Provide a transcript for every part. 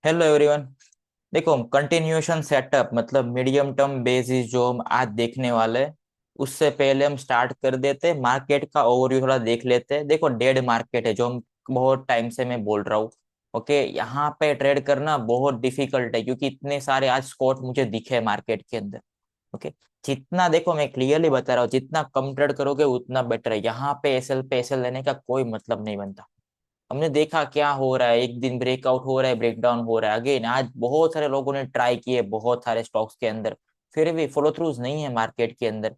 Hello everyone. देखो, हम continuation setup मतलब मीडियम टर्म बेसिस जो हम आज देखने वाले हैं, उससे पहले हम स्टार्ट कर देते हैं। मार्केट का ओवरव्यू थोड़ा देख लेते हैं। देखो, डेड मार्केट है जो हम बहुत टाइम से मैं बोल रहा हूँ। ओके, यहाँ पे ट्रेड करना बहुत डिफिकल्ट है क्योंकि इतने सारे आज स्पॉट मुझे दिखे मार्केट के अंदर। ओके, जितना देखो मैं क्लियरली बता रहा हूँ, जितना कम ट्रेड करोगे उतना बेटर है। यहाँ पे एसएल लेने का कोई मतलब नहीं बनता। हमने देखा क्या हो रहा है, एक दिन ब्रेकआउट हो रहा है, ब्रेकडाउन हो रहा है अगेन। आज बहुत सारे लोगों ने ट्राई किए बहुत सारे स्टॉक्स के अंदर, फिर भी फॉलो थ्रूज नहीं है मार्केट के अंदर।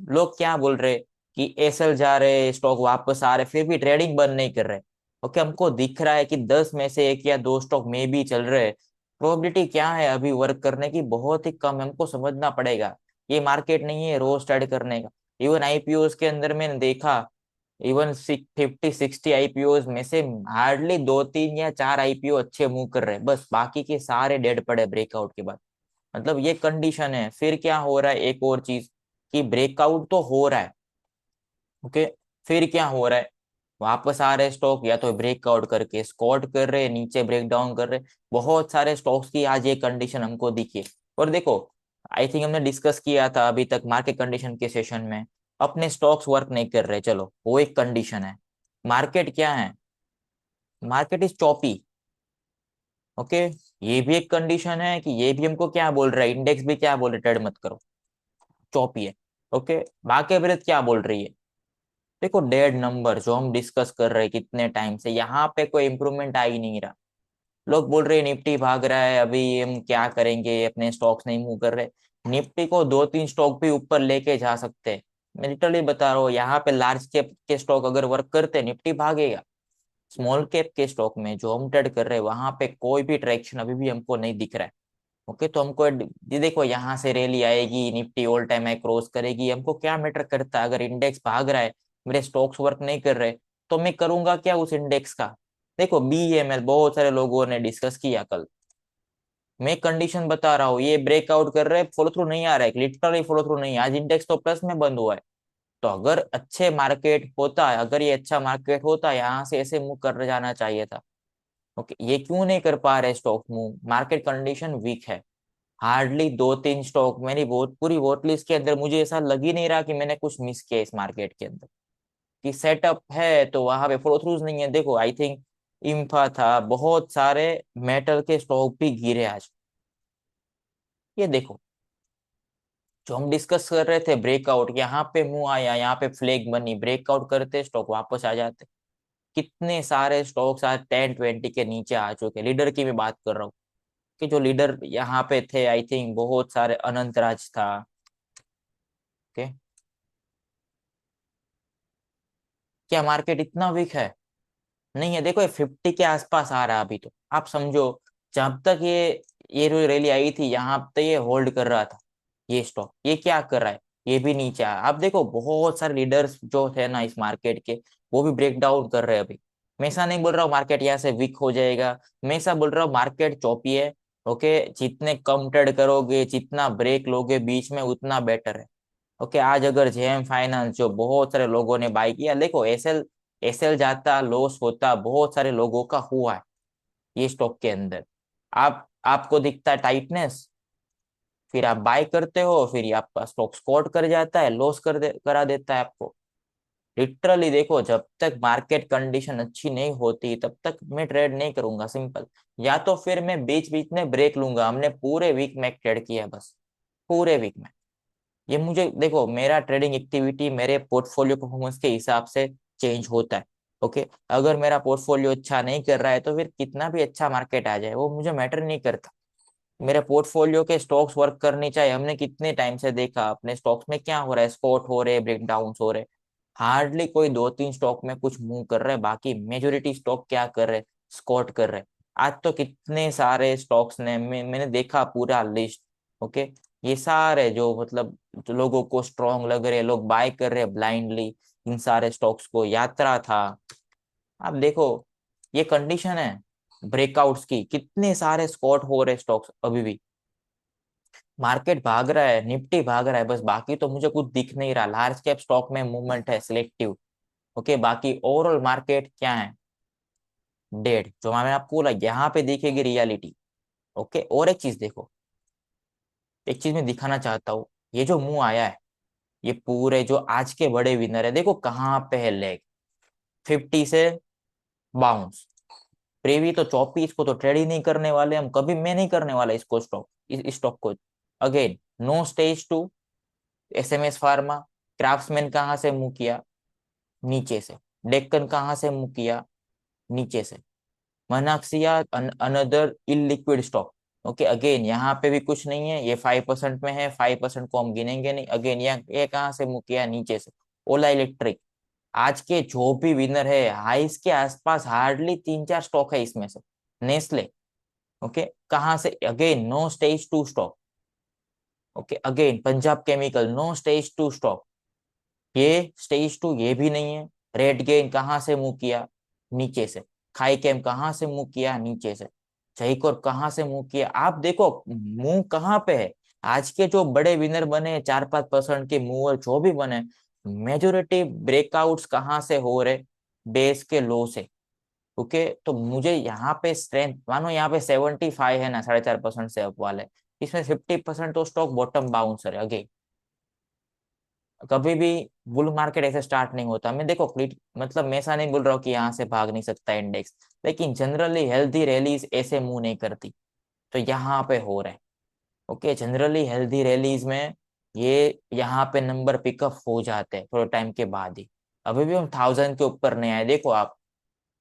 लोग क्या बोल रहे कि एसएल जा रहे, स्टॉक वापस आ रहे, फिर भी ट्रेडिंग बंद नहीं कर रहे। ओके, हमको दिख रहा है कि 10 में से 1 या 2 स्टॉक में भी चल रहे। प्रोबेबिलिटी क्या है अभी वर्क करने की? बहुत ही कम है। हमको समझना पड़ेगा, ये मार्केट नहीं है रोज ट्रेड करने का। इवन आईपीओ के अंदर मैंने देखा, इवन 50-60 आईपीओ में से हार्डली 2-3 या 4 आईपीओ अच्छे मूव कर रहे हैं, बस बाकी के सारे डेड पड़े ब्रेकआउट के बाद। मतलब ये कंडीशन है। फिर क्या हो रहा है, एक और चीज, कि ब्रेकआउट तो हो रहा है। ओके, फिर क्या हो रहा है, वापस आ रहे स्टॉक या तो ब्रेकआउट करके स्कॉट कर रहे, नीचे ब्रेक डाउन कर रहे। बहुत सारे स्टॉक्स की आज ये कंडीशन हमको दिखी है। और देखो, आई थिंक हमने डिस्कस किया था अभी तक मार्केट कंडीशन के सेशन में, अपने स्टॉक्स वर्क नहीं कर रहे, चलो वो एक कंडीशन है। मार्केट क्या है, मार्केट इज चॉपी। ओके, ये भी एक कंडीशन है कि ये भी हमको क्या बोल रहा है, इंडेक्स भी क्या बोल रहा है, ट्रेड मत करो, चॉपी है। ओके, बाकी अभी क्या बोल रही है? देखो, डेड नंबर जो हम डिस्कस कर रहे हैं कितने टाइम से, यहाँ पे कोई इंप्रूवमेंट आ ही नहीं रहा। लोग बोल रहे हैं निफ्टी भाग रहा है, अभी हम क्या करेंगे, अपने स्टॉक्स नहीं मूव कर रहे। निफ्टी को 2-3 स्टॉक भी ऊपर लेके जा सकते हैं। मैं लिटरली बता रहा हूँ, यहाँ पे लार्ज कैप के स्टॉक अगर वर्क करते निफ्टी भागेगा। स्मॉल कैप के स्टॉक में जो हम ट्रेड कर रहे हैं वहां पे कोई भी ट्रैक्शन अभी भी हमको नहीं दिख रहा है। ओके, तो हमको ये देखो, यहाँ से रैली आएगी, Nifty all time high cross करेगी, हमको क्या मैटर करता है? अगर इंडेक्स भाग रहा है, मेरे स्टॉक्स वर्क नहीं कर रहे, तो मैं करूंगा क्या उस इंडेक्स का? देखो, बीएमएल बहुत सारे लोगों ने डिस्कस किया कल। मैं कंडीशन बता रहा हूँ, ये ब्रेकआउट कर रहे, फॉलो थ्रू नहीं आ रहा है, लिटरली फॉलो थ्रू नहीं है। आज इंडेक्स तो प्लस में बंद हुआ है। तो अगर अच्छे मार्केट होता है, अगर ये अच्छा मार्केट होता, यहाँ से ऐसे मूव कर जाना चाहिए था। ओके, ये क्यों नहीं कर पा रहे stock move? Market condition weak है। हार्डली 2-3 स्टॉक, मेरी बहुत पूरी वॉच लिस्ट के अंदर मुझे ऐसा लग ही नहीं रहा कि मैंने कुछ मिस किया इस मार्केट के अंदर, कि सेटअप है तो वहां पे फॉलो थ्रूज नहीं है। देखो, आई थिंक इम्फा था, बहुत सारे मेटल के स्टॉक भी गिरे आज। ये देखो, जो हम डिस्कस कर रहे थे ब्रेकआउट, यहाँ पे मुंह आया, यहाँ पे फ्लैग बनी, ब्रेकआउट करते स्टॉक वापस आ जाते। कितने सारे स्टॉक्स आज 10-20 के नीचे आ चुके। लीडर की मैं बात कर रहा हूँ, कि जो लीडर यहाँ पे थे, आई थिंक बहुत सारे, अनंत राज था। ओके, क्या मार्केट इतना वीक है? नहीं है। देखो, ये 50 के आसपास आ रहा है अभी, तो आप समझो, जब तक ये रैली आई थी यहाँ पे ये होल्ड कर रहा था। ये स्टॉक ये क्या कर रहा है, ये भी नीचे आया। आप देखो, बहुत सारे लीडर्स जो थे ना इस मार्केट के, वो भी ब्रेक डाउन कर रहे हैं अभी। मैं ऐसा नहीं बोल रहा हूँ मार्केट यहाँ से वीक हो जाएगा, मैं ऐसा बोल रहा हूँ मार्केट चौपी है। ओके, जितने कम ट्रेड करोगे, जितना ब्रेक लोगे बीच में, उतना बेटर है। ओके, आज अगर जेएम फाइनेंस जो बहुत सारे लोगों ने बाई किया, देखो एसएल, एसएल जाता लॉस होता बहुत सारे लोगों का हुआ है ये स्टॉक के अंदर। आपको दिखता है टाइटनेस, फिर आप बाय करते हो, फिर ये आपका स्टॉक स्कॉट कर जाता है, लॉस करा देता है आपको। लिटरली देखो, जब तक मार्केट कंडीशन अच्छी नहीं होती तब तक मैं ट्रेड नहीं करूंगा, सिंपल। या तो फिर मैं बीच बीच में ब्रेक लूंगा। हमने पूरे वीक में ट्रेड किया बस, पूरे वीक में। ये मुझे देखो, मेरा ट्रेडिंग एक्टिविटी मेरे पोर्टफोलियो परफॉर्मेंस के हिसाब से चेंज होता है। ओके, अगर मेरा पोर्टफोलियो अच्छा नहीं कर रहा है तो फिर कितना भी अच्छा मार्केट आ जाए वो मुझे मैटर नहीं करता। मेरे पोर्टफोलियो के स्टॉक्स वर्क करनी चाहिए। हमने कितने टाइम से देखा अपने स्टॉक्स में क्या हो रहा है, स्पॉट हो रहे, ब्रेकडाउन हो रहे। हार्डली कोई 2-3 स्टॉक में कुछ मूव कर रहे हैं, बाकी मेजोरिटी स्टॉक क्या कर रहे, स्कॉट कर रहे। आज तो कितने सारे स्टॉक्स ने मैंने देखा पूरा लिस्ट। ओके, ये सारे जो मतलब जो लोगों को स्ट्रांग लग रहे, लोग बाय कर रहे ब्लाइंडली इन सारे स्टॉक्स को, यात्रा था। आप देखो, ये कंडीशन है ब्रेकआउट्स की, कितने सारे स्कॉट हो रहे स्टॉक्स अभी भी। मार्केट भाग रहा है, निफ्टी भाग रहा है, बस बाकी तो मुझे कुछ दिख नहीं रहा। लार्ज कैप स्टॉक में मूवमेंट है सिलेक्टिव। ओके, बाकी ओवरऑल मार्केट क्या है, डेड। जो मैंने आपको बोला, यहाँ पे दिखेगी रियलिटी। ओके, और एक चीज देखो, एक चीज मैं दिखाना चाहता हूँ, ये जो मुंह आया है, ये पूरे जो आज के बड़े विनर है, देखो कहाँ पे है लेग, 50 से बाउंस। प्रीवी तो 24 को तो ट्रेड ही नहीं करने वाले हम, कभी मैं नहीं करने वाला इसको स्टॉक, इस स्टॉक को। Again no stage two, SMS pharma. Craftsman कहाँ से मुंह किया, नीचे से। डेक्कन कहाँ से मुंह किया, नीचे से। मनाक्सिया another illiquid stock. Okay, again यहाँ पे भी कुछ नहीं है, ये 5% में है, 5% को हम गिनेंगे नहीं। अगेन ये कहाँ से मुंह किया, नीचे से। ओला इलेक्ट्रिक। आज के जो भी विनर है, हाइस के आसपास हार्डली 3-4 स्टॉक है इसमें से। नेस्ले। ओके, कहाँ से, again no stage two stock. Okay, again Punjab chemical, no stage two stock, ये स्टेज टू ये भी नहीं है। रेड गेन कहाँ से मुंह किया, नीचे से। खाई कैम कहाँ से मुंह किया, नीचे से। जयकोर कहाँ से मुंह किया, आप देखो मुंह कहाँ पे है। आज के जो बड़े विनर बने, 4-5% के मूवर जो भी बने, मेजोरिटी ब्रेकआउट्स कहाँ से हो रहे, बेस के लो से। ओके, तो मुझे यहाँ पे स्ट्रेंथ मानो, यहाँ पे 75 है ना, 4.5% से अप वाले, इसमें 50% तो स्टॉक बॉटम बाउंसर है। अगे कभी भी बुल मार्केट ऐसे स्टार्ट नहीं होता। मैं देखो मतलब मैं ऐसा नहीं बोल रहा हूँ कि यहाँ से भाग नहीं सकता इंडेक्स, लेकिन जनरली हेल्दी रैलीज ऐसे मूव नहीं करती, तो यहाँ पे हो रहा है। ओके, जनरली हेल्दी रैलीज में ये यहाँ पे नंबर पिकअप हो जाते हैं थोड़े टाइम के बाद ही। अभी भी हम 1000 के ऊपर नहीं आए, देखो आप,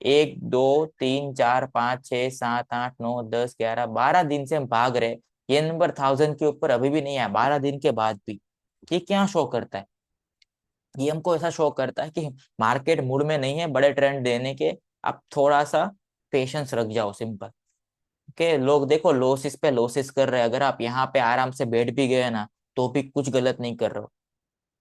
1 2 3 4 5 6 7 8 9 10 11 12 दिन से हम भाग रहे, ये नंबर 1000 के ऊपर अभी भी नहीं आया, 12 दिन के बाद भी। ये क्या शो करता है, ये हमको ऐसा शो करता है कि मार्केट मूड में नहीं है बड़े ट्रेंड देने के, आप थोड़ा सा पेशेंस रख जाओ, सिंपल। के लोग देखो लोसिस पे लोसिस कर रहे हैं, अगर आप यहाँ पे आराम से बैठ भी गए ना, तो भी कुछ गलत नहीं कर रहे हो।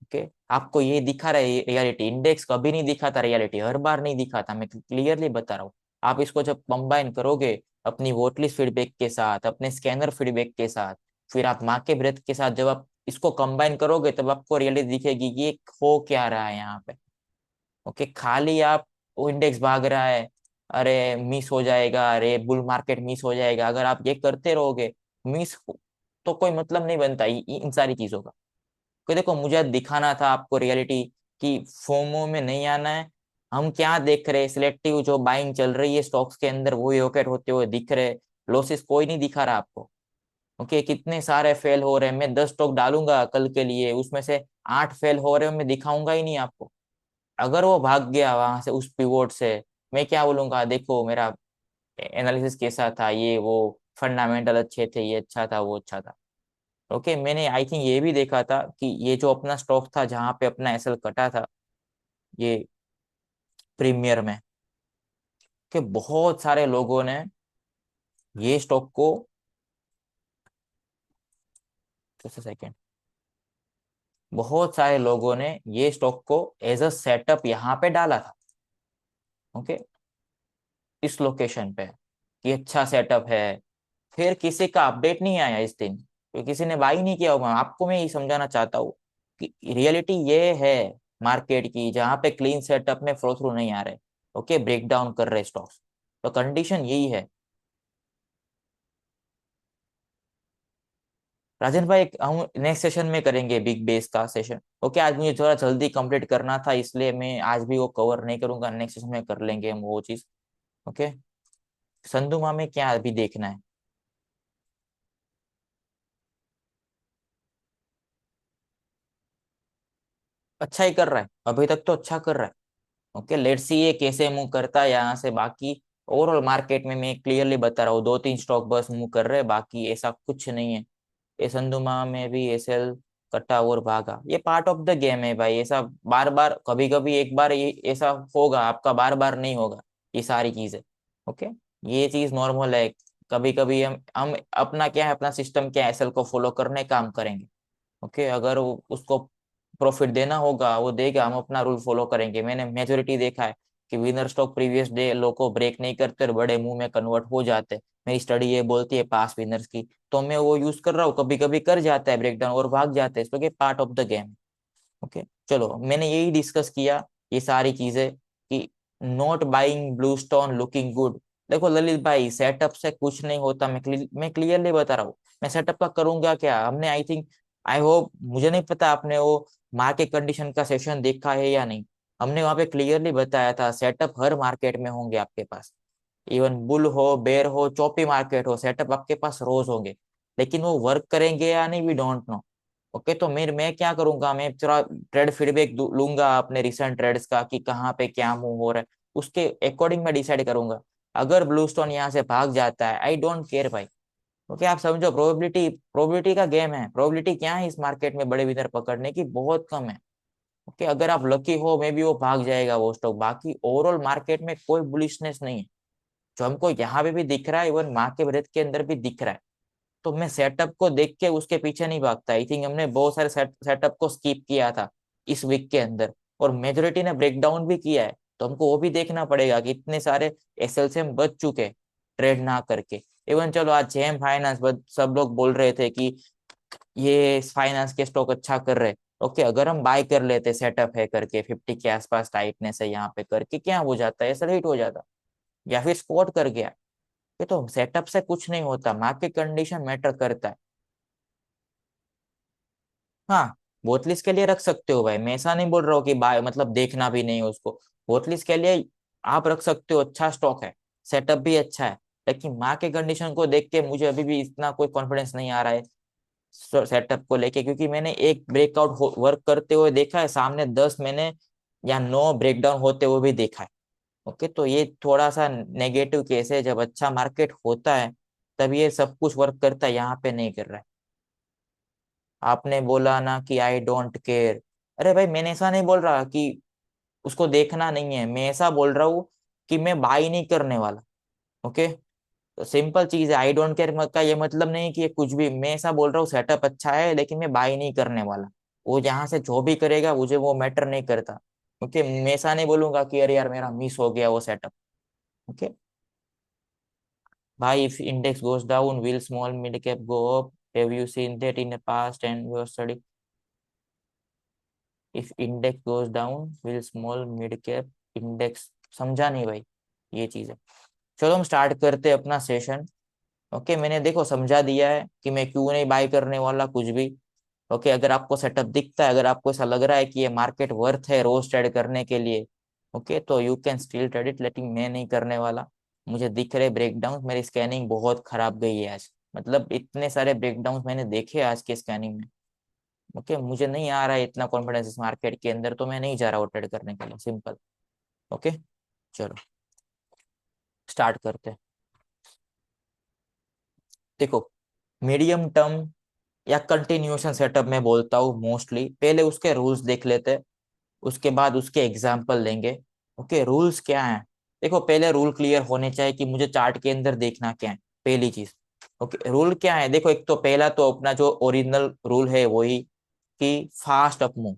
ओके, आपको ये दिखा रहा है रियलिटी, इंडेक्स कभी नहीं दिखाता रियलिटी, हर बार नहीं दिखाता, मैं क्लियरली बता रहा हूँ। आप इसको जब कंबाइन करोगे अपनी वॉटलिस्ट फीडबैक के साथ, अपने स्कैनर फीडबैक के साथ, फिर आप माँ के ब्रेथ के साथ, जब आप इसको कंबाइन करोगे, तब आपको रियलिटी दिखेगी कि ये हो क्या रहा है यहाँ पे। ओके, खाली आप, वो इंडेक्स भाग रहा है, अरे मिस हो जाएगा, अरे बुल मार्केट मिस हो जाएगा, अगर आप ये करते रहोगे, मिस, तो कोई मतलब नहीं बनता इन सारी चीजों का। कि देखो मुझे दिखाना था आपको रियलिटी, कि फोमो में नहीं आना है। हम क्या देख रहे हैं, सिलेक्टिव जो बाइंग चल रही है स्टॉक्स के अंदर, वो रोकेट होते हुए दिख रहे। लॉसेस कोई नहीं दिखा रहा आपको। ओके, कितने सारे फेल हो रहे हैं, मैं 10 स्टॉक डालूंगा कल के लिए, उसमें से 8 फेल हो रहे हैं, मैं दिखाऊंगा ही नहीं आपको। अगर वो भाग गया वहां से उस पिवोट से, मैं क्या बोलूंगा, देखो मेरा एनालिसिस कैसा था, ये वो फंडामेंटल अच्छे थे, ये अच्छा था, वो अच्छा था। ओके, मैंने आई थिंक ये भी देखा था कि ये जो अपना स्टॉक था जहां पे अपना एसएल कटा था, ये प्रीमियर में, कि बहुत सारे लोगों ने ये स्टॉक को, just a second, बहुत सारे लोगों ने ये स्टॉक को एज अ सेटअप यहाँ पे डाला था। ओके, इस लोकेशन पे, कि अच्छा सेटअप है। फिर किसी का अपडेट नहीं आया इस दिन, तो किसी ने बाई नहीं किया होगा। आपको मैं ये समझाना चाहता हूँ कि रियलिटी ये है मार्केट की, जहाँ पे क्लीन सेटअप में फ्लो थ्रू नहीं आ रहे। ओके, ब्रेक डाउन कर रहे स्टॉक्स, तो कंडीशन यही है। राजन भाई, हम नेक्स्ट सेशन में करेंगे बिग बेस का सेशन। ओके, आज मुझे थोड़ा जल्दी कंप्लीट करना था, इसलिए मैं आज भी वो कवर नहीं करूंगा, नेक्स्ट सेशन में कर लेंगे हम वो चीज। ओके, संधुमा में क्या अभी देखना है। अच्छा ही कर रहा है, अभी तक तो अच्छा कर रहा है। ओके, लेट्स सी ये कैसे मूव करता है यहाँ से। बाकी ओवरऑल मार्केट में मैं क्लियरली बता रहा हूँ, 2-3 स्टॉक बस मूव कर रहे हैं, बाकी ऐसा कुछ नहीं है। ये संधुमा में भी एसएल कटा और भागा, ये पार्ट ऑफ द गेम है भाई। ऐसा बार बार, कभी कभी एक बार ये ऐसा होगा आपका, बार बार नहीं होगा ये सारी चीजें। ओके, ये चीज नॉर्मल है। कभी कभी हम अपना क्या है, अपना सिस्टम क्या है, एसएल को फॉलो करने का हम करेंगे। ओके, अगर उसको प्रॉफिट देना होगा वो देगा, हम अपना रूल फॉलो करेंगे। मैंने मेजोरिटी देखा है कि विनर स्टॉक प्रीवियस डे लो को ब्रेक नहीं करते और बड़े मुंह में कन्वर्ट हो जाते। मेरी स्टडी ये बोलती है पास विनर्स की, तो मैं वो यूज कर रहा हूँ। कभी कभी कर जाता है ब्रेकडाउन और भाग जाते हैं, तो ये part of the game. Okay, चलो मैंने यही डिस्कस किया, ये सारी चीजें, कि not buying blue stone looking good, देखो ललित भाई, सेटअप से कुछ नहीं होता, मैं क्लियरली बता रहा हूँ। मैं सेटअप का करूंगा क्या? हमने आई थिंक, आई होप, मुझे नहीं पता आपने वो मार्केट कंडीशन का सेशन देखा है या नहीं। हमने वहां पे क्लियरली बताया था सेटअप हर मार्केट में होंगे आपके पास। इवन बुल हो, बेर हो, चौपी मार्केट हो, सेटअप आपके पास रोज होंगे। लेकिन वो वर्क करेंगे या नहीं, वी डोंट नो। ओके, तो मैं क्या करूंगा, मैं थोड़ा ट्रेड फीडबैक लूंगा अपने रिसेंट ट्रेड्स का कि कहाँ पे क्या मूव हो रहा है, उसके अकॉर्डिंग मैं डिसाइड करूंगा। अगर ब्लू स्टोन यहाँ से भाग जाता है, आई डोंट केयर भाई। ओके, आप समझो, प्रोबेबिलिटी प्रोबेबिलिटी का गेम है। प्रोबेबिलिटी क्या है इस मार्केट में बड़े विनर पकड़ने की? बहुत कम है। ओके, अगर आप लकी हो मे बी वो भाग जाएगा वो स्टॉक, बाकी ओवरऑल मार्केट में कोई बुलिशनेस नहीं है। जो हमको यहाँ पे भी दिख रहा है, इवन माँ के ब्रेथ के अंदर भी दिख रहा है। तो मैं सेटअप को देख के उसके पीछे नहीं भागता। आई थिंक हमने बहुत सारे सेटअप को स्किप किया था इस वीक के अंदर, और मेजोरिटी ने ब्रेकडाउन भी किया है। तो हमको वो भी देखना पड़ेगा कि इतने सारे एसएल से हम बच चुके ट्रेड ना करके। इवन चलो आज जेम फाइनेंस, सब लोग बोल रहे थे कि ये फाइनेंस के स्टॉक अच्छा कर रहे। ओके, अगर हम बाय कर लेते सेटअप है करके 50 के आसपास टाइटनेस है यहाँ पे करके, क्या हो जाता है, ऐसा हिट हो जाता या फिर स्पॉट कर गया। ये तो सेटअप से कुछ नहीं होता, मार्केट कंडीशन मैटर करता है। हाँ, वॉचलिस्ट के लिए रख सकते हो भाई, मैं ऐसा नहीं बोल रहा हूँ कि बाय मतलब देखना भी नहीं है उसको। वॉचलिस्ट के लिए आप रख सकते हो, अच्छा स्टॉक है, सेटअप भी अच्छा है। लेकिन मार्केट कंडीशन को देख के मुझे अभी भी इतना कोई कॉन्फिडेंस नहीं आ रहा है सेटअप को लेके, क्योंकि मैंने एक ब्रेकआउट वर्क करते हुए देखा है, सामने 10 मैंने या 9 ब्रेकडाउन होते हुए भी देखा है। ओके, तो ये थोड़ा सा नेगेटिव केस है। जब अच्छा मार्केट होता है तब ये सब कुछ वर्क करता है, यहाँ पे नहीं कर रहा है। आपने बोला ना कि आई डोंट केयर। अरे भाई, मैंने ऐसा नहीं बोल रहा कि उसको देखना नहीं है, मैं ऐसा बोल रहा हूँ कि मैं बाई नहीं करने वाला। ओके, तो सिंपल चीज है, आई डोंट केयर का ये मतलब नहीं कि ये कुछ भी, मैं ऐसा बोल रहा हूँ सेटअप अच्छा है लेकिन मैं बाई नहीं करने वाला। वो यहाँ से जो भी करेगा मुझे वो मैटर नहीं करता। ओके, मैं ऐसा नहीं बोलूंगा कि अरे यार मेरा मिस हो गया वो सेटअप। ओके भाई, if index goes down, will small mid cap go up? Have you seen that in the past and your study? If index goes down, will small mid cap index, समझा नहीं भाई ये चीज है। चलो हम start करते हैं अपना सेशन। ओके, मैंने देखो समझा दिया है कि मैं क्यों नहीं बाय करने वाला कुछ भी। ओके, अगर आपको सेटअप दिखता है, अगर आपको ऐसा लग रहा है कि ये मार्केट वर्थ है रोज ट्रेड करने के लिए, ओके, तो you can still trade it, लेकिन मैं नहीं करने वाला। मुझे दिख रहे ब्रेकडाउन, मेरी स्कैनिंग बहुत खराब गई है आज। मतलब इतने सारे ब्रेकडाउन मैंने देखे आज के स्कैनिंग में। ओके, मुझे नहीं आ रहा है इतना कॉन्फिडेंस इस मार्केट के अंदर, तो मैं नहीं जा रहा वो ट्रेड करने के लिए, सिंपल। ओके, चलो स्टार्ट करते हैं। देखो, मीडियम टर्म या कंटिन्यूएशन सेटअप में बोलता हूँ मोस्टली, पहले उसके रूल्स देख लेते हैं, उसके बाद उसके एग्जाम्पल लेंगे। ओके, रूल्स क्या है? देखो, पहले रूल क्लियर होने चाहिए कि मुझे चार्ट के अंदर देखना क्या है, पहली चीज। ओके, रूल क्या है? देखो, एक तो पहला तो अपना जो ओरिजिनल रूल है वही, कि फास्ट अप मूव।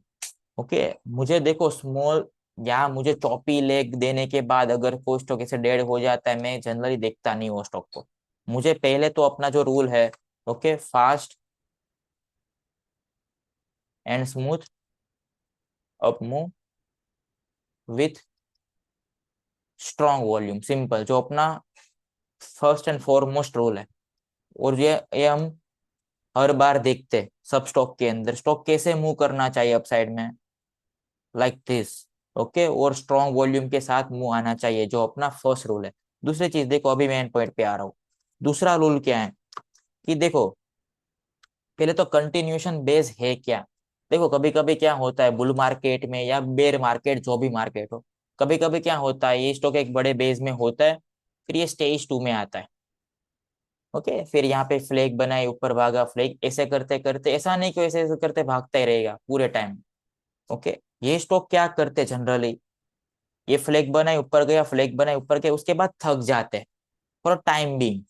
ओके, मुझे देखो स्मॉल या मुझे चौपी लेग देने के बाद अगर कोई स्टॉक ऐसे डेड हो जाता है, मैं जनरली देखता नहीं वो स्टॉक को। मुझे पहले तो अपना जो रूल है, okay, fast and smooth up move with strong volume, simple, जो अपना फर्स्ट एंड फॉरमोस्ट रूल है। और ये हम हर बार देखते हैं सब स्टॉक के अंदर, स्टॉक कैसे मूव करना चाहिए अपसाइड में, लाइक दिस। ओके, और स्ट्रॉन्ग वॉल्यूम के साथ मुंह आना चाहिए, जो अपना फर्स्ट रूल है। दूसरी चीज देखो, अभी मैं एंड पॉइंट पे आ रहा हूँ। दूसरा रूल क्या है कि देखो, पहले तो कंटिन्यूएशन बेस है क्या। देखो, कभी कभी क्या होता है बुल मार्केट में या बेर मार्केट, जो भी मार्केट हो, कभी कभी क्या होता है, ये स्टॉक एक बड़े बेस में होता है, फिर ये स्टेज 2 में आता है। ओके, फिर यहाँ पे फ्लैग बनाए, ऊपर भागा, फ्लैग, ऐसे करते करते, ऐसा नहीं कि ऐसे ऐसे करते भागता ही रहेगा पूरे टाइम। ओके, ये स्टॉक क्या करते जनरली, ये फ्लैग बनाए ऊपर गया, फ्लैग बनाए ऊपर गया, उसके बाद थक जाते हैं for time being.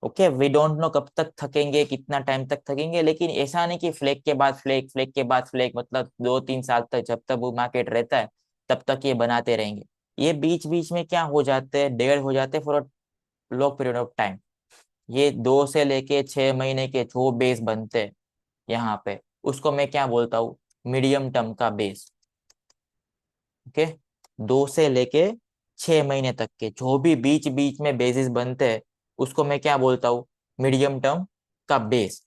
Okay, we don't know कब तक थकेंगे, कितना टाइम तक थकेंगे, लेकिन ऐसा नहीं कि फ्लैग के बाद फ्लैग, फ्लैग के बाद फ्लैग, मतलब 2-3 साल तक, जब तक वो मार्केट रहता है तब तक ये बनाते रहेंगे। ये बीच बीच में क्या हो जाते हैं, डेड हो जाते हैं for a long period of time. ये 2 से लेके 6 महीने के जो बेस बनते हैं यहाँ पे, उसको मैं क्या बोलता हूँ, मीडियम टर्म का बेस। ओके, 2 से लेके 6 महीने तक के जो भी बीच बीच में बेसिस बनते हैं उसको मैं क्या बोलता हूँ, मीडियम टर्म का बेस।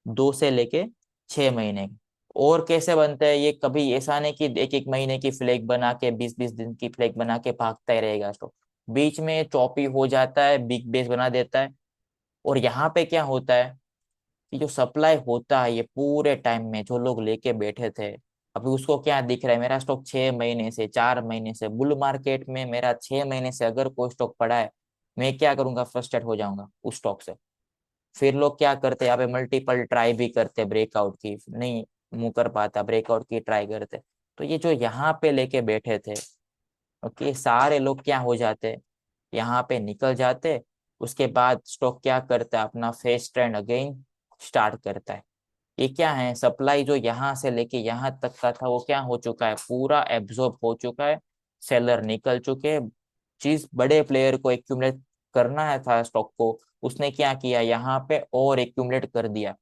2 से लेके 6 महीने। और कैसे बनता है ये, कभी ऐसा नहीं कि एक एक महीने की फ्लैग बना के 20-20 दिन की फ्लैग बना के भागता ही रहेगा स्टॉक। बीच में चॉपी हो जाता है, बिग बेस बना देता है। और यहाँ पे क्या होता है कि जो सप्लाई होता है ये पूरे टाइम में जो लोग लेके बैठे थे, अभी उसको क्या दिख रहा है, मेरा स्टॉक 6 महीने से 4 महीने से बुल मार्केट में मेरा 6 महीने से अगर कोई स्टॉक पड़ा है, मैं क्या करूंगा, फ्रस्ट्रेट हो जाऊंगा उस स्टॉक से। फिर लोग क्या करते हैं, यहाँ पे मल्टीपल ट्राई भी करते, ब्रेकआउट की नहीं मुंह कर पाता, ब्रेकआउट की ट्राई करते। तो ये जो यहाँ पे लेके बैठे थे, ओके, सारे लोग क्या हो जाते, यहाँ पे निकल जाते। उसके बाद स्टॉक क्या करता है, अपना फेस ट्रेंड अगेन स्टार्ट करता है। ये क्या है, सप्लाई जो यहाँ से लेके यहाँ तक का था वो क्या हो चुका है, पूरा एब्जॉर्ब हो चुका है। सेलर निकल चुके हैं। जिस बड़े प्लेयर को एक्यूमुलेट करना है था स्टॉक को, उसने क्या किया, यहाँ पे और एक्यूमुलेट कर दिया।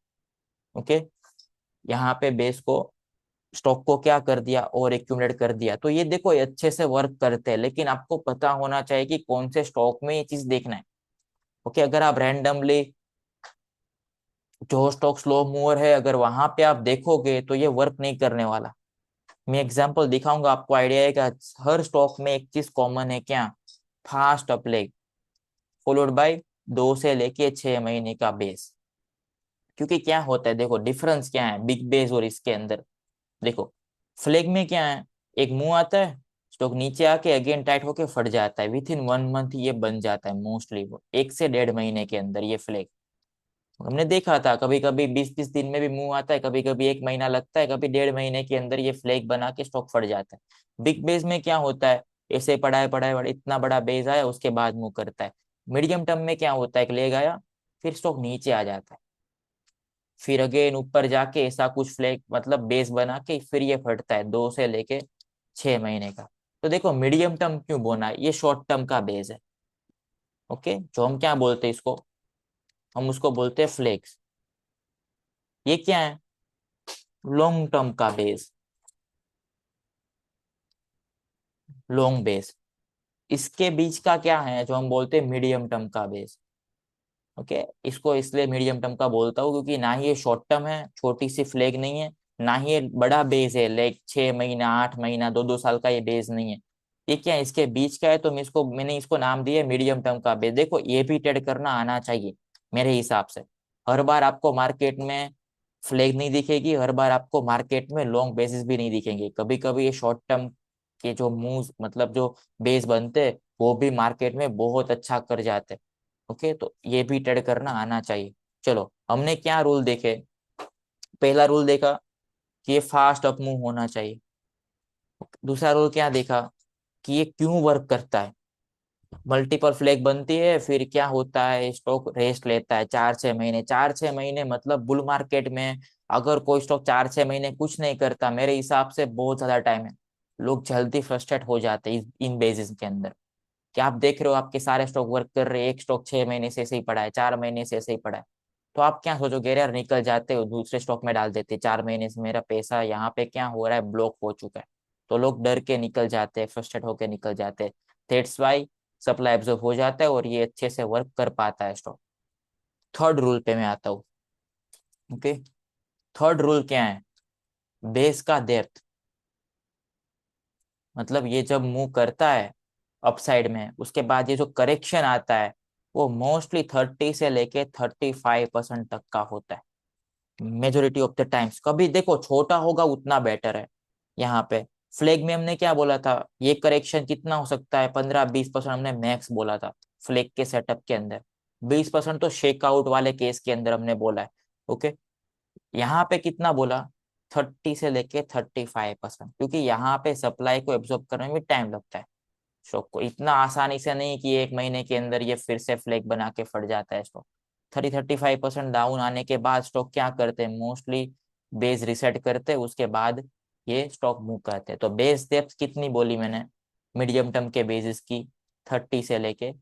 ओके, यहाँ पे बेस को, स्टॉक को क्या कर दिया, और एक्यूमुलेट कर दिया। तो ये देखो ये अच्छे से वर्क करते हैं, लेकिन आपको पता होना चाहिए कि कौन से स्टॉक में ये चीज देखना है। ओके, अगर आप रैंडमली जो स्टॉक स्लो मूवर है अगर वहां पे आप देखोगे तो ये वर्क नहीं करने वाला। मैं एग्जांपल दिखाऊंगा, आपको आइडिया है कि हर स्टॉक में एक चीज कॉमन है, क्या, फास्ट अपलेग फॉलोड बाय 2 से लेके 6 महीने का बेस। क्योंकि क्या होता है, देखो डिफरेंस क्या है बिग बेस और इसके अंदर। देखो फ्लैग में क्या है, एक मुंह आता है, स्टॉक नीचे आके अगेन टाइट होके फट जाता है, विथ इन 1 मंथ ये बन जाता है मोस्टली, वो 1 से 1.5 महीने के अंदर ये फ्लैग हमने देखा था। कभी कभी 20-20 दिन में भी मुंह आता है, कभी कभी एक महीना लगता है, कभी 1.5 महीने के अंदर ये फ्लैग बना के स्टॉक फट जाता है। बिग बेस में क्या होता है, ऐसे पड़ा है बड़ा, इतना बड़ा बेस आया उसके बाद मुंह करता है। मीडियम टर्म में क्या होता है, एक लेग आया, फिर स्टॉक नीचे आ जाता है, फिर अगेन ऊपर जाके ऐसा कुछ फ्लैग मतलब बेस बना के फिर ये फटता है 2 से लेके 6 महीने का। तो देखो मीडियम टर्म क्यों बोना है, ये शॉर्ट टर्म का बेस है। ओके, जो हम क्या बोलते हैं इसको, हम उसको बोलते हैं फ्लेक्स। ये क्या है, लॉन्ग टर्म का बेस, लॉन्ग बेस। इसके बीच का क्या है जो हम बोलते हैं मीडियम टर्म का बेस। ओके, इसको इसलिए मीडियम टर्म का बोलता हूँ क्योंकि ना ही ये शॉर्ट टर्म है, छोटी सी फ्लैग नहीं है, ना ही ये बड़ा बेस है, लाइक 6 महीना 8 महीना 2-2 साल का ये बेस नहीं है। ये क्या है, इसके बीच का है, तो मैंने इसको नाम दिया मीडियम टर्म का बेस। देखो ये भी ट्रेड करना आना चाहिए मेरे हिसाब से। हर बार आपको मार्केट में फ्लैग नहीं दिखेगी, हर बार आपको मार्केट में लॉन्ग बेसिस भी नहीं दिखेंगे, कभी कभी ये शॉर्ट टर्म के जो मूव मतलब जो बेस बनते हैं वो भी मार्केट में बहुत अच्छा कर जाते हैं। ओके, तो ये भी ट्रेड करना आना चाहिए। चलो हमने क्या रूल देखे, पहला रूल देखा कि ये फास्ट अप मूव होना चाहिए। दूसरा रूल क्या देखा, कि ये क्यों वर्क करता है। मल्टीपल फ्लैग बनती है, फिर क्या होता है, स्टॉक रेस्ट लेता है 4-6 महीने, 4-6 महीने मतलब बुल मार्केट में अगर कोई स्टॉक 4-6 महीने कुछ नहीं करता, मेरे हिसाब से बहुत ज्यादा टाइम है। लोग जल्दी फ्रस्ट्रेट हो जाते हैं इन बेसिस के अंदर। कि आप देख रहे हो आपके सारे स्टॉक वर्क कर रहे हैं, एक स्टॉक 6 महीने से ऐसे ही पड़ा है, 4 महीने से ऐसे ही पड़ा है, तो आप क्या सोचोगे, यार निकल जाते हो दूसरे स्टॉक में डाल देते, 4 महीने से मेरा पैसा यहाँ पे क्या हो रहा है, ब्लॉक हो चुका है। तो लोग डर के निकल जाते हैं, फ्रस्ट्रेट होके निकल जाते हैं। दैट्स वाई सप्लाई एब्जॉर्ब हो जाता है और ये अच्छे से वर्क कर पाता है स्टॉक। थर्ड रूल पे मैं आता हूँ। ओके, थर्ड रूल क्या है, बेस का डेप्थ। मतलब ये जब मूव करता है अपसाइड में, उसके बाद ये जो करेक्शन आता है वो मोस्टली 30 से लेके 35% तक का होता है मेजोरिटी ऑफ द टाइम्स। कभी देखो छोटा होगा उतना बेटर है। यहाँ पे फ्लैग में हमने क्या बोला था, ये करेक्शन कितना हो सकता है, 15-20% हमने मैक्स बोला था फ्लैग के सेटअप के अंदर। 20% तो शेकआउट वाले केस के अंदर हमने बोला है। ओके, यहाँ पे कितना बोला, 30 से लेके 35%, क्योंकि यहाँ पे सप्लाई को एब्जॉर्ब करने में टाइम लगता है। स्टॉक को इतना आसानी से नहीं कि एक महीने के अंदर ये फिर से फ्लैग बना के फट जाता है स्टॉक। 35% डाउन आने के बाद स्टॉक क्या करते हैं, मोस्टली बेस रिसेट करते हैं, उसके बाद ये स्टॉक मूव करते हैं। तो बेस डेप्थ कितनी बोली मैंने, मीडियम टर्म के बेसिस की 30 से लेके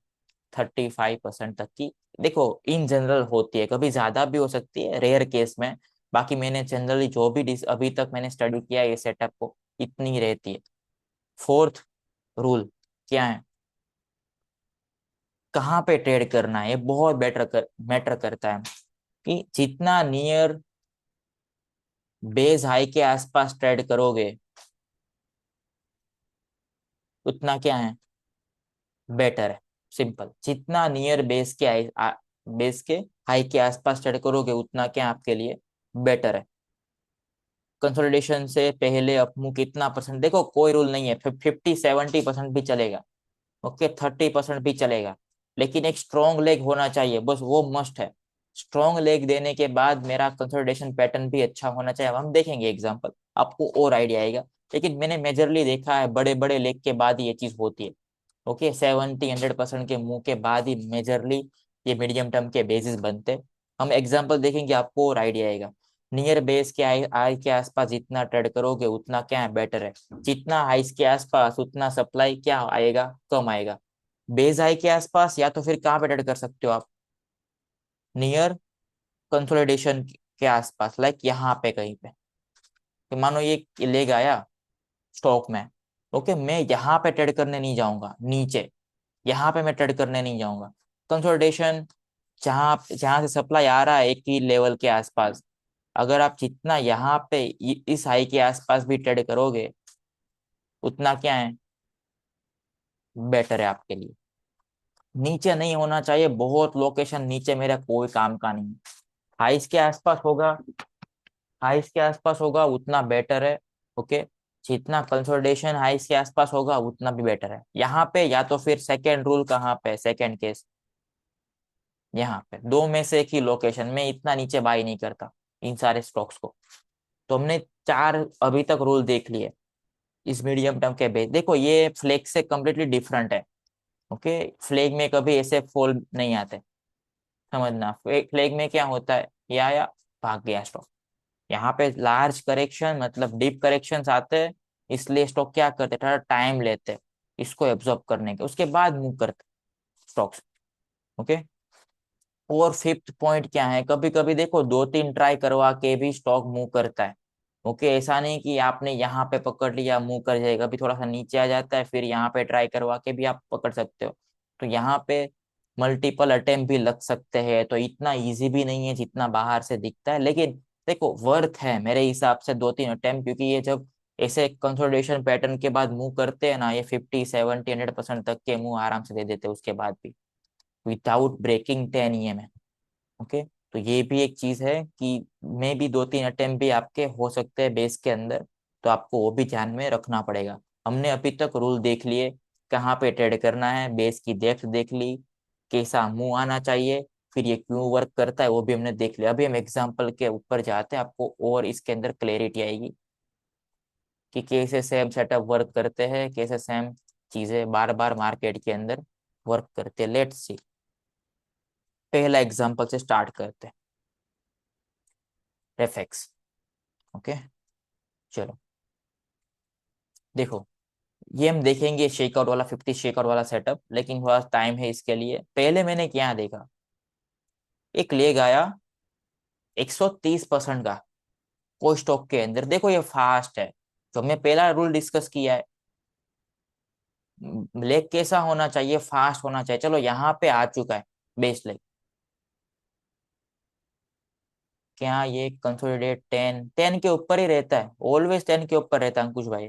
35% तक की। देखो इन जनरल होती है, कभी ज्यादा भी हो सकती है रेयर केस में। बाकी मैंने जनरली जो भी अभी तक मैंने स्टडी किया है ये सेटअप को, इतनी ही रहती है। फोर्थ रूल, क्या है, कहाँ पे ट्रेड करना है, ये बहुत मैटर करता है कि जितना नियर बेस हाई के आसपास ट्रेड करोगे उतना क्या है, बेटर है। सिंपल, जितना नियर बेस के हाई के आसपास ट्रेड करोगे उतना क्या आपके लिए बेटर है। कंसोलिडेशन से पहले अपमूव कितना परसेंट, देखो कोई रूल नहीं है, 50-70% भी चलेगा, ओके 30% भी चलेगा, लेकिन एक स्ट्रॉन्ग लेग होना चाहिए, बस वो मस्ट है। स्ट्रॉन्ग लेग देने के बाद मेरा कंसोलिडेशन पैटर्न भी अच्छा होना चाहिए। अब हम देखेंगे एग्जांपल, आपको और आइडिया आएगा। लेकिन मैंने मेजरली देखा है बड़े बड़े लेग के बाद ही ये चीज होती है, ओके 70-100% के मुंह के बाद ही मेजरली ये मीडियम टर्म के बेसिस बनते हैं। हम एग्जांपल देखेंगे, आपको और आइडिया आएगा। नियर बेस के आई आई के आसपास जितना ट्रेड करोगे उतना क्या है, बेटर है। जितना हाइस के आसपास उतना सप्लाई क्या आएगा, कम आएगा। बेस हाई के आसपास या तो फिर कहाँ पे ट्रेड कर सकते हो आप, नियर कंसोलिडेशन के आसपास, लाइक यहाँ पे कहीं पे। तो मानो ये लेग आया स्टॉक में, ओके मैं यहाँ पे ट्रेड करने नहीं जाऊंगा, नीचे यहाँ पे मैं ट्रेड करने नहीं जाऊंगा। कंसोलिडेशन जहां जहां से सप्लाई आ रहा है एक ही लेवल के आसपास, अगर आप जितना यहाँ पे इस हाई के आसपास भी ट्रेड करोगे उतना क्या है, बेटर है आपके लिए। नीचे नहीं होना चाहिए, बहुत लोकेशन नीचे मेरा कोई काम का नहीं। हाइस के आसपास होगा, हाइस के आसपास होगा उतना बेटर है, ओके। जितना कंसोलिडेशन हाइस के आसपास होगा उतना भी बेटर है। यहाँ पे या तो फिर सेकेंड रूल, कहाँ पे सेकेंड केस, यहाँ पे दो में से एक ही लोकेशन में, इतना नीचे बाई नहीं करता इन सारे स्टॉक्स को। तो हमने चार अभी तक रूल देख लिए इस मीडियम टर्म के बेस। देखो ये फ्लैग से कम्प्लीटली डिफरेंट है, ओके। फ्लैग में कभी ऐसे फॉल नहीं आते, समझना। फ्लैग में क्या होता है, ये आया भाग गया स्टॉक। यहाँ पे लार्ज करेक्शन मतलब डीप करेक्शन आते हैं, इसलिए स्टॉक क्या करते हैं, थोड़ा टाइम लेते हैं इसको एब्जॉर्ब करने के, उसके बाद मूव करते स्टॉक्स, ओके। और फिफ्थ पॉइंट क्या है, कभी कभी देखो 2-3 ट्राई करवा के भी स्टॉक मूव करता है, ओके। ऐसा नहीं कि आपने यहाँ पे पकड़ लिया मूव कर जाएगा, अभी थोड़ा सा नीचे आ जाता है फिर यहाँ पे ट्राई करवा के भी आप पकड़ सकते हो। तो यहाँ पे मल्टीपल अटेम्प्ट भी लग सकते हैं, तो इतना इजी भी नहीं है जितना बाहर से दिखता है। लेकिन देखो वर्थ है मेरे हिसाब से 2-3 अटेम्प्ट, क्योंकि ये जब ऐसे कंसोलिडेशन पैटर्न के बाद मूव करते हैं ना, ये 50-70-100% तक के मूव आराम से दे देते हैं उसके बाद भी, विदाउट ब्रेकिंग 10 EM है, ओके। तो ये भी एक चीज है कि मे भी 2-3 अटेम्प्ट भी आपके हो सकते हैं बेस के अंदर, तो आपको वो भी ध्यान में रखना पड़ेगा। हमने अभी तक रूल देख लिए, कहाँ पे ट्रेड करना है, बेस की डेप्थ देख ली, कैसा मुंह आना चाहिए, फिर ये क्यों वर्क करता है वो भी हमने देख लिया। अभी हम एग्जाम्पल के ऊपर जाते हैं, आपको और इसके अंदर क्लैरिटी आएगी कि कैसे सेम सेटअप वर्क करते हैं, कैसे सेम चीजें बार बार मार्केट के अंदर वर्क करते हैं। लेट्स सी, पहला एग्जाम्पल से स्टार्ट करते हैं, रेफेक्स, ओके। चलो देखो, ये हम देखेंगे शेकआउट वाला 50 शेकआउट वाला सेटअप, लेकिन थोड़ा टाइम है इसके लिए। पहले मैंने क्या देखा, एक लेग आया 130% का कोई स्टॉक के अंदर, देखो ये फास्ट है। तो हमने पहला रूल डिस्कस किया है, लेग कैसा होना चाहिए, फास्ट होना चाहिए। चलो यहाँ पे आ चुका है बेस लेग, क्या ये कंसोलिडेट 10 के ऊपर ही रहता है, ऑलवेज 10 के ऊपर रहता है अंकुश भाई।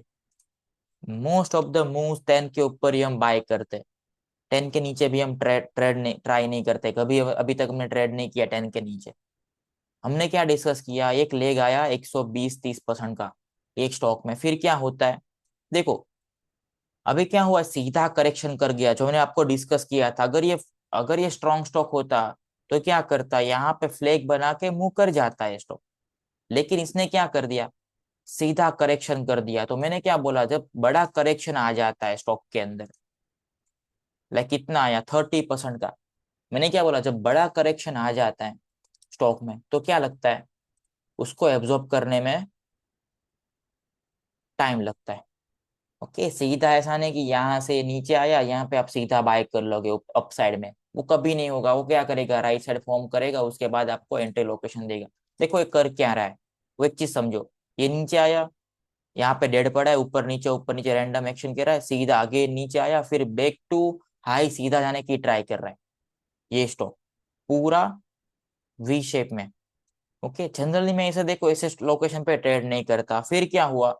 मोस्ट ऑफ द मूव्स 10 के ऊपर ही हम बाय करते हैं, 10 के नीचे भी हम ट्रेड नहीं, ट्राई नहीं करते कभी, अभी तक हमने ट्रेड नहीं किया 10 के नीचे। हमने क्या डिस्कस किया, एक लेग आया 120-30% का एक स्टॉक में, फिर क्या होता है देखो, अभी क्या हुआ, सीधा करेक्शन कर गया जो मैंने आपको डिस्कस किया था। अगर ये स्ट्रॉन्ग स्टॉक होता तो क्या करता, यहाँ पे फ्लैग बना के मुंह कर जाता है स्टॉक, लेकिन इसने क्या कर दिया, सीधा करेक्शन कर दिया। तो मैंने क्या बोला, जब बड़ा करेक्शन आ जाता है स्टॉक के अंदर, लाइक कितना आया 30% का, मैंने क्या बोला, जब बड़ा करेक्शन आ जाता है स्टॉक में तो क्या लगता है, उसको एब्जॉर्ब करने में टाइम लगता है, ओके। सीधा ऐसा नहीं कि यहाँ से नीचे आया यहाँ पे आप सीधा बाय कर लोगे अप साइड में, वो कभी नहीं होगा। वो क्या करेगा, राइट साइड फॉर्म करेगा, उसके बाद आपको एंट्री लोकेशन देगा। देखो ये कर क्या रहा है, वो एक चीज समझो, ये नीचे आया यहाँ पे डेड पड़ा है, ऊपर नीचे रैंडम एक्शन कर रहा है, सीधा आगे नीचे आया, फिर बैक टू हाई सीधा जाने की ट्राई कर रहा है ये स्टॉक, पूरा वी शेप में। ओके, जनरली मैं ऐसे देखो ऐसे लोकेशन पे ट्रेड नहीं करता। फिर क्या हुआ,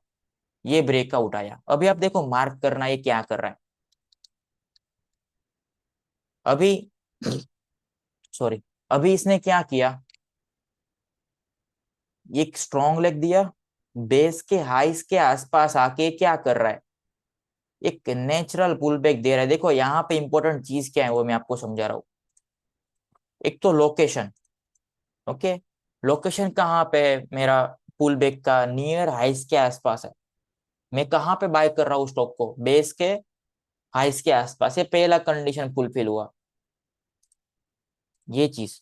ये ब्रेकआउट आया। अभी आप देखो मार्क करना ये क्या कर रहा है अभी, सॉरी, अभी इसने क्या किया, एक स्ट्रॉन्ग लेग दिया, बेस के हाइस के आसपास आके क्या कर रहा है, एक नेचुरल पुल बैक दे रहा है। देखो यहाँ पे इंपॉर्टेंट चीज क्या है वो मैं आपको समझा रहा हूँ। एक तो लोकेशन, ओके, लोकेशन कहाँ पे है मेरा, पुल बैक का नियर हाइस के आसपास है। मैं कहाँ पे बाय कर रहा हूँ स्टॉक को, बेस के हाइस के आसपास। ये पहला कंडीशन फुलफिल हुआ, ये चीज।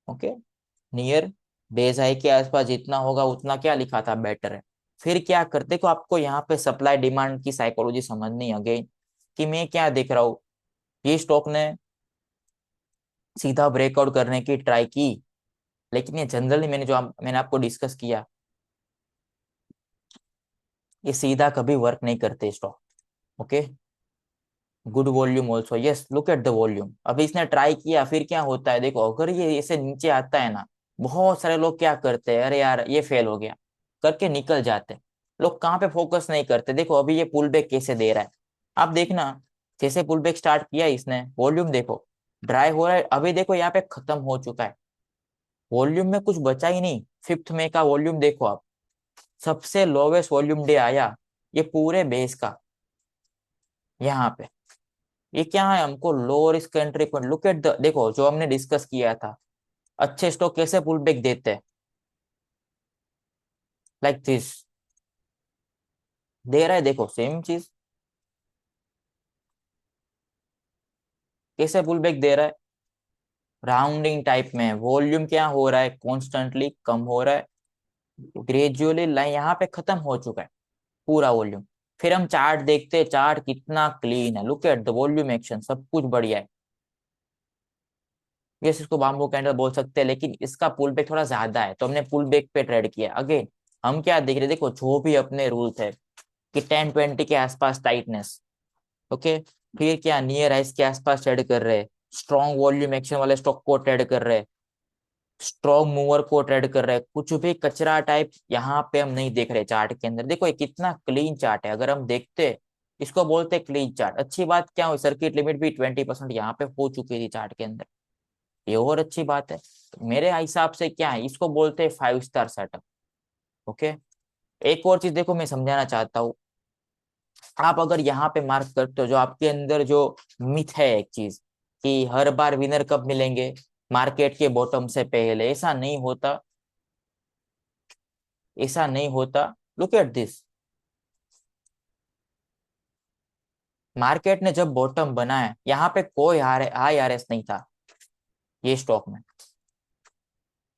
ओके, नियर बेस हाई के आसपास जितना होगा उतना क्या लिखा था, बेटर है। फिर क्या करते को आपको यहाँ पे सप्लाई डिमांड की साइकोलॉजी समझनी है अगेन, कि मैं क्या देख रहा हूँ, ये स्टॉक ने सीधा ब्रेकआउट करने की ट्राई की, लेकिन ये जनरली मैंने आपको डिस्कस किया, ये सीधा कभी वर्क नहीं करते stock. Okay, good volume also, yes look at the volume. अभी इसने ट्राई किया, फिर क्या होता है देखो, अगर ये ऐसे नीचे आता है ना, बहुत सारे लोग क्या करते हैं, अरे यार ये फेल हो गया करके निकल जाते हैं। लोग कहाँ पे फोकस नहीं करते। देखो अभी ये पुल बैक कैसे दे रहा है, आप देखना, जैसे पुल बैक स्टार्ट किया इसने, वॉल्यूम देखो ड्राई हो रहा है। अभी देखो यहाँ पे खत्म हो चुका है, वॉल्यूम में कुछ बचा ही नहीं। 5 मई का वॉल्यूम देखो आप, सबसे लोवेस्ट वॉल्यूम डे आया ये पूरे बेस का यहाँ पे। ये क्या है, हमको low risk entry point, look at the, देखो जो हमने डिस्कस किया था, अच्छे स्टॉक कैसे पुल बैक देते हैं, लाइक दिस दे रहा है, देखो सेम चीज कैसे पुल बैक दे रहा है, राउंडिंग टाइप में। वॉल्यूम क्या हो रहा है, कॉन्स्टेंटली कम हो रहा है, ग्रेजुअली लाइन यहाँ पे खत्म हो चुका है पूरा वॉल्यूम। फिर हम चार्ट देखते हैं, चार्ट कितना क्लीन है, look at the volume action, सब कुछ बढ़िया है। यस, इसको बाम्बू कैंडल बोल सकते हैं, लेकिन इसका पुल बैक थोड़ा ज्यादा है, तो हमने पुल बैक पे ट्रेड किया। अगेन हम क्या देख रहे हैं, देखो जो भी अपने रूल्स है कि 10-20 के आसपास टाइटनेस, ओके, फिर क्या नियर आइस के आसपास ट्रेड कर रहे हैं, स्ट्रॉन्ग वॉल्यूम एक्शन वाले स्टॉक को ट्रेड कर रहे हैं, स्ट्रॉन्ग मूवर को ट्रेड कर रहे हैं, कुछ भी कचरा टाइप यहाँ पे हम नहीं देख रहे चार्ट के अंदर। देखो ये कितना क्लीन चार्ट है, अगर हम देखते हैं, इसको बोलते हैं क्लीन चार्ट। अच्छी बात क्या हुई, सर्किट लिमिट भी 20% यहाँ पे हो चुकी थी चार्ट के अंदर, ये और अच्छी बात है। तो मेरे हिसाब से क्या है, इसको बोलते हैं 5 स्टार सेटअप। ओके, एक और चीज देखो मैं समझाना चाहता हूँ, आप अगर यहाँ पे मार्क करते हो, जो आपके अंदर जो मिथ है एक चीज, कि हर बार विनर कब मिलेंगे, मार्केट के बॉटम से पहले, ऐसा नहीं होता, ऐसा नहीं होता। लुक एट दिस, मार्केट ने जब बॉटम बनाया यहाँ पे कोई हाई आरएस नहीं था ये स्टॉक में।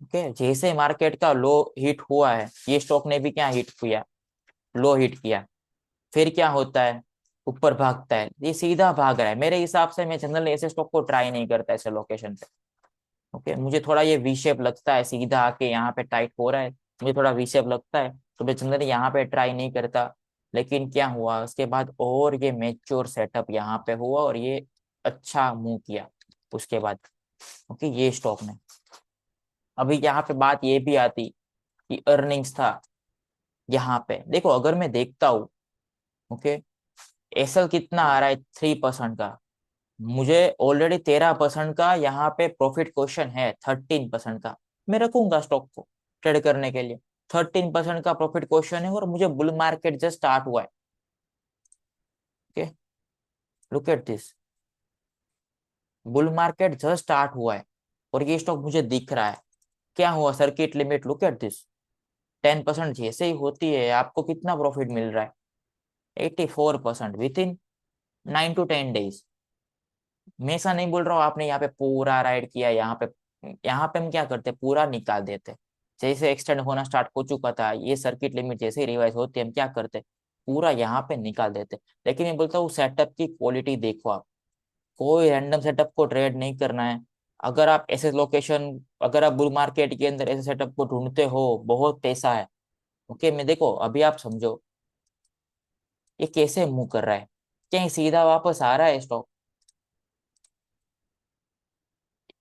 ओके, जैसे मार्केट का लो हिट हुआ है, ये स्टॉक ने भी क्या हिट किया, लो हिट किया। फिर क्या होता है, ऊपर भागता है, ये सीधा भाग रहा है। मेरे हिसाब से मैं जनरली ऐसे स्टॉक को ट्राई नहीं करता ऐसे लोकेशन पे। ओके, मुझे थोड़ा ये वी शेप लगता है, सीधा आके यहाँ पे टाइट हो रहा है, मुझे थोड़ा वी शेप लगता है, तो मैं जनरली यहाँ पे ट्राई नहीं करता। लेकिन क्या हुआ उसके बाद, और ये मेच्योर सेटअप यहाँ पे हुआ और ये अच्छा मूव किया उसके बाद। ओके, ये स्टॉक ने, अभी यहाँ पे बात ये भी आती कि अर्निंग्स था यहाँ पे। देखो अगर मैं देखता हूँ, ओके, एसएल कितना आ रहा है, 3% का, मुझे ऑलरेडी 13% का यहाँ पे प्रॉफिट क्वेश्चन है, 13% का मैं रखूंगा स्टॉक को ट्रेड करने के लिए। 13% का प्रॉफिट क्वेश्चन है और मुझे बुल मार्केट जस्ट स्टार्ट हुआ है। Okay, look at this, bull market just start हुआ है और ये स्टॉक मुझे दिख रहा है। क्या हुआ, circuit limit, look at this, 10% जैसे ही होती है आपको कितना प्रॉफिट मिल रहा है, 84% विद इन 9 to 10 days। मैं ऐसा नहीं बोल रहा हूँ आपने यहाँ पे पूरा राइड किया, यहाँ पे हम क्या करते हैं, पूरा निकाल देते। जैसे एक्सटेंड होना स्टार्ट हो चुका था, ये सर्किट लिमिट जैसे ही रिवाइज होती है, हम क्या करते, पूरा यहाँ पे निकाल देते। लेकिन मैं बोलता हूँ सेटअप की क्वालिटी देखो आप, कोई रैंडम सेटअप को ट्रेड नहीं करना है। अगर आप ऐसे लोकेशन, अगर आप बुल मार्केट के अंदर ऐसे सेटअप को ढूंढते हो, बहुत पैसा है, ओके, मैं देखो अभी आप समझो ये कैसे मूव कर रहा है, क्या ये सीधा वापस आ रहा है स्टॉक,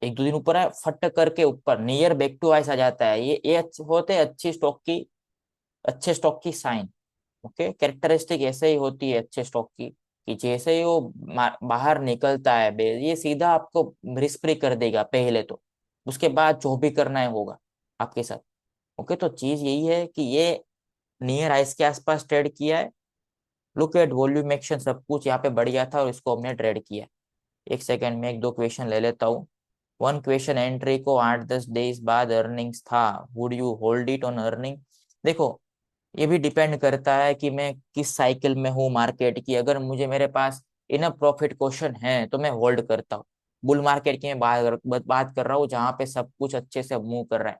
एक दो दिन ऊपर है फट करके ऊपर नियर बैक टू आइस आ जाता है, ये होते हैं अच्छी स्टॉक की, अच्छे स्टॉक की साइन। ओके, कैरेक्टरिस्टिक ऐसे ही होती है अच्छे स्टॉक की, कि जैसे ही वो बाहर निकलता है ये सीधा आपको रिस्क फ्री कर देगा पहले तो, उसके बाद जो भी करना है होगा आपके साथ। ओके, तो चीज यही है कि ये नियर आइस के आसपास ट्रेड किया है, लुक एट वॉल्यूम एक्शन सब कुछ यहाँ पे बढ़िया था और इसको हमने ट्रेड किया। एक सेकंड में एक दो क्वेश्चन ले लेता हूँ। वन क्वेश्चन, एंट्री को 8-10 डेज बाद अर्निंग्स था, would you hold it on earning? देखो ये भी डिपेंड करता है कि मैं किस साइकिल में हूँ मार्केट की, अगर मुझे मेरे पास इनफ प्रॉफिट क्वेश्चन है तो मैं होल्ड करता हूँ। बुल मार्केट की मैं बात कर रहा हूँ जहां पे सब कुछ अच्छे से मूव कर रहा है।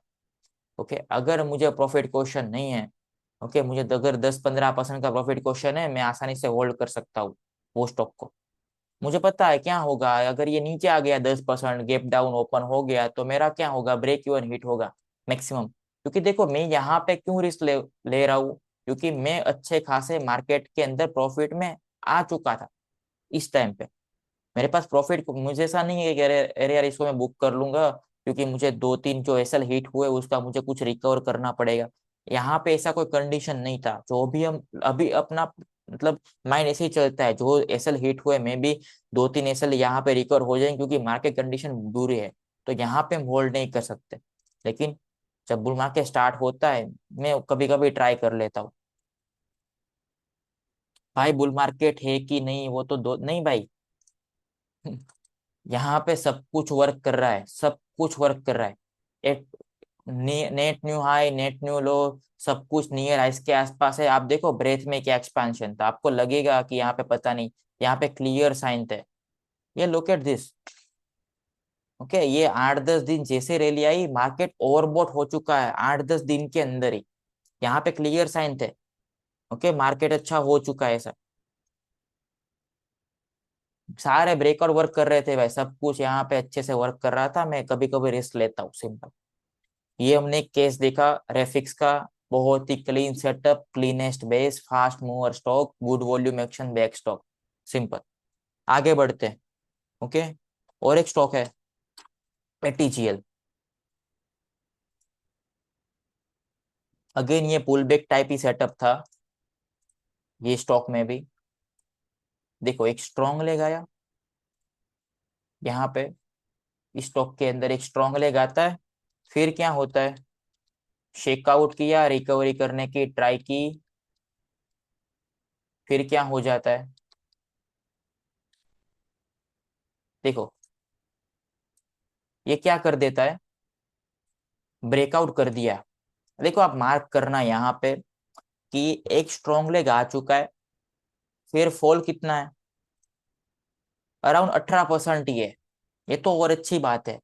ओके, अगर मुझे प्रॉफिट क्वेश्चन नहीं है, ओके, मुझे अगर 10-15% का प्रॉफिट क्वेश्चन है, मैं आसानी से होल्ड कर सकता हूँ वो स्टॉक को। मुझे पता है क्या होगा, अगर ये नीचे आ गया 10% गैप डाउन ओपन हो गया तो मेरा क्या होगा, ब्रेक इवन हिट होगा मैक्सिमम। क्योंकि देखो मैं यहाँ पे क्यों रिस्क ले रहा हूँ, क्योंकि मैं अच्छे खासे मार्केट के अंदर प्रॉफिट में आ चुका था इस टाइम पे। मेरे पास प्रॉफिट, मुझे ऐसा नहीं है कि अरे अरे यार इसको मैं बुक कर लूंगा क्योंकि मुझे दो तीन जो एसएल हिट हुए उसका मुझे कुछ रिकवर करना पड़ेगा। यहाँ पे ऐसा कोई कंडीशन नहीं था, जो भी हम अभी अपना मतलब माइंड ऐसे ही चलता है, जो एसएल हिट हुए मैं भी दो तीन एसएल यहाँ पे रिकवर हो जाएंगे क्योंकि मार्केट कंडीशन बुरी है, तो यहाँ पे हम होल्ड नहीं कर सकते। लेकिन जब बुल मार्केट स्टार्ट होता है मैं कभी कभी ट्राई कर लेता हूँ। भाई बुल मार्केट है कि नहीं वो तो दो नहीं भाई, यहाँ पे सब कुछ वर्क कर रहा है, सब कुछ वर्क कर रहा है। एक net new high net new low, सब कुछ नियर हाइस के आसपास है। आप देखो ब्रेथ में क्या एक्सपेंशन था, आपको लगेगा कि यहाँ पे पता नहीं, यहाँ पे क्लियर साइन थे। ये लुक एट दिस। ओके, ये 8-10 दिन जैसे रैली आई मार्केट ओवरबॉट हो चुका है 8-10 दिन के अंदर ही, यहाँ पे क्लियर साइन थे। ओके, मार्केट अच्छा हो चुका है सर, सारे ब्रेकआउट वर्क कर रहे थे भाई, सब कुछ यहाँ पे अच्छे से वर्क कर रहा था। मैं कभी कभी रिस्क लेता हूँ सिंपल। ये हमने एक केस देखा रेफिक्स का, बहुत ही clean setup, cleanest base, fast mover stock, good volume action, back stock, simple. आगे बढ़ते हैं। ओके, और एक स्टॉक है एटीजीएल। अगेन ये पुल बैक टाइप ही सेटअप था ये स्टॉक में भी। देखो एक स्ट्रॉन्ग लेग आया यहाँ पे, इस स्टॉक के अंदर एक स्ट्रॉन्ग लेग आता है, फिर क्या होता है, शेकआउट किया, रिकवरी करने की ट्राई की, फिर क्या हो जाता है, देखो ये क्या कर देता है, ब्रेकआउट कर दिया। देखो आप मार्क करना यहाँ पे कि एक स्ट्रॉन्ग लेग आ चुका है, फिर फॉल कितना है, अराउंड 18% ही है, ये तो और अच्छी बात है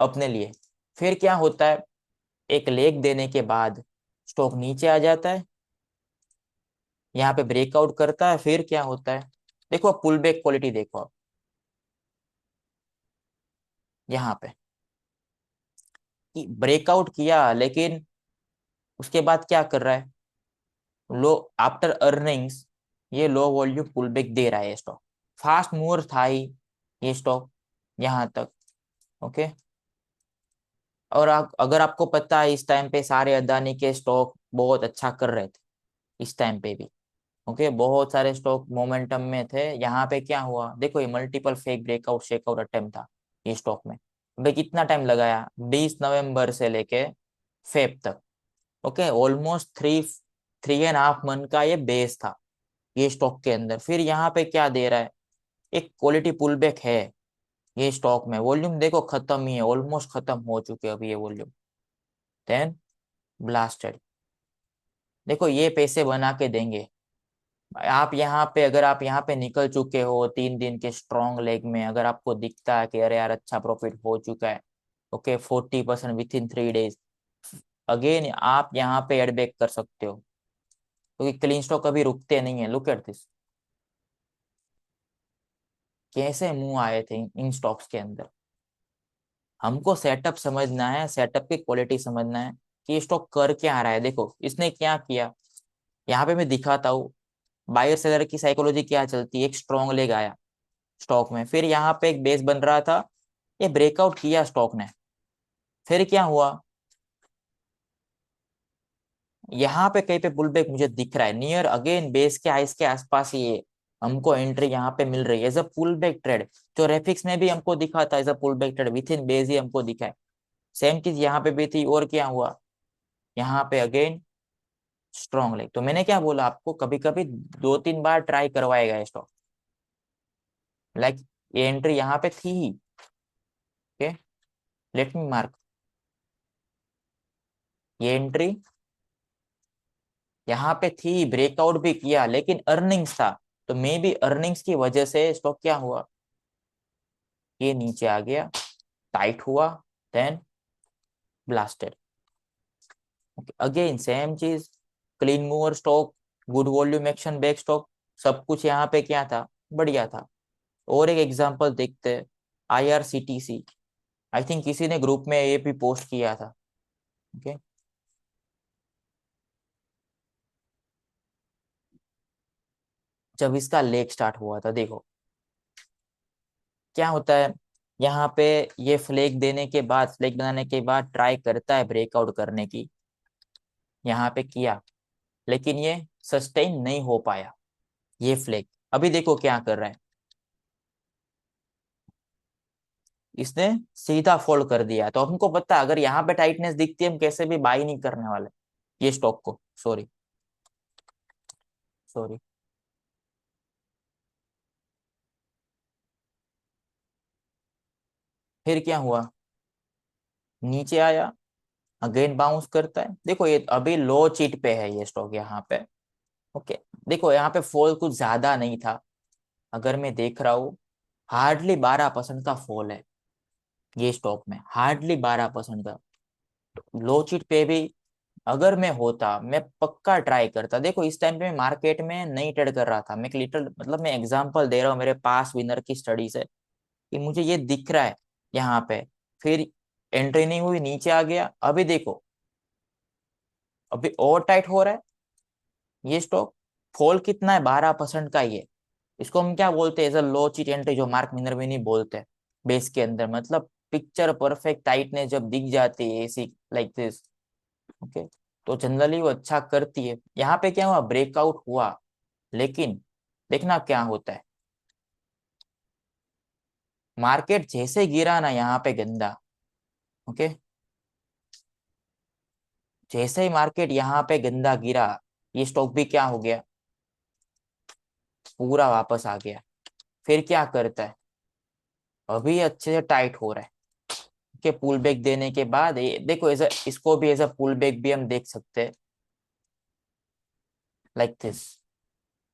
अपने लिए। फिर क्या होता है, एक लेग देने के बाद स्टॉक नीचे आ जाता है, यहाँ पे ब्रेकआउट करता है, फिर क्या होता है, देखो पुल बैक क्वालिटी देखो आप यहाँ पे, कि ब्रेकआउट किया लेकिन उसके बाद क्या कर रहा है, लो आफ्टर अर्निंग्स ये लो वॉल्यूम पुल बैक दे रहा है स्टॉक। फास्ट मूवर था ही ये स्टॉक यहाँ तक। ओके, और अगर आपको पता है इस टाइम पे सारे अदानी के स्टॉक बहुत अच्छा कर रहे थे इस टाइम पे भी। ओके, बहुत सारे स्टॉक मोमेंटम में थे, यहाँ पे क्या हुआ देखो, ये multiple fake breakout shakeout attempt था ये स्टॉक में। भाई कितना टाइम लगाया, 20 नवंबर से लेके फेब तक। ओके, ऑलमोस्ट 3.5 मंथ का ये बेस था ये स्टॉक के अंदर। फिर यहाँ पे क्या दे रहा है, एक क्वालिटी पुल बैक है ये स्टॉक में। वॉल्यूम देखो खत्म ही है, ऑलमोस्ट खत्म हो चुके हैं अभी ये वॉल्यूम, देन ब्लास्टेड। देखो ये पैसे बना के देंगे आप यहाँ पे, अगर आप यहाँ पे निकल चुके हो 3 दिन के स्ट्रॉन्ग लेग में, अगर आपको दिखता है कि अरे यार अच्छा प्रॉफिट हो चुका है, okay 40% with in 3 days, again आप यहाँ पे एड बैक कर सकते हो क्योंकि क्लीन स्टॉक कभी रुकते नहीं है। लुक एट दिस, कैसे मुंह आए थे इन स्टॉक्स के अंदर। हमको सेटअप समझना है, सेटअप की क्वालिटी समझना है कि ये स्टॉक कर क्या रहा है। देखो इसने क्या किया, यहाँ पे मैं दिखाता हूँ। बायर सेलर की साइकोलॉजी क्या चलती है, एक स्ट्रॉन्ग लेग आया स्टॉक में, फिर यहाँ पे एक बेस बन रहा था, ये ब्रेकआउट किया स्टॉक ने, फिर क्या हुआ, यहाँ पे कहीं पे पुल बैक मुझे दिख रहा है, नियर अगेन बेस के आइस के आसपास ये हमको एंट्री यहाँ पे मिल रही है as a pullback trade. जो रेफिक्स में भी हमको दिखा था as a pullback trade within base ही हमको दिखा है, सेम चीज यहाँ पे भी थी। और क्या हुआ, यहाँ पे अगेन स्ट्रॉन्ग लेग। तो मैंने क्या बोला आपको, कभी कभी 2-3 बार ट्राई करवाएगा स्टॉक, लाइक ये एंट्री यहाँ पे थी ही। ओके, लेट मी मार्क, ये एंट्री यहाँ पे थी, ब्रेकआउट भी किया, लेकिन अर्निंग्स था, तो मे बी अर्निंग्स की वजह से स्टॉक क्या हुआ, ये नीचे आ गया, टाइट हुआ, देन ब्लास्टेड। अगेन सेम चीज, clean mover stock, good volume action back stock, सब कुछ यहाँ पे क्या था, बढ़िया था। और एक एग्जांपल देखते हैं, IRCTC, आई थिंक किसी ने ग्रुप में ये भी पोस्ट किया था। ओके, जब इसका लेग स्टार्ट हुआ था, देखो क्या होता है, यहाँ पे ये फ्लैग देने के बाद, फ्लैग बनाने के बाद ट्राई करता है ब्रेकआउट करने की, यहाँ पे किया, लेकिन ये सस्टेन नहीं हो पाया ये फ्लैग। अभी देखो क्या कर रहा है, इसने सीधा फोल्ड कर दिया। तो हमको पता है अगर यहाँ पे टाइटनेस दिखती है हम कैसे भी बाई नहीं करने वाले ये स्टॉक को। सॉरी सॉरी, फिर क्या हुआ, नीचे आया, अगेन बाउंस करता है। देखो ये अभी लो चीट पे है ये स्टॉक यहाँ पे। ओके, देखो यहाँ पे फॉल कुछ ज्यादा नहीं था, अगर मैं देख रहा हूँ हार्डली 12% का फॉल है ये स्टॉक में, हार्डली 12% का। लो चिट पे भी अगर मैं होता मैं पक्का ट्राई करता। देखो इस टाइम पे मैं मार्केट में नहीं ट्रेड कर रहा था, मैं एक लिटिल मतलब मैं एग्जांपल दे रहा हूँ मेरे पास विनर की स्टडी से, कि मुझे ये दिख रहा है यहाँ पे, फिर एंट्री नहीं हुई, नीचे आ गया। अभी देखो अभी और टाइट हो रहा है ये स्टॉक, फॉल कितना है, 12% का ही है। इसको हम क्या बोलते हैं, as a low cheat entry, जो मार्क मिनर्विनी बोलते हैं बेस के अंदर। मतलब पिक्चर परफेक्ट टाइटनेस जब दिख जाती है ऐसी लाइक दिस, ओके, तो जनरली वो अच्छा करती है। यहाँ पे क्या हुआ, ब्रेकआउट हुआ, लेकिन देखना क्या होता है, मार्केट जैसे गिरा ना यहाँ पे गंदा, ओके, जैसे ही मार्केट यहाँ पे गंदा गिरा, ये स्टॉक भी क्या हो गया, पूरा वापस आ गया। फिर क्या करता है, अभी अच्छे से टाइट हो रहा है कि पुल बैक देने के बाद ये देखो, एज इसको भी एज अ पुल बैक भी हम देख सकते हैं लाइक दिस।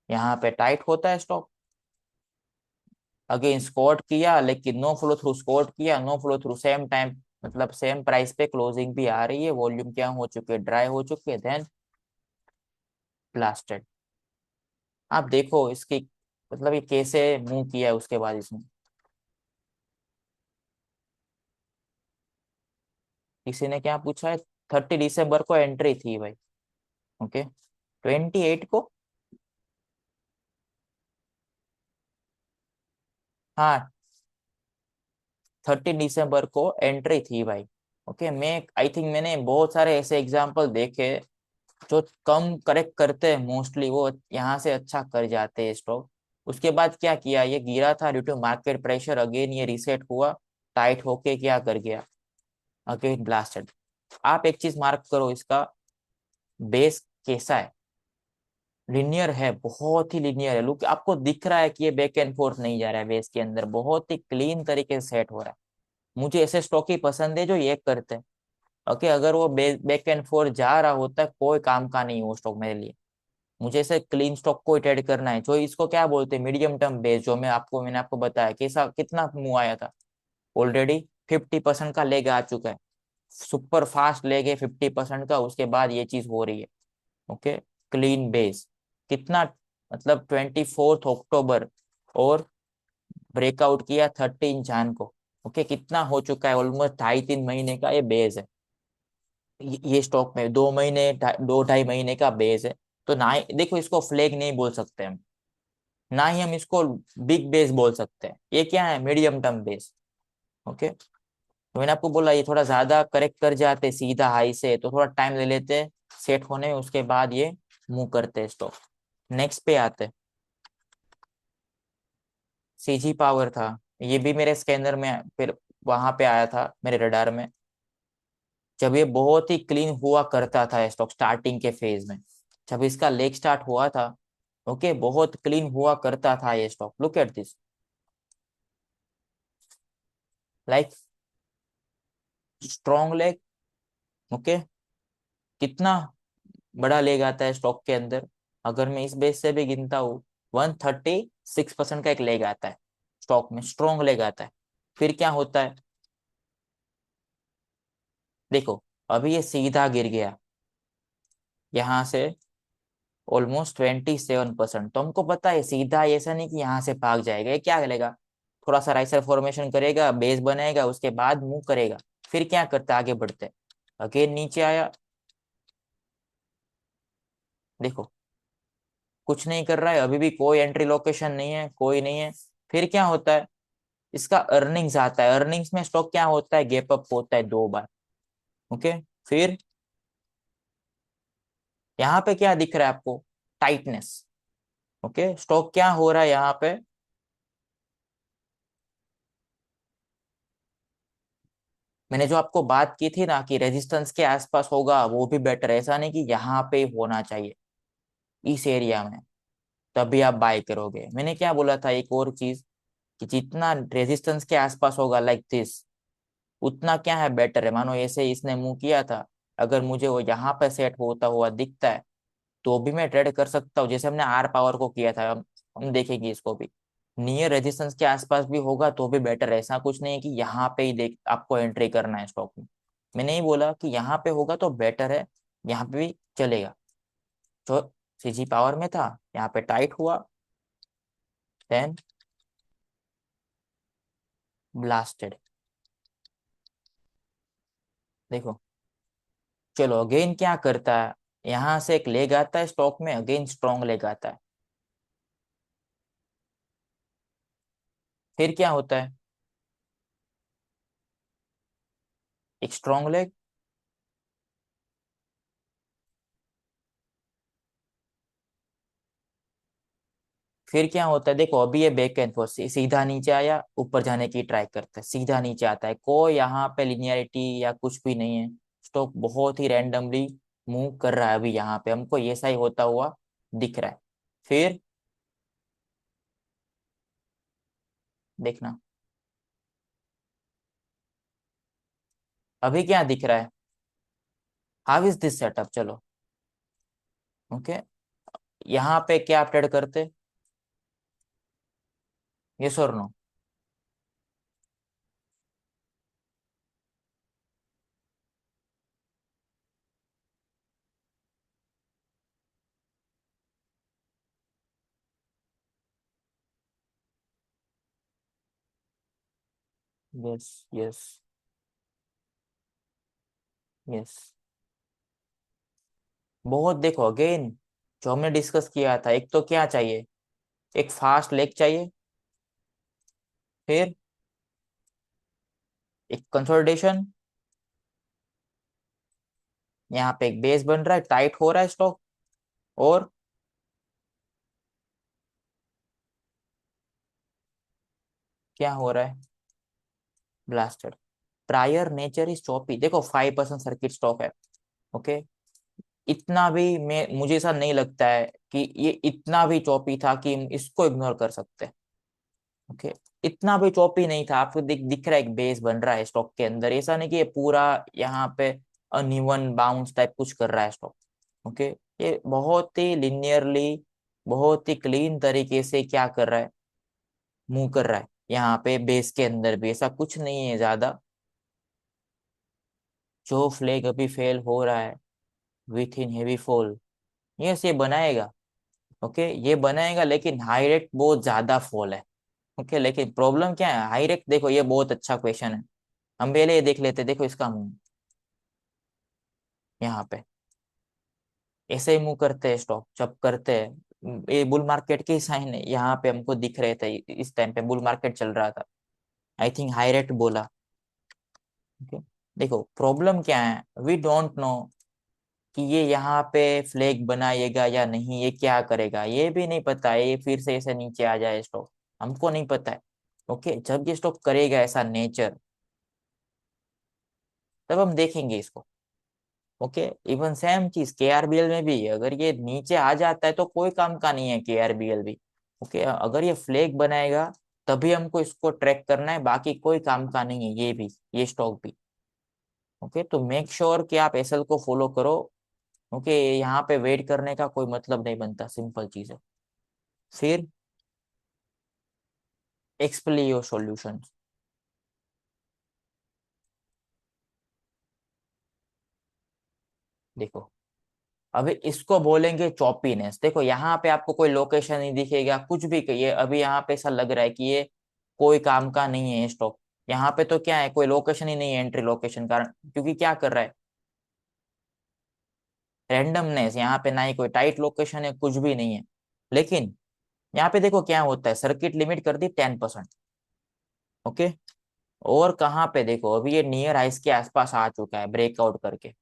यहाँ पे टाइट होता है स्टॉक, अगेन स्कॉट किया, लेकिन नो फ्लो थ्रू, स्कॉट किया, no flow through, same time, मतलब सेम प्राइस पे क्लोजिंग भी आ रही है, वॉल्यूम क्या हो चुके हैं, ड्राई हो चुके हैं, देन ब्लास्टेड। आप देखो इसकी मतलब ये कैसे मूव किया है उसके बाद इसने। किसी ने क्या पूछा है, 30 दिसंबर को एंट्री थी भाई, ओके, 28 को, हाँ 30 दिसंबर को एंट्री थी भाई। ओके, मैं आई थिंक मैंने बहुत सारे ऐसे एग्जांपल देखे जो कम करेक्ट करते हैं मोस्टली, वो यहाँ से अच्छा कर जाते हैं स्टॉक। उसके बाद क्या किया, ये गिरा था due to market pressure, again ये रिसेट हुआ, टाइट होके क्या कर गया, अगेन ब्लास्टेड। आप एक चीज मार्क करो, इसका बेस कैसा है, लिनियर है, बहुत ही लिनियर है। लुक आपको दिख रहा है कि ये बैक एंड फोर्थ नहीं जा रहा है, बेस के अंदर बहुत ही क्लीन तरीके से सेट हो रहा है। मुझे ऐसे स्टॉक ही पसंद है जो ये करते हैं। ओके, अगर वो बैक एंड फोर्थ जा रहा होता है कोई काम का नहीं वो स्टॉक मेरे लिए। मुझे ऐसे क्लीन स्टॉक को ट्रेड करना है, जो इसको क्या बोलते हैं मीडियम टर्म बेस, जो मैंने आपको बताया कैसा कितना मुंह आया था, ऑलरेडी 50% का लेग आ चुका है, सुपर फास्ट लेग है 50% का, उसके बाद ये चीज हो रही है। ओके, क्लीन बेस कितना, मतलब 24 अक्टूबर, और ब्रेकआउट किया 13 जान को। ओके, कितना हो चुका है, ऑलमोस्ट 2.5-3 महीने का ये बेस है। ये स्टॉक में 2 महीने 2 ढाई महीने का बेस है। तो ना ही देखो, इसको फ्लैग नहीं बोल सकते हम, ना ही हम इसको बिग बेस बोल सकते हैं। ये क्या है, मीडियम टर्म बेस। ओके, तो मैंने आपको बोला ये थोड़ा ज्यादा करेक्ट कर जाते सीधा हाई से तो थोड़ा टाइम ले लेते सेट होने में, उसके बाद ये मूव करते स्टॉक। नेक्स्ट पे आते, सीजी पावर था, ये भी मेरे स्कैनर में फिर वहां पे आया था मेरे रडार में, जब ये बहुत ही क्लीन हुआ करता था स्टॉक स्टार्टिंग के फेज में, जब इसका लेग स्टार्ट हुआ था। ओके, बहुत क्लीन हुआ करता था ये stock, look at this, like strong leg. Okay, कितना बड़ा लेग आता है स्टॉक के अंदर, अगर मैं इस बेस से भी गिनता हूँ, 136% का एक लेग आता है स्टॉक में, स्ट्रॉन्ग लेग आता है। फिर क्या होता है, देखो अभी ये सीधा गिर गया यहाँ से ऑलमोस्ट 27%। तो हमको पता है सीधा ऐसा नहीं कि यहाँ से भाग जाएगा, ये क्या करेगा, थोड़ा सा राइसर फॉर्मेशन करेगा, बेस बनाएगा, उसके बाद मूव करेगा। फिर क्या करता है, आगे बढ़ते अगेन नीचे आया, देखो कुछ नहीं कर रहा है, अभी भी कोई एंट्री लोकेशन नहीं है, कोई नहीं है। फिर क्या होता है, इसका अर्निंग्स आता है, अर्निंग्स में स्टॉक क्या होता है, गैप अप होता है 2 बार। ओके, फिर यहाँ पे क्या दिख रहा है आपको, टाइटनेस। ओके, स्टॉक क्या हो रहा है यहाँ पे, मैंने जो आपको बात की थी ना कि रेजिस्टेंस के आसपास होगा वो भी बेटर है, ऐसा नहीं कि यहाँ पे ही होना चाहिए इस एरिया में, तभी आप बाय करोगे। मैंने क्या बोला था, एक और चीज, कि जितना रेजिस्टेंस के आसपास होगा लाइक दिस, उतना क्या है बेटर है। मानो ऐसे इसने मुंह किया था, अगर मुझे वो यहाँ पे सेट होता हुआ दिखता है तो भी मैं ट्रेड कर सकता हूँ, जैसे हमने आर पावर को किया था। हम देखेंगे इसको भी, नियर रेजिस्टेंस के आसपास भी होगा तो भी बेटर है। ऐसा कुछ नहीं है कि यहाँ पे ही देख आपको एंट्री करना है स्टॉक में, मैंने नहीं बोला कि यहाँ पे होगा तो बेटर है, यहाँ पे भी चलेगा। तो सीजी पावर में था, यहाँ पे टाइट हुआ, देन ब्लास्टेड। देखो, चलो अगेन क्या करता है, यहाँ से एक लेग आता है स्टॉक में, अगेन स्ट्रॉन्ग लेग आता है। फिर क्या होता है, एक स्ट्रॉन्ग लेग, फिर क्या होता है, देखो अभी ये बैक एंड फोर्स सीधा नीचे आया, ऊपर जाने की ट्राई करता है, सीधा नीचे आता है, कोई यहाँ पे लिनियरिटी या कुछ भी नहीं है। स्टॉक बहुत ही रैंडमली मूव कर रहा है, अभी यहाँ पे हमको ऐसा ही होता हुआ दिख रहा है। फिर देखना, अभी क्या दिख रहा है, हाउ इज दिस सेटअप। चलो ओके, यहाँ पे क्या अपडेट करते, यस और नो। यस, यस, यस, बहुत देखो अगेन, जो हमने डिस्कस किया था, एक तो क्या चाहिए, एक फास्ट लेग चाहिए, फिर एक कंसोलिडेशन, यहाँ पे एक बेस बन रहा है, टाइट हो रहा है स्टॉक, और क्या हो रहा है, blasted. Prior nature is choppy, देखो 5% सर्किट स्टॉक है। ओके, इतना भी मैं, मुझे ऐसा नहीं लगता है कि ये इतना भी चॉपी था कि हम इसको इग्नोर कर सकते हैं। ओके, इतना भी चॉपी नहीं था, आपको दिख रहा है एक बेस बन रहा है स्टॉक के अंदर, ऐसा नहीं कि ये पूरा यहाँ पे अनइवन बाउंस टाइप कुछ कर रहा है स्टॉक। ओके, ये बहुत ही लिनियरली, बहुत ही क्लीन तरीके से क्या कर रहा है, मूव कर रहा है। यहाँ पे बेस के अंदर भी ऐसा कुछ नहीं है ज्यादा। जो फ्लैग अभी फेल हो रहा है with in heavy fall, yes ये बनाएगा। ओके, ये बनाएगा, लेकिन हाई रेट बहुत ज्यादा फॉल है। ओके, लेकिन प्रॉब्लम क्या है, हाई रेट, देखो ये बहुत अच्छा क्वेश्चन है, हम पहले ये देख लेते, देखो इसका मुंह, यहाँ पे ऐसे ही मूव करते हैं स्टॉक जब करते हैं, ये बुल मार्केट के साइन है, यहाँ पे हमको दिख रहे थे, इस टाइम पे बुल मार्केट चल रहा था, आई थिंक हाई रेट बोला। ओके, देखो प्रॉब्लम क्या है, वी डोंट नो कि ये यहाँ पे फ्लैग बनाएगा या नहीं, ये क्या करेगा ये भी नहीं पता है, ये फिर से ऐसे नीचे आ जाए स्टॉक, हमको नहीं पता है। ओके, जब ये स्टॉक करेगा ऐसा नेचर, तब हम देखेंगे इसको। ओके, इवन सेम चीज केआरबीएल में भी, अगर ये नीचे आ जाता है तो कोई काम का नहीं है केआरबीएल भी। ओके, अगर ये फ्लैग बनाएगा तभी हमको इसको ट्रैक करना है, बाकी कोई काम का नहीं है ये भी, ये स्टॉक भी। ओके, तो मेक श्योर कि आप एसएल को फॉलो करो। ओके, यहाँ पे वेट करने का कोई मतलब नहीं बनता, सिंपल चीज है। फिर एक्सप्लियो सॉल्यूशन, देखो अभी इसको बोलेंगे चॉपीनेस। देखो यहाँ पे आपको कोई लोकेशन नहीं दिखेगा, कुछ भी कहिए, अभी यहाँ पे ऐसा लग रहा है कि ये कोई काम का नहीं है स्टॉक। यहाँ पे तो क्या है, कोई लोकेशन ही नहीं है, एंट्री लोकेशन, कारण क्योंकि क्या कर रहा है, रैंडमनेस, यहाँ पे ना ही कोई टाइट लोकेशन है, कुछ भी नहीं है। लेकिन यहाँ पे देखो क्या होता है, सर्किट लिमिट कर दी 10%। ओके, और कहाँ पे देखो, अभी ये नियर हाइस के आसपास आ चुका है ब्रेकआउट करके,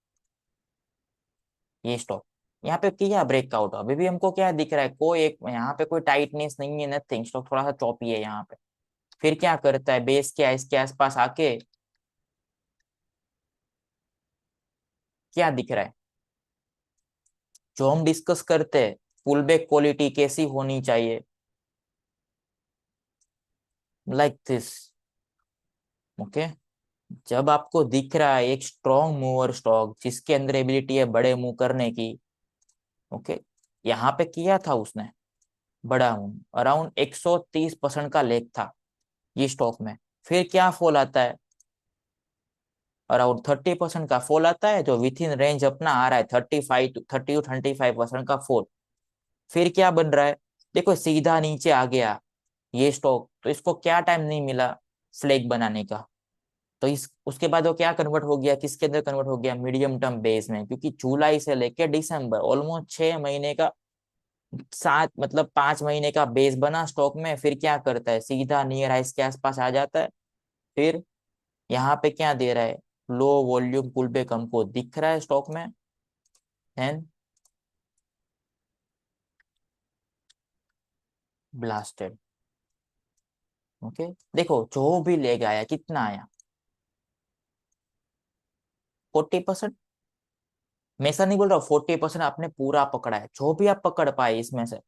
ये स्टॉक यहाँ पे किया ब्रेकआउट, अभी भी हमको क्या दिख रहा है, कोई एक यहाँ पे कोई टाइटनेस नहीं है, नथिंग, स्टॉक थोड़ा सा चौपी है यहाँ पे। फिर क्या करता है, बेस के इसके आसपास आके क्या दिख रहा है, जो हम डिस्कस करते हैं, पुल बैक क्वालिटी कैसी होनी चाहिए, लाइक दिस। ओके, जब आपको दिख रहा है एक स्ट्रॉन्ग मूवर स्टॉक जिसके अंदर एबिलिटी है बड़े मूव करने की, ओके, यहाँ पे किया था उसने बड़ा मूव, अराउंड 130% का लेग था ये स्टॉक में। फिर क्या फॉल आता है, अराउंड 30% का फॉल आता है, जो विथ इन रेंज अपना आ रहा है 30 टू 35% का फॉल। फिर क्या बन रहा है, देखो सीधा नीचे आ गया ये स्टॉक, तो इसको क्या टाइम नहीं मिला फ्लैग बनाने का, तो इस उसके बाद वो क्या कन्वर्ट हो गया, किसके अंदर कन्वर्ट हो गया, मीडियम टर्म बेस में, क्योंकि जुलाई से लेके दिसंबर ऑलमोस्ट 6 महीने का, 5 महीने का बेस बना स्टॉक में। फिर क्या करता है, सीधा नियर हाइस के आसपास आ जाता है। फिर यहाँ पे क्या दे रहा है, लो वॉल्यूम पुल बैक हमको दिख रहा है स्टॉक में, एंड ब्लास्टेड। ओके, देखो जो भी ले आया कितना आया, 40%। मैं ऐसा नहीं बोल रहा हूँ 40% आपने पूरा पकड़ा है, जो भी आप पकड़ पाए इसमें से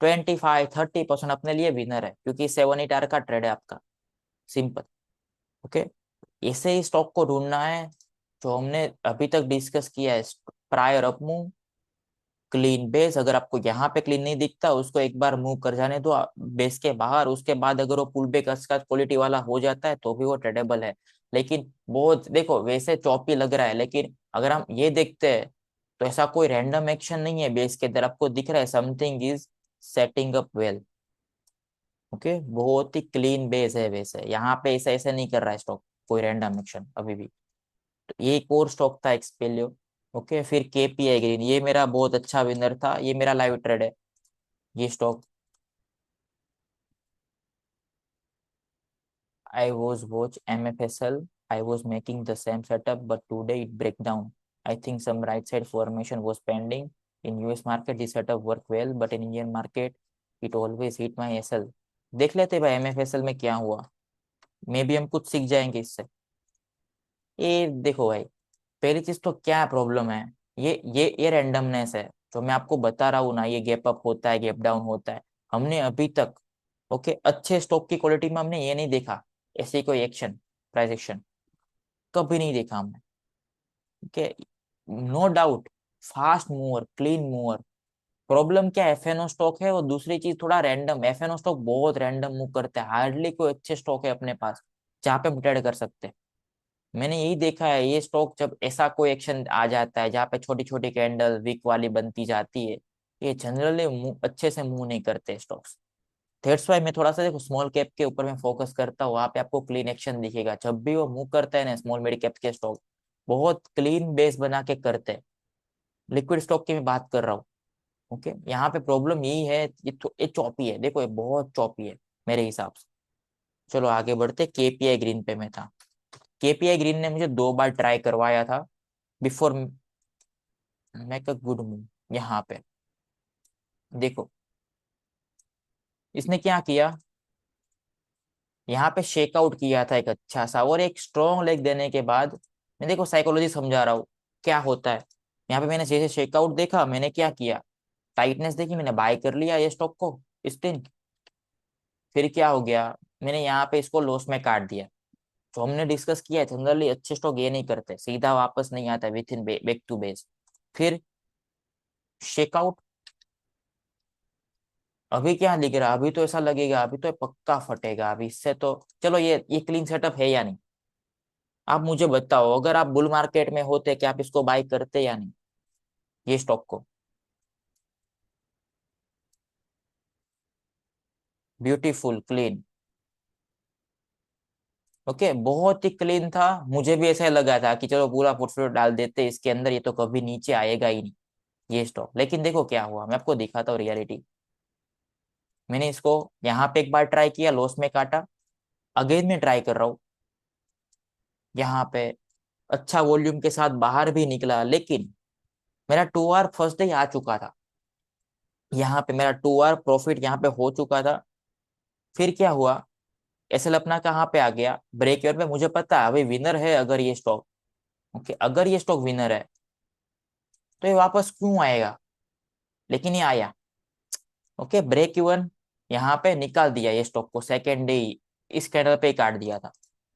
25 30% अपने लिए विनर है, क्योंकि 7 8 आवर का ट्रेड है आपका, सिंपल। ओके, ऐसे ही स्टॉक को ढूंढना है जो हमने अभी तक डिस्कस किया है, prior up move, clean base, अगर आपको यहाँ पे क्लीन नहीं दिखता उसको एक बार मूव कर जाने दो बेस के बाहर, उसके बाद अगर वो पुल बैक अच्छा क्वालिटी वाला हो जाता है तो भी वो ट्रेडेबल है। लेकिन बहुत देखो वैसे चौपी लग रहा है, लेकिन अगर हम ये देखते हैं तो ऐसा कोई रैंडम एक्शन नहीं है बेस के अंदर, आपको दिख रहा है something is setting up well. Okay, बहुत ही क्लीन बेस है, वैसे यहाँ पे ऐसा ऐसे नहीं कर रहा है स्टॉक कोई रैंडम एक्शन अभी भी। तो ये एक और स्टॉक था एक्सपेलियो। ओके, फिर केपीआई ग्रीन, ये मेरा बहुत अच्छा विनर था, ये मेरा लाइव ट्रेड है ये stock. I was watch MFSL. I was making the same setup, but today it break down. I think some right side formation was pending. In US market, this setup worked well, but in Indian market, it always hit my SL. देख लेते भाई MFSL में क्या हुआ, मे भी हम कुछ सीख जाएंगे इससे। ये देखो भाई, पहली चीज तो क्या प्रॉब्लम है, ये रैंडमनेस है, जो मैं आपको बता रहा हूँ ना, ये गैप अप होता है, गैप डाउन होता है। हमने अभी तक, ओके, अच्छे स्टॉक की क्वालिटी में हमने ये नहीं देखा, ऐसी कोई एक्शन, प्राइस एक्शन कभी नहीं देखा हमने। Okay, no doubt, fast mover, clean mover. Problem क्या एफएनओ स्टॉक है, और दूसरी चीज थोड़ा रैंडम, एफएनओ स्टॉक बहुत रैंडम मूव करते हैं, हार्डली कोई अच्छे स्टॉक है अपने पास जहाँ पे हम ट्रेड कर सकते हैं। मैंने यही देखा है, ये स्टॉक जब ऐसा कोई एक्शन आ जाता है जहाँ पे छोटी छोटी कैंडल वीक वाली बनती जाती है, ये जनरली अच्छे से मूव नहीं करते स्टॉक्स। दैट्स वाई मैं थोड़ा सा देखो स्मॉल कैप के ऊपर मैं फोकस करता हूँ, वहां पे आपको क्लीन एक्शन दिखेगा, जब भी वो मूव करता है ना स्मॉल मिड कैप के स्टॉक, बहुत क्लीन बेस बना के करते हैं। लिक्विड स्टॉक की मैं बात कर रहा हूँ। ओके, यहाँ पे प्रॉब्लम यही है, ये चॉपी है, देखो ये बहुत चॉपी है मेरे हिसाब से। चलो आगे बढ़ते, केपीआई ग्रीन पे मैं था। केपीआई ग्रीन ने मुझे 2 बार ट्राई करवाया था before make a good move. यहाँ पे देखो इसने क्या किया, यहाँ पे शेकआउट किया था एक अच्छा सा, और एक स्ट्रॉन्ग लेग देने के बाद, मैं देखो साइकोलॉजी समझा रहा हूँ क्या होता है। यहाँ पे मैंने जैसे शेकआउट देखा, मैंने क्या किया, टाइटनेस देखी, मैंने बाय कर लिया ये स्टॉक को इस दिन। फिर क्या हो गया, मैंने यहाँ पे इसको लॉस में काट दिया। जो हमने डिस्कस किया है, जनरली अच्छे स्टॉक ये नहीं करते, सीधा वापस नहीं आता within back to base. फिर शेकआउट, अभी क्या दिख रहा है, अभी तो ऐसा लगेगा अभी तो ये पक्का फटेगा अभी इससे तो। चलो ये क्लीन सेटअप है या नहीं, आप मुझे बताओ, अगर आप बुल मार्केट में होते क्या आप इसको बाय करते या नहीं, ये स्टॉक को। Beautiful clean. ओके, बहुत ही क्लीन था, मुझे भी ऐसा लगा था कि चलो पूरा पोर्टफोलियो डाल देते इसके अंदर, ये तो कभी नीचे आएगा ही नहीं ये स्टॉक। लेकिन देखो क्या हुआ, मैं आपको दिखाता हूँ रियलिटी। मैंने इसको यहाँ पे एक बार ट्राई किया, लॉस में काटा, अगेन में ट्राई कर रहा हूँ यहाँ पे, अच्छा वॉल्यूम के साथ बाहर भी निकला, लेकिन मेरा 2 आवर फर्स्ट डे आ चुका था। यहाँ पे मेरा 2 आवर प्रॉफिट यहाँ पे हो चुका था। फिर क्या हुआ, एसएल अपना कहाँ पे आ गया, ब्रेक इवन पे। मुझे पता है अभी विनर है अगर ये स्टॉक, ओके अगर ये स्टॉक विनर है तो ये वापस क्यों आएगा, लेकिन ये आया। ओके, ब्रेक इवन यहाँ पे निकाल दिया ये स्टॉक को, सेकेंड डे इस कैंडल पे ही काट दिया था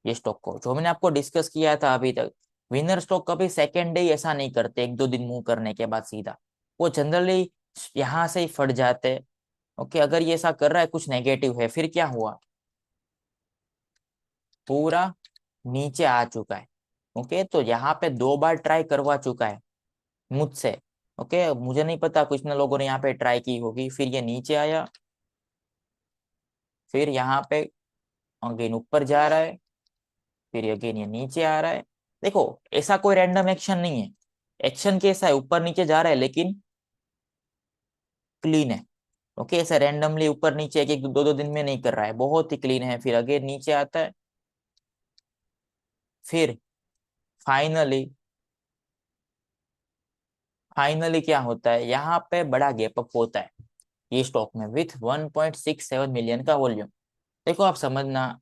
ये स्टॉक को, जो मैंने आपको डिस्कस किया था अभी तक। विनर स्टॉक कभी सेकेंड डे ऐसा नहीं करते, 1-2 दिन मूव करने के बाद सीधा, वो जनरली यहाँ से ही फट जाते। ओके, अगर ये ऐसा कर रहा है कुछ नेगेटिव है। फिर क्या हुआ, पूरा नीचे आ चुका है। ओके, तो यहाँ पे 2 बार ट्राई करवा चुका है मुझसे। ओके, मुझे नहीं पता, कुछ न लोगों ने यहाँ पे ट्राई की होगी। फिर ये नीचे आया, फिर यहाँ पे अगेन ऊपर जा रहा है, फिर अगेन ये नीचे आ रहा है। देखो ऐसा कोई रैंडम एक्शन नहीं है, एक्शन कैसा है, ऊपर नीचे जा रहा है लेकिन क्लीन है। ओके, ऐसा रैंडमली ऊपर नीचे एक एक 2-2 दिन में नहीं कर रहा है, बहुत ही क्लीन है। फिर अगेन नीचे आता है, फिर फाइनली फाइनली क्या होता है, यहाँ पे बड़ा गैप अप होता है ये स्टॉक में विथ 1.67 मिलियन का वॉल्यूम। देखो आप समझना,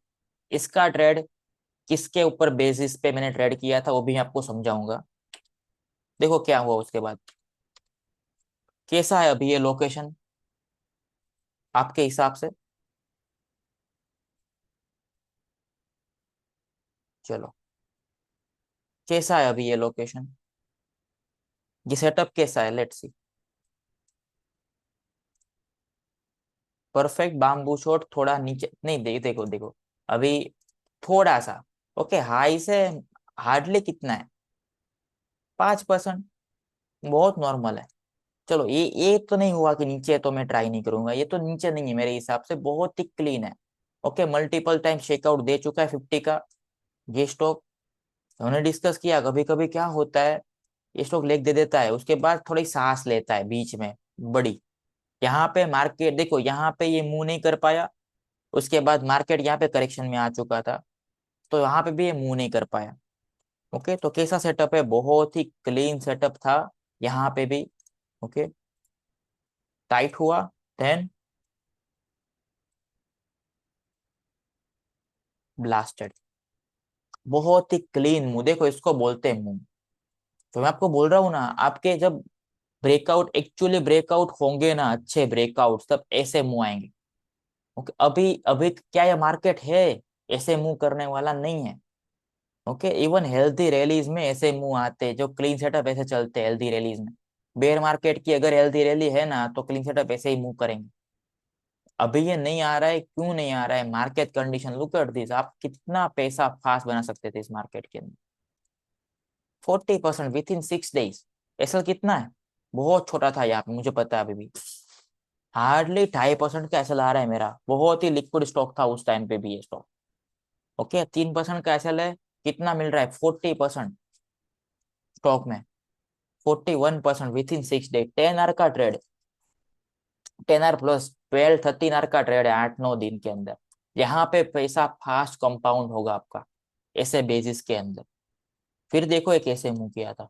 इसका ट्रेड किसके ऊपर बेसिस पे मैंने ट्रेड किया था वो भी आपको समझाऊंगा। देखो क्या हुआ उसके बाद, कैसा है अभी ये लोकेशन आपके हिसाब से। चलो, कैसा है अभी ये लोकेशन, ये सेटअप कैसा है, let's see. Perfect bamboo shot, थोड़ा नीचे नहीं, देखो देखो अभी थोड़ा सा। ओके, हाई से हार्डली कितना है, 5%, बहुत नॉर्मल है। चलो ये तो नहीं हुआ कि नीचे है तो मैं ट्राई नहीं करूंगा, ये तो नीचे नहीं है मेरे हिसाब से, बहुत ही क्लीन है। ओके, मल्टीपल टाइम शेकआउट दे चुका है 50 का ये स्टॉक। हमने डिस्कस किया कभी कभी क्या होता है, ये स्टॉक लेग दे देता है, उसके बाद थोड़ी सांस लेता है बीच में बड़ी। यहाँ पे मार्केट देखो, यहाँ पे ये मूव नहीं कर पाया, उसके बाद मार्केट यहाँ पे करेक्शन में आ चुका था, तो यहाँ पे भी ये मूव नहीं कर पाया। ओके, तो कैसा सेटअप है, बहुत ही क्लीन सेटअप था यहाँ पे भी। ओके, टाइट हुआ, देन ब्लास्टेड, बहुत ही क्लीन मुंह, देखो इसको बोलते हैं मुंह। तो मैं आपको बोल रहा हूँ ना, आपके जब ब्रेकआउट एक्चुअली ब्रेकआउट होंगे ना, अच्छे ब्रेकआउट, तब ऐसे मुंह आएंगे। ओके, अभी अभी क्या ये मार्केट है ऐसे मुंह करने वाला नहीं है। ओके, इवन हेल्थी रैलीज में ऐसे मुंह आते हैं, जो क्लीन सेटअप ऐसे चलते हैं हेल्थी रैलीज में। बेयर मार्केट की अगर हेल्थी रैली है ना, तो क्लीन सेटअप ऐसे ही मुंह करेंगे। अभी ये नहीं आ रहा है, क्यों नहीं आ रहा है, market condition look at this, आप कितना पैसा फास्ट बना सकते थे इस मार्केट के अंदर। 40% विद इन 6 डेज। एसएल कितना है, बहुत छोटा था यहाँ पे, मुझे पता है अभी भी हार्डली 2.5% का एसएल आ रहा है मेरा, बहुत ही लिक्विड स्टॉक था उस टाइम पे भी ये स्टॉक। ओके, 3% का एसएल है, कितना मिल रहा है, 40%। स्टॉक में 41% विथ इन 6 डे, 10 आवर का ट्रेड, 10 आवर प्लस 12-13 आवर का ट्रेड है 8-9 दिन के अंदर। यहाँ पे पैसा फास्ट कंपाउंड होगा आपका ऐसे बेसिस के अंदर। फिर देखो ये कैसे मूव किया था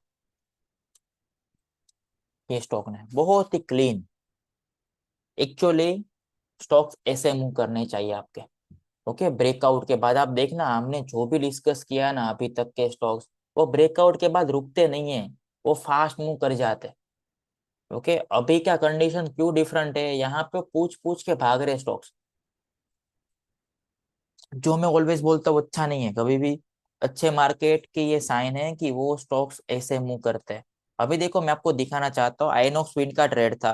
ये स्टॉक ने, बहुत ही क्लीन। एक्चुअली स्टॉक्स ऐसे मूव करने चाहिए आपके। ओके, ब्रेकआउट के बाद आप देखना, हमने जो भी डिस्कस किया ना अभी तक के स्टॉक्स, वो ब्रेकआउट के बाद रुकते नहीं है, वो फास्ट मूव कर जाते। ओके, अभी क्या कंडीशन क्यों डिफरेंट है, यहाँ पे पूछ पूछ के भाग रहे स्टॉक्स। जो मैं ऑलवेज बोलता हूँ अच्छा नहीं है कभी भी। अच्छे मार्केट की ये साइन है कि वो स्टॉक्स ऐसे मूव करते हैं। अभी देखो मैं आपको दिखाना चाहता हूँ, आइनॉक्स विंड का ट्रेड था।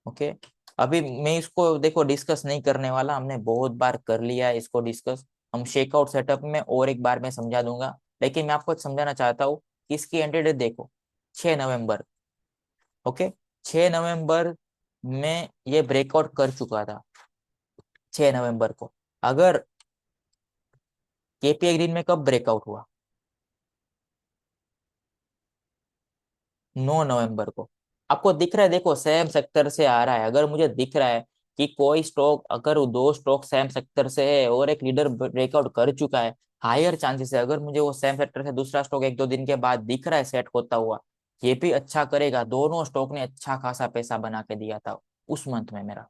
ओके, अभी मैं इसको देखो डिस्कस नहीं करने वाला, हमने बहुत बार कर लिया है इसको डिस्कस। हम शेकआउट सेटअप में और एक बार मैं समझा दूंगा, लेकिन मैं आपको समझाना चाहता हूँ कि इसकी एंट्री डेट देखो, 6 नवंबर। ओके, 6 नवंबर में ये ब्रेकआउट कर चुका था, 6 नवंबर को। अगर केपीआई ग्रीन में कब ब्रेकआउट हुआ, 9 नवंबर को। आपको दिख रहा है, देखो सेम सेक्टर से आ रहा है। अगर मुझे दिख रहा है कि कोई स्टॉक, अगर वो दो स्टॉक सेम सेक्टर से है और एक लीडर ब्रेकआउट कर चुका है, हायर चांसेस है अगर मुझे वो सेम सेक्टर से दूसरा स्टॉक 1-2 दिन के बाद दिख रहा है सेट होता हुआ, ये भी अच्छा करेगा। दोनों स्टॉक ने अच्छा खासा पैसा बना के दिया था उस मंथ में मेरा।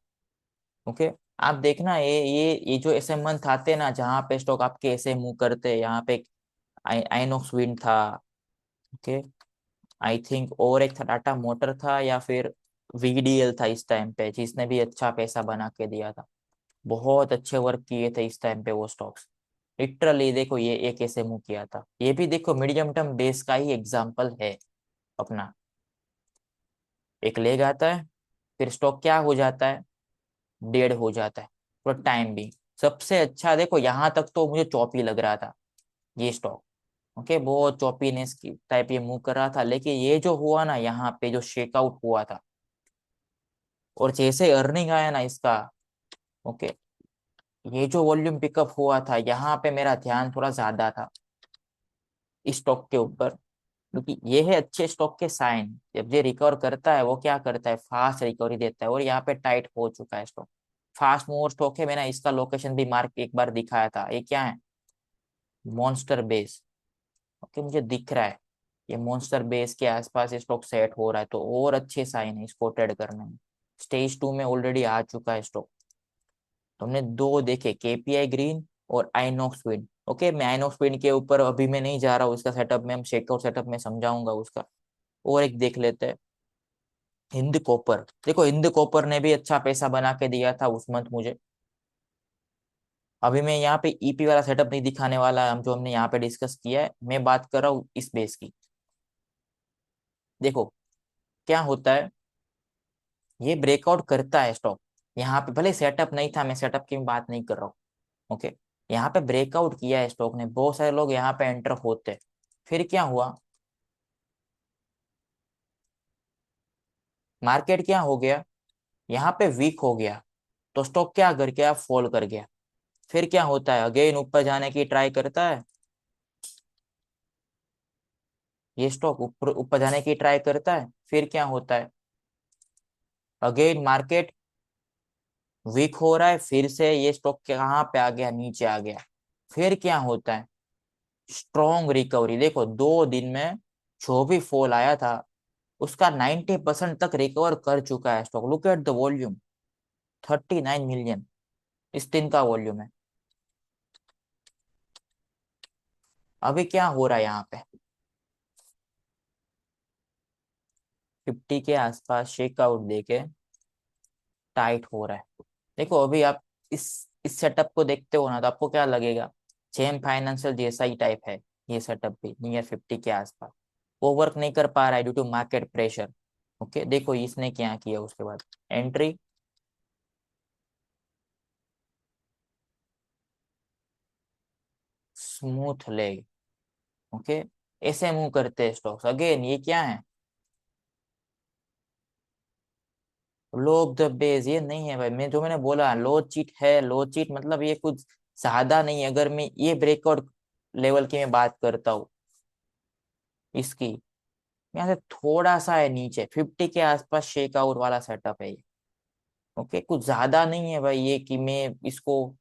ओके, आप देखना ये जो ऐसे मंथ आते हैं ना जहाँ पे स्टॉक आपके ऐसे मूव करते हैं, यहाँ पे आइनॉक्स विंड था। ओके, आई थिंक और एक था टाटा मोटर था, या फिर वीडीएल था इस टाइम पे, जिसने भी अच्छा पैसा बना के दिया था। बहुत अच्छे वर्क किए थे इस टाइम पे वो स्टॉक्स। लिटरली देखो ये एक ऐसे मूव किया था, ये भी देखो मीडियम टर्म बेस का ही एग्जांपल है अपना। एक लेग आता है, फिर स्टॉक क्या हो जाता है, डेड हो जाता है पूरा टाइम भी। सबसे अच्छा देखो यहाँ तक तो मुझे चौपी लग रहा था ये स्टॉक। ओके, बहुत चौपीनेस की टाइप ये मूव कर रहा था, लेकिन ये जो हुआ ना यहाँ पे जो शेकआउट हुआ था, और जैसे अर्निंग आया ना इसका, ओके, ये जो वॉल्यूम पिकअप हुआ था यहाँ पे मेरा ध्यान थोड़ा ज्यादा था इस स्टॉक के ऊपर। क्योंकि ये है अच्छे स्टॉक के साइन, जब ये रिकवर करता है वो क्या करता है, फास्ट रिकवरी देता है, और यहाँ पे टाइट हो चुका है स्टॉक। फास्ट मूवर स्टॉक है, मैंने इसका लोकेशन भी मार्क एक बार दिखाया था, ये क्या है, मॉन्स्टर बेस। ओके, मुझे दिख रहा है ये मॉन्स्टर बेस के आसपास ये स्टॉक सेट हो रहा है, तो और अच्छे साइन है इसको ट्रेड करने में। स्टेज 2 में ऑलरेडी आ चुका है स्टॉक। तो हमने दो देखे, केपीआई ग्रीन और आइनॉक्स विंड। ओके, मैं आइनॉक्स विंड के ऊपर अभी मैं नहीं जा रहा हूँ, इसका सेटअप में हम शेकआउट सेटअप में समझाऊंगा उसका। और एक देख लेते हैं, हिंद कॉपर। देखो हिंद कॉपर ने भी अच्छा पैसा बना के दिया था उस मंथ मुझे। अभी मैं यहाँ पे ईपी वाला सेटअप नहीं दिखाने वाला, हम जो हमने यहाँ पे डिस्कस किया है, मैं बात कर रहा हूँ इस बेस की। देखो क्या होता है, ये ब्रेकआउट करता है स्टॉक। यहाँ पे भले सेटअप नहीं था, मैं सेटअप की बात नहीं कर रहा हूँ। ओके, यहाँ पे ब्रेकआउट किया है स्टॉक ने, बहुत सारे लोग यहाँ पे एंटर होते हैं। फिर क्या हुआ, मार्केट क्या हो गया, यहाँ पे वीक हो गया, तो स्टॉक क्या कर गया, फॉल कर गया। फिर क्या होता है, अगेन ऊपर जाने की ट्राई करता है, ये स्टॉक ऊपर ऊपर जाने की ट्राई करता है। फिर क्या होता है, अगेन मार्केट वीक हो रहा है, फिर से ये स्टॉक कहाँ पे आ गया, नीचे आ गया। फिर क्या होता है, स्ट्रॉन्ग रिकवरी। देखो 2 दिन में जो भी फॉल आया था उसका 90% तक रिकवर कर चुका है stock. Look at the volume, 39 million इस दिन का वॉल्यूम है। अभी क्या हो रहा है यहाँ पे, 50 के आसपास शेकआउट देके टाइट हो रहा है। देखो अभी आप इस सेटअप को देखते हो ना, तो आपको क्या लगेगा, जेम फाइनेंशियल जैसा ही टाइप है ये सेटअप भी, नियर 50 के आसपास। वो वर्क नहीं कर पा रहा है due to market pressure. Okay, देखो इसने क्या किया उसके बाद, एंट्री, स्मूथ लेग। ओके, ऐसे मूव करते हैं स्टॉक्स। अगेन ये क्या है, लो ऑफ द बेस, ये नहीं है भाई, मैं जो मैंने बोला लो चीट है, लो चीट मतलब ये कुछ ज्यादा नहीं है। अगर मैं ये ब्रेकआउट लेवल की मैं बात करता हूँ इसकी, यहाँ से थोड़ा सा है नीचे, 50 के आसपास शेक आउट वाला सेटअप है ये। ओके, कुछ ज्यादा नहीं है भाई ये कि मैं इसको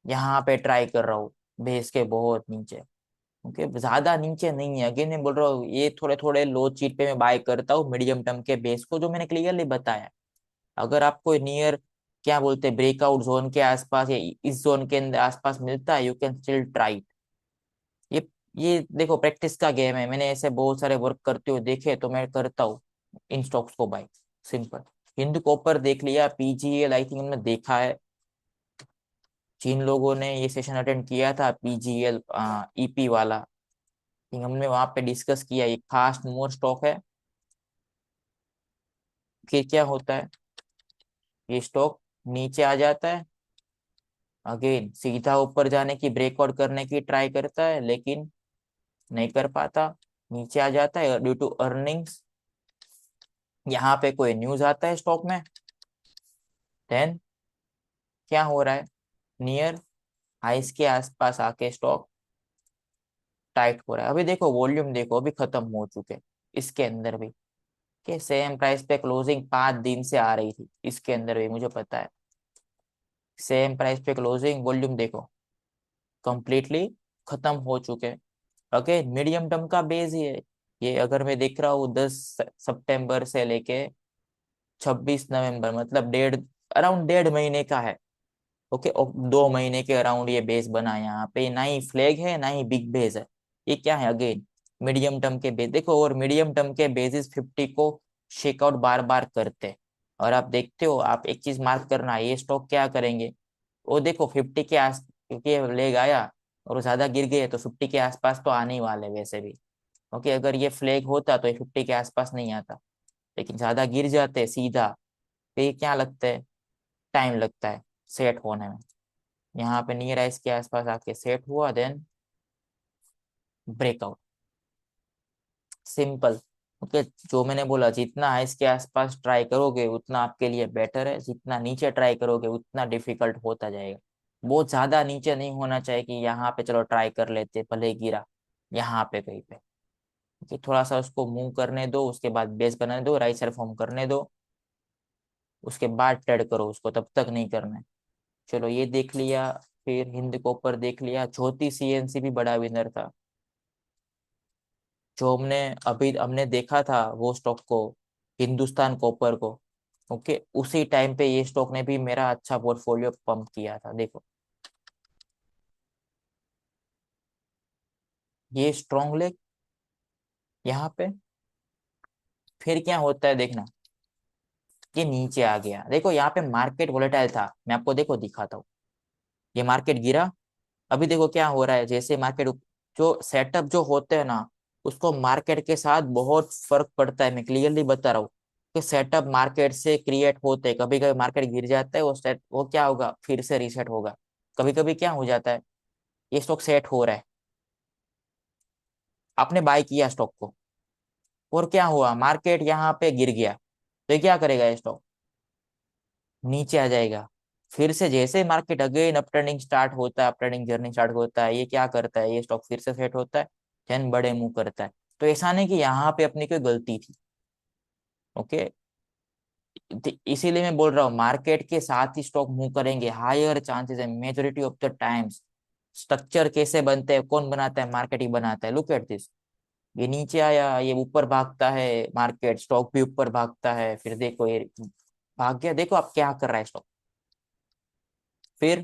यहाँ पे ट्राई कर रहा हूँ बेस के बहुत नीचे। ओके, ज्यादा नीचे नहीं है, अगेन मैं बोल रहा हूँ ये थोड़े थोड़े लो चीट पे मैं बाय करता हूँ मीडियम टर्म के बेस को, जो मैंने क्लियरली बताया। अगर आपको नियर क्या बोलते हैं ब्रेकआउट जोन के आसपास या इस जोन के अंदर आसपास मिलता है, यू कैन स्टिल ट्राई। ये ये देखो प्रैक्टिस का गेम है, मैंने ऐसे बहुत सारे वर्क करते हुए देखे तो मैं करता हूँ इन स्टॉक्स को बाय। सिंपल। हिंद कॉपर देख लिया, पीजीएल आई थिंक हमने देखा है, जिन लोगों ने ये सेशन अटेंड किया था पीजीएल ईपी वाला, थिंक हमने वहां पे डिस्कस किया। ये फास्ट मूवर स्टॉक है। फिर क्या होता है, ये स्टॉक नीचे आ जाता है, अगेन सीधा ऊपर जाने की ब्रेकआउट करने की ट्राई करता है लेकिन नहीं कर पाता, नीचे आ जाता है ड्यू टू अर्निंग्स। यहाँ पे कोई न्यूज आता है स्टॉक में, देन क्या हो रहा है, नियर हाइस के आसपास आके स्टॉक टाइट हो रहा है। अभी देखो वॉल्यूम देखो अभी खत्म हो चुके इसके अंदर भी, कि सेम प्राइस पे क्लोजिंग 5 दिन से आ रही थी, इसके अंदर भी मुझे पता है सेम प्राइस पे क्लोजिंग, वॉल्यूम देखो कंप्लीटली खत्म हो चुके। ओके, मीडियम टर्म का बेस ही है ये। अगर मैं देख रहा हूँ 10 सितंबर से लेके 26 नवंबर, मतलब अराउंड 1.5 महीने का है। ओके, 2 महीने के अराउंड ये बेस बना है। यहाँ पे ना ही फ्लैग है ना ही बिग बेस है, ये क्या है अगेन मीडियम टर्म के बेस देखो। और मीडियम टर्म के बेसिस 50 को शेकआउट बार बार करते हैं। और आप देखते हो, आप एक चीज मार्क करना, ये स्टॉक क्या करेंगे, वो देखो 50 के आस, क्योंकि लेग आया और वो ज्यादा गिर गए तो 50 के आसपास तो आने ही वाले वैसे भी। ओके, अगर ये फ्लैग होता तो ये 50 के आसपास नहीं आता, लेकिन ज्यादा गिर जाते सीधा, तो ये क्या लगता है, टाइम लगता है सेट होने में। यहाँ पे नियर आइस के आसपास आके सेट हुआ, देन ब्रेकआउट, सिंपल। ओके, जो मैंने बोला जितना आइस के आसपास ट्राई करोगे उतना आपके लिए बेटर है, जितना नीचे ट्राई करोगे उतना डिफिकल्ट होता जाएगा। बहुत ज्यादा नीचे नहीं होना चाहिए कि यहाँ पे चलो ट्राई कर लेते भले ही गिरा, यहाँ पे कहीं पे। कि थोड़ा सा उसको मूव करने दो, उसके बाद बेस बनाने दो, राइट साइड फॉर्म करने दो, उसके बाद ट्रेड करो उसको, तब तक नहीं करना है। चलो ये देख लिया। फिर हिंद कॉपर देख लिया, ज्योति सीएनसी भी बड़ा विनर था, जो हमने देखा था वो स्टॉक को, हिंदुस्तान कॉपर को। ओके, उसी टाइम पे ये स्टॉक ने भी मेरा अच्छा पोर्टफोलियो पंप किया था देखो, ये स्ट्रॉन्ग लेग यहाँ पे। फिर क्या होता है देखना, ये नीचे आ गया, देखो यहाँ पे मार्केट वोलेटाइल था, मैं आपको देखो दिखाता हूँ। ये मार्केट गिरा, अभी देखो क्या हो रहा है, जैसे मार्केट जो सेटअप जो होते हैं ना, उसको मार्केट के साथ बहुत फर्क पड़ता है, मैं क्लियरली बता रहा हूँ कि सेटअप मार्केट से क्रिएट होते हैं। कभी कभी मार्केट गिर जाता है, वो क्या होगा, फिर से रीसेट होगा। कभी कभी क्या हो जाता है, ये स्टॉक सेट हो रहा है, आपने बाय किया स्टॉक को, और क्या हुआ, मार्केट यहाँ पे गिर गया, तो ये क्या करेगा, ये स्टॉक नीचे आ जाएगा। फिर से जैसे market again up trending start होता है, अप ट्रेंडिंग जर्नी स्टार्ट होता है, ये क्या करता है, ये स्टॉक फिर से सेट होता है, देन बड़े मुंह करता है। तो ऐसा नहीं कि यहाँ पे अपनी कोई गलती थी। ओके, इसीलिए मैं बोल रहा हूँ मार्केट के साथ ही स्टॉक मूव करेंगे, हायर चांसेस है majority of the times. Structure कैसे बनते हैं, कौन बनाता है, मार्केट ही बनाता है। लुक एट दिस, ये नीचे आया, ये ऊपर भागता है, मार्केट स्टॉक भी ऊपर भागता है, फिर देखो ये भाग गया, देखो आप क्या कर रहा है स्टॉक। फिर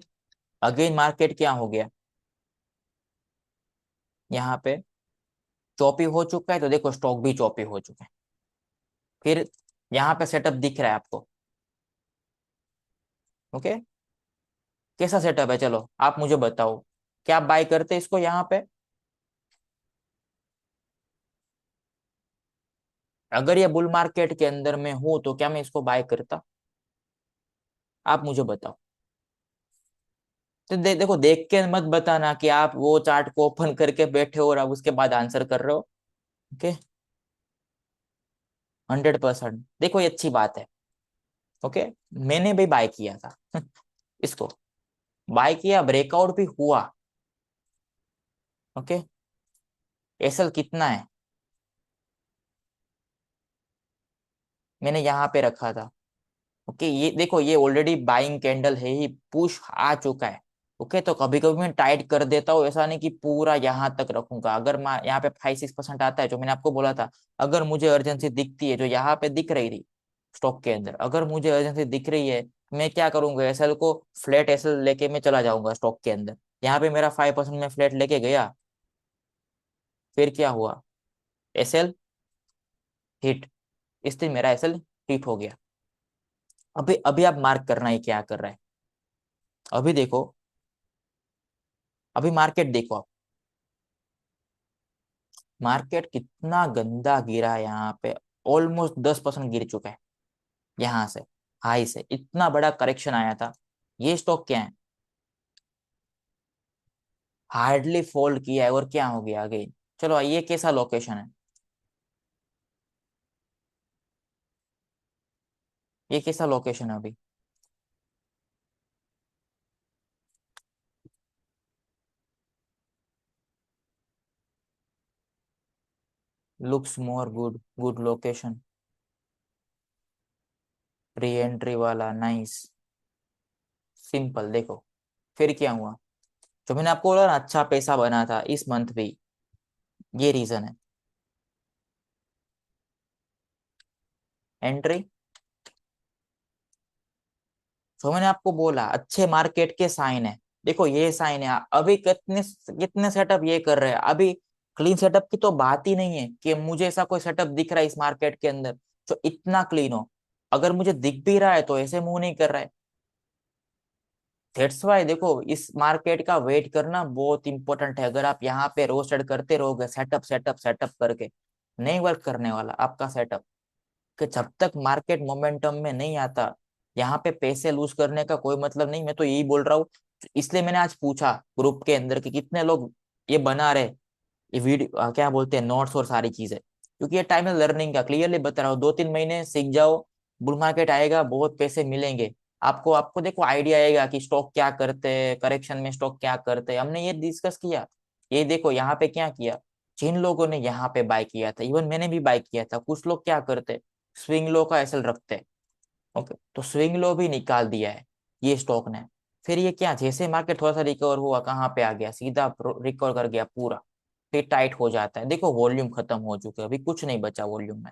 अगेन मार्केट क्या हो गया, यहाँ पे चॉपी हो चुका है, तो देखो स्टॉक भी चॉपी हो चुका है। फिर यहाँ पे सेटअप दिख रहा है आपको। ओके, कैसा सेटअप है, चलो आप मुझे बताओ, क्या आप बाय करते इसको यहाँ पे। अगर ये बुल मार्केट के अंदर में हूं तो क्या मैं इसको बाय करता, आप मुझे बताओ। तो देखो देख के मत बताना कि आप वो चार्ट को ओपन करके बैठे हो और आप उसके बाद आंसर कर रहे हो। ओके, 100% देखो ये अच्छी बात है। ओके, मैंने भी बाय किया था इसको, बाय किया, ब्रेकआउट भी हुआ। ओके, एसएल कितना है, मैंने यहाँ पे रखा था। ओके ये देखो, ये ऑलरेडी बाइंग कैंडल है ही, पुश आ चुका है। ओके तो कभी कभी मैं टाइट कर देता हूँ, ऐसा नहीं कि पूरा यहाँ तक रखूंगा। अगर मैं यहाँ पे 5-6% आता है, जो मैंने आपको बोला था, अगर मुझे अर्जेंसी दिखती है, जो यहाँ पे दिख रही थी स्टॉक के अंदर, अगर मुझे अर्जेंसी दिख रही है, मैं क्या करूंगा, एसएल को फ्लैट एसएल लेके मैं चला जाऊंगा स्टॉक के अंदर। यहाँ पे मेरा 5% में फ्लैट लेके गया, फिर क्या हुआ, एसएल हिट, इस दिन मेरा एसएल हिट हो गया। अभी अभी आप मार्क करना है क्या कर रहा है, अभी देखो, अभी मार्केट देखो आप, मार्केट कितना गंदा गिरा है यहाँ पे, ऑलमोस्ट 10% गिर चुका है यहाँ से, हाई से इतना बड़ा करेक्शन आया था। ये स्टॉक क्या है, हार्डली फोल्ड किया है, और क्या हो गया अगेन। चलो ये कैसा लोकेशन है, ये कैसा लोकेशन है अभी, looks more good, good location, re entry वाला, नाइस, सिंपल। देखो फिर क्या हुआ, जो मैंने आपको बोला ना अच्छा पैसा बना था इस मंथ भी, ये रीजन है। एंट्री, जो मैंने आपको बोला अच्छे मार्केट के साइन है, देखो ये साइन है। अभी कितने कितने सेटअप ये कर रहे हैं अभी, क्लीन सेटअप की तो बात ही नहीं है कि मुझे ऐसा कोई सेटअप दिख रहा है इस मार्केट के अंदर जो इतना क्लीन हो। अगर मुझे दिख भी रहा है तो ऐसे मूव नहीं कर रहा है। दैट्स वाई देखो, इस मार्केट का वेट करना बहुत इंपॉर्टेंट है। अगर आप यहाँ पे रोस्टेड करते रहोगे सेटअप सेटअप सेटअप करके, नहीं वर्क करने वाला आपका सेटअप। कि जब तक मार्केट मोमेंटम में नहीं आता, यहाँ पे पैसे लूज करने का कोई मतलब नहीं, मैं तो यही बोल रहा हूँ। इसलिए मैंने आज पूछा ग्रुप के अंदर कि कितने लोग ये बना रहे, ये वीडियो क्या बोलते हैं, नोट्स और सारी चीजें, क्योंकि ये टाइम है लर्निंग का। क्लियरली बता रहा हूँ, 2-3 महीने सीख जाओ, बुल मार्केट आएगा, बहुत पैसे मिलेंगे आपको। आपको देखो आइडिया आएगा कि स्टॉक क्या करते हैं, करेक्शन में स्टॉक क्या करते हैं, हमने ये डिस्कस किया। ये देखो यहाँ पे क्या किया, जिन लोगों ने यहाँ पे बाय किया था, इवन मैंने भी बाय किया था, कुछ लोग क्या करते, स्विंग लो का एसएल रखते हैं। ओके तो स्विंग लो भी निकाल दिया है ये स्टॉक ने। फिर ये क्या, जैसे मार्केट थोड़ा सा रिकवर हुआ, कहाँ पे आ गया, सीधा रिकवर कर गया पूरा, फिर टाइट हो जाता है। देखो वॉल्यूम खत्म हो चुके हैं, अभी कुछ नहीं बचा वॉल्यूम में,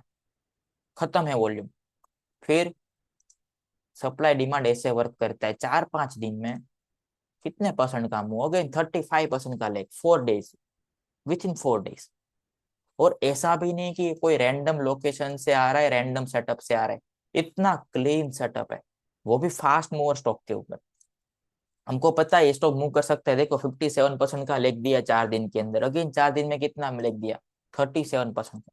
खत्म है वॉल्यूम। फिर सप्लाई डिमांड ऐसे वर्क करता है, 4-5 दिन में कितने परसेंट का मूव हो गए, 35% का leg, 4 days, with in 4 days. और ऐसा भी नहीं कि कोई रैंडम लोकेशन से आ रहा है, रैंडम सेटअप से आ रहा है, इतना क्लीन सेटअप है, वो भी फास्ट मूवर स्टॉक के ऊपर। हमको पता है ये स्टॉक मूव कर सकता है। देखो 57% का लेग दिया 4 दिन के अंदर, अगेन 4 दिन में कितना लेग दिया, 37%।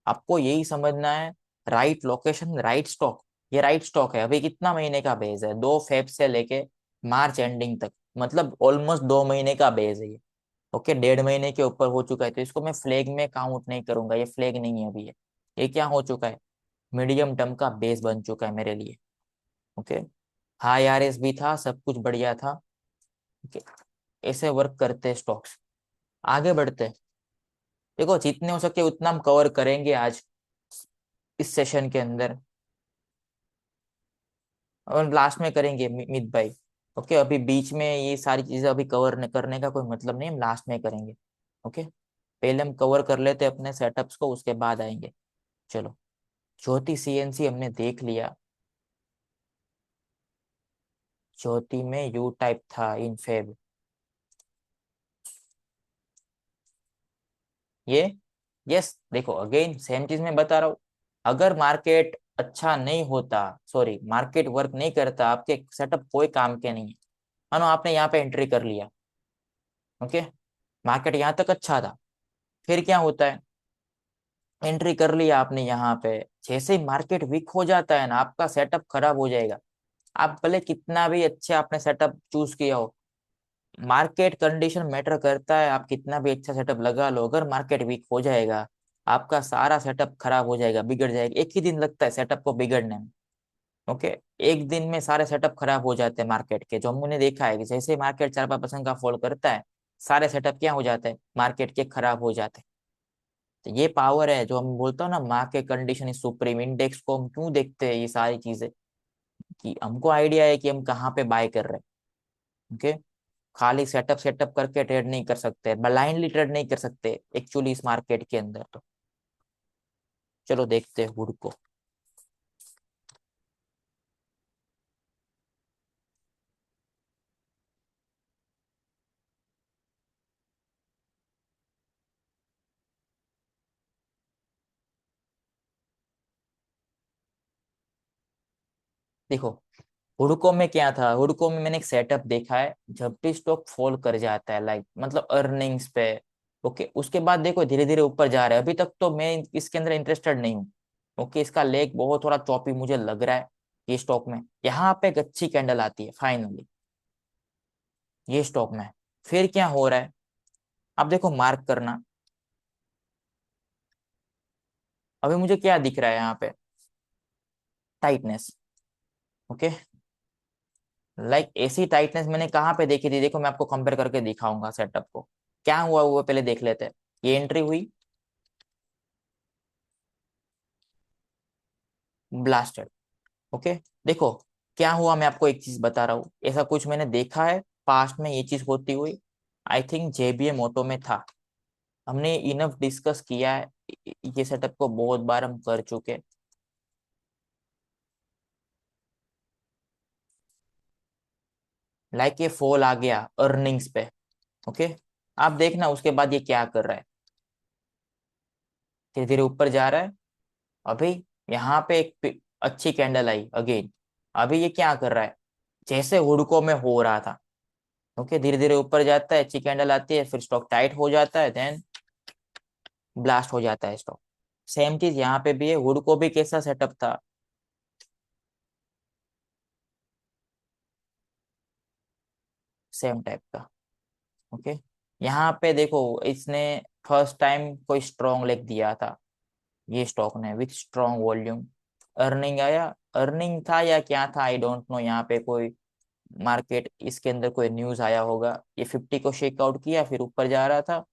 आपको यही समझना है, राइट लोकेशन राइट स्टॉक, ये राइट स्टॉक है। अभी कितना महीने का बेस है, 2 फेब से लेके मार्च एंडिंग तक, मतलब ऑलमोस्ट 2 महीने का बेस है ये। ओके 1.5 महीने के ऊपर हो चुका है, तो इसको मैं फ्लैग में काउंट नहीं करूंगा, ये फ्लैग नहीं है अभी ये क्या हो चुका है, मीडियम टर्म का बेस बन चुका है मेरे लिए। ओके हाई आरएस भी था, सब कुछ बढ़िया था। ओके ऐसे वर्क करते स्टॉक्स। आगे बढ़ते, देखो जितने हो सके उतना हम कवर करेंगे आज इस सेशन के अंदर, और लास्ट में करेंगे मित भाई। ओके अभी बीच में ये सारी चीजें अभी कवर करने का कोई मतलब नहीं, हम लास्ट में करेंगे। ओके पहले हम कवर कर लेते हैं अपने सेटअप्स को, उसके बाद आएंगे। चलो, ज्योति सीएनसी हमने देख लिया, ज्योति में यू टाइप था इन फेब, ये यस। देखो अगेन सेम चीज मैं बता रहा हूँ, अगर मार्केट अच्छा नहीं होता, सॉरी मार्केट वर्क नहीं करता, आपके सेटअप कोई काम के नहीं है। मानो आपने यहाँ पे एंट्री कर लिया, ओके मार्केट यहाँ तक अच्छा था, फिर क्या होता है, एंट्री कर लिया आपने यहाँ पे, जैसे ही मार्केट वीक हो जाता है ना, आपका सेटअप खराब हो जाएगा। आप भले कितना भी अच्छा आपने सेटअप चूज किया हो, मार्केट कंडीशन मैटर करता है, आप कितना भी अच्छा सेटअप लगा लो, अगर मार्केट वीक हो जाएगा, आपका सारा सेटअप खराब हो जाएगा, बिगड़ जाएगा। एक ही दिन लगता है सेटअप को बिगड़ने में। ओके एक दिन में सारे सेटअप खराब हो जाते हैं मार्केट के, जो हमने देखा है कि जैसे मार्केट 4-5% का फॉल करता है, सारे सेटअप क्या हो जाते हैं, मार्केट के खराब हो जाते हैं। तो ये पावर है जो हम बोलते हो ना, market condition is supreme. Index को हम क्यों देखते हैं ये सारी चीजें, कि हमको आइडिया है कि हम कहाँ पे बाय कर रहे हैं। ओके, खाली सेटअप सेटअप करके ट्रेड नहीं कर सकते, ब्लाइंडली ट्रेड नहीं कर सकते एक्चुअली इस मार्केट के अंदर। तो चलो देखते हैं वुड को। देखो हुडको में क्या था, हुडको में मैंने एक सेटअप देखा है, जब भी स्टॉक फॉल कर जाता है लाइक मतलब अर्निंग्स पे, ओके, उसके बाद देखो धीरे धीरे ऊपर जा रहा है। अभी तक तो मैं इसके अंदर इंटरेस्टेड नहीं हूँ। ओके, इसका लेग बहुत थोड़ा चॉपी मुझे लग रहा है ये स्टॉक में। यहाँ पे एक अच्छी कैंडल आती है फाइनली ये स्टॉक में। फिर क्या हो रहा है, अब देखो मार्क करना। अभी मुझे क्या दिख रहा है यहाँ पे, टाइटनेस। ओके, लाइक ऐसी टाइटनेस मैंने कहाँ पे देखी थी, देखो मैं आपको कंपेयर करके दिखाऊंगा सेटअप को। क्या हुआ वो पहले देख लेते हैं। ये एंट्री हुई, ब्लास्टेड। ओके, देखो क्या हुआ, मैं आपको एक चीज बता रहा हूँ, ऐसा कुछ मैंने देखा है पास्ट में ये चीज होती हुई। आई थिंक जेबीएम ऑटो में था, हमने इनफ डिस्कस किया है ये सेटअप को, बहुत बार हम कर चुके। लाइक ये फॉल आ गया अर्निंग्स पे। ओके, आप देखना उसके बाद ये क्या कर रहा है, धीरे धीरे ऊपर जा रहा है। अभी यहाँ पे एक अच्छी कैंडल आई अगेन। अभी ये क्या कर रहा है, जैसे हुडको में हो रहा था। ओके, धीरे धीरे ऊपर जाता है, अच्छी कैंडल आती है, फिर स्टॉक टाइट हो जाता है, देन ब्लास्ट हो जाता है स्टॉक। सेम चीज यहाँ पे भी है, हुडको भी कैसा सेटअप था, सेम टाइप का। ओके, यहाँ पे देखो इसने फर्स्ट टाइम कोई स्ट्रॉन्ग लेग दिया था ये स्टॉक ने विथ स्ट्रॉन्ग वॉल्यूम। अर्निंग आया, अर्निंग था या क्या था आई डोंट नो, यहाँ पे कोई मार्केट इसके अंदर कोई न्यूज आया होगा। ये 50 को शेक आउट किया, फिर ऊपर जा रहा था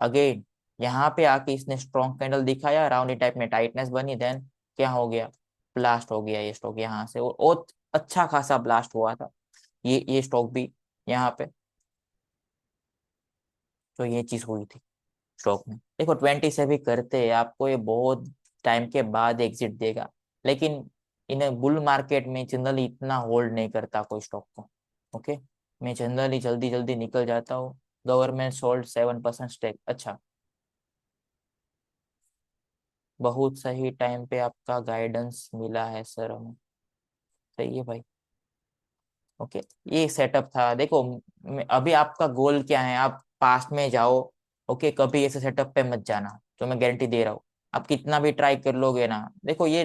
अगेन। यहाँ पे आके इसने स्ट्रॉन्ग कैंडल दिखाया, राउंडी टाइप में टाइटनेस बनी, देन क्या हो गया, ब्लास्ट हो गया ये स्टॉक यहाँ से। और अच्छा खासा ब्लास्ट हुआ था ये स्टॉक भी यहाँ पे। तो ये चीज हुई थी स्टॉक में। देखो 20 से भी करते हैं आपको ये बहुत टाइम के बाद एग्जिट देगा, लेकिन इन बुल मार्केट में जनरली इतना होल्ड नहीं करता कोई स्टॉक को। ओके, मैं जनरली जल्दी जल्दी निकल जाता हूँ। गवर्नमेंट सोल्ड 7% स्टेक, अच्छा, बहुत सही टाइम पे आपका गाइडेंस मिला है सर हमें। सही है भाई। ओके, ये सेटअप था। देखो अभी आपका गोल क्या है, आप पास्ट में जाओ। ओके, कभी ऐसे सेटअप पे मत जाना, तो मैं गारंटी दे रहा हूँ। आप कितना भी ट्राई कर लोगे ना, देखो ये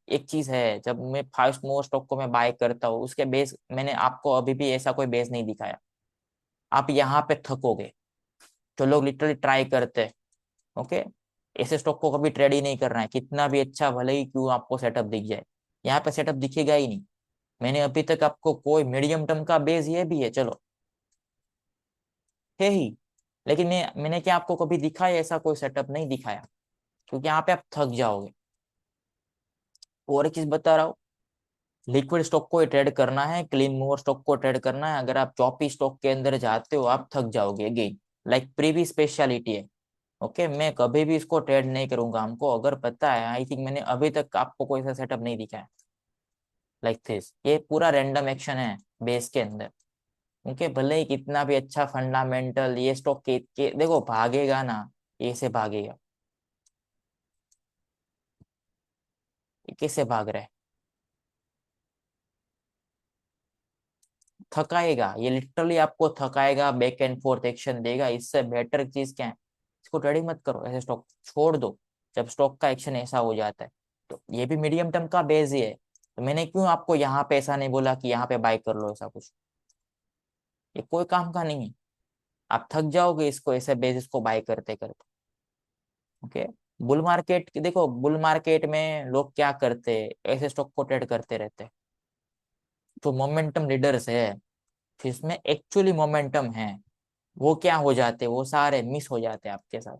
एक चीज है, जब मैं फास्ट मूव स्टॉक को मैं बाय करता हूँ उसके बेस मैंने आपको अभी भी ऐसा कोई बेस नहीं दिखाया। आप यहाँ पे थकोगे, जो लोग लिटरली ट्राई करते हैं। ओके, ऐसे स्टॉक को कभी ट्रेड ही नहीं करना है, कितना भी अच्छा भले ही क्यों आपको सेटअप दिख जाए, यहाँ पे सेटअप दिखेगा ही नहीं। मैंने अभी तक आपको कोई मीडियम टर्म का बेस ये भी है, चलो है ही, लेकिन मैंने क्या आपको कभी दिखाया, ऐसा कोई सेटअप नहीं दिखाया, क्योंकि यहाँ पे आप थक जाओगे। और एक चीज बता रहा हूँ, लिक्विड स्टॉक को ट्रेड करना है, क्लीन मूवर स्टॉक को ट्रेड करना है, अगर आप चॉपी स्टॉक के अंदर जाते हो आप थक जाओगे अगेन। लाइक प्रीवी स्पेशलिटी है। ओके, मैं कभी भी इसको ट्रेड नहीं करूंगा, हमको अगर पता है, आई थिंक मैंने अभी तक आपको कोई सा सेटअप नहीं दिखाया लाइक दिस। ये पूरा रैंडम एक्शन है बेस के अंदर। ओके, भले ही कितना भी अच्छा फंडामेंटल ये स्टॉक के देखो भागेगा ना, ये से भागेगा। ये कैसे भाग रहा है, थकाएगा, ये लिटरली आपको थकाएगा, बैक एंड फोर्थ एक्शन देगा। इससे बेटर चीज क्या है, इसको ट्रेडिंग मत करो, ऐसे स्टॉक छोड़ दो जब स्टॉक का एक्शन ऐसा हो जाता है। तो ये भी मीडियम टर्म का बेस ही है, तो मैंने क्यों आपको यहाँ पे ऐसा नहीं बोला कि यहाँ पे बाय कर लो, ऐसा कुछ ये कोई काम का नहीं है। आप थक जाओगे इसको ऐसे बेसिस को बाय करते करते। ओके, बुल मार्केट देखो, बुल मार्केट में लोग क्या करते हैं, ऐसे स्टॉक को ट्रेड करते रहते हैं जो मोमेंटम लीडर्स है, जिसमें एक्चुअली मोमेंटम है। वो क्या हो जाते, वो सारे मिस हो जाते आपके साथ।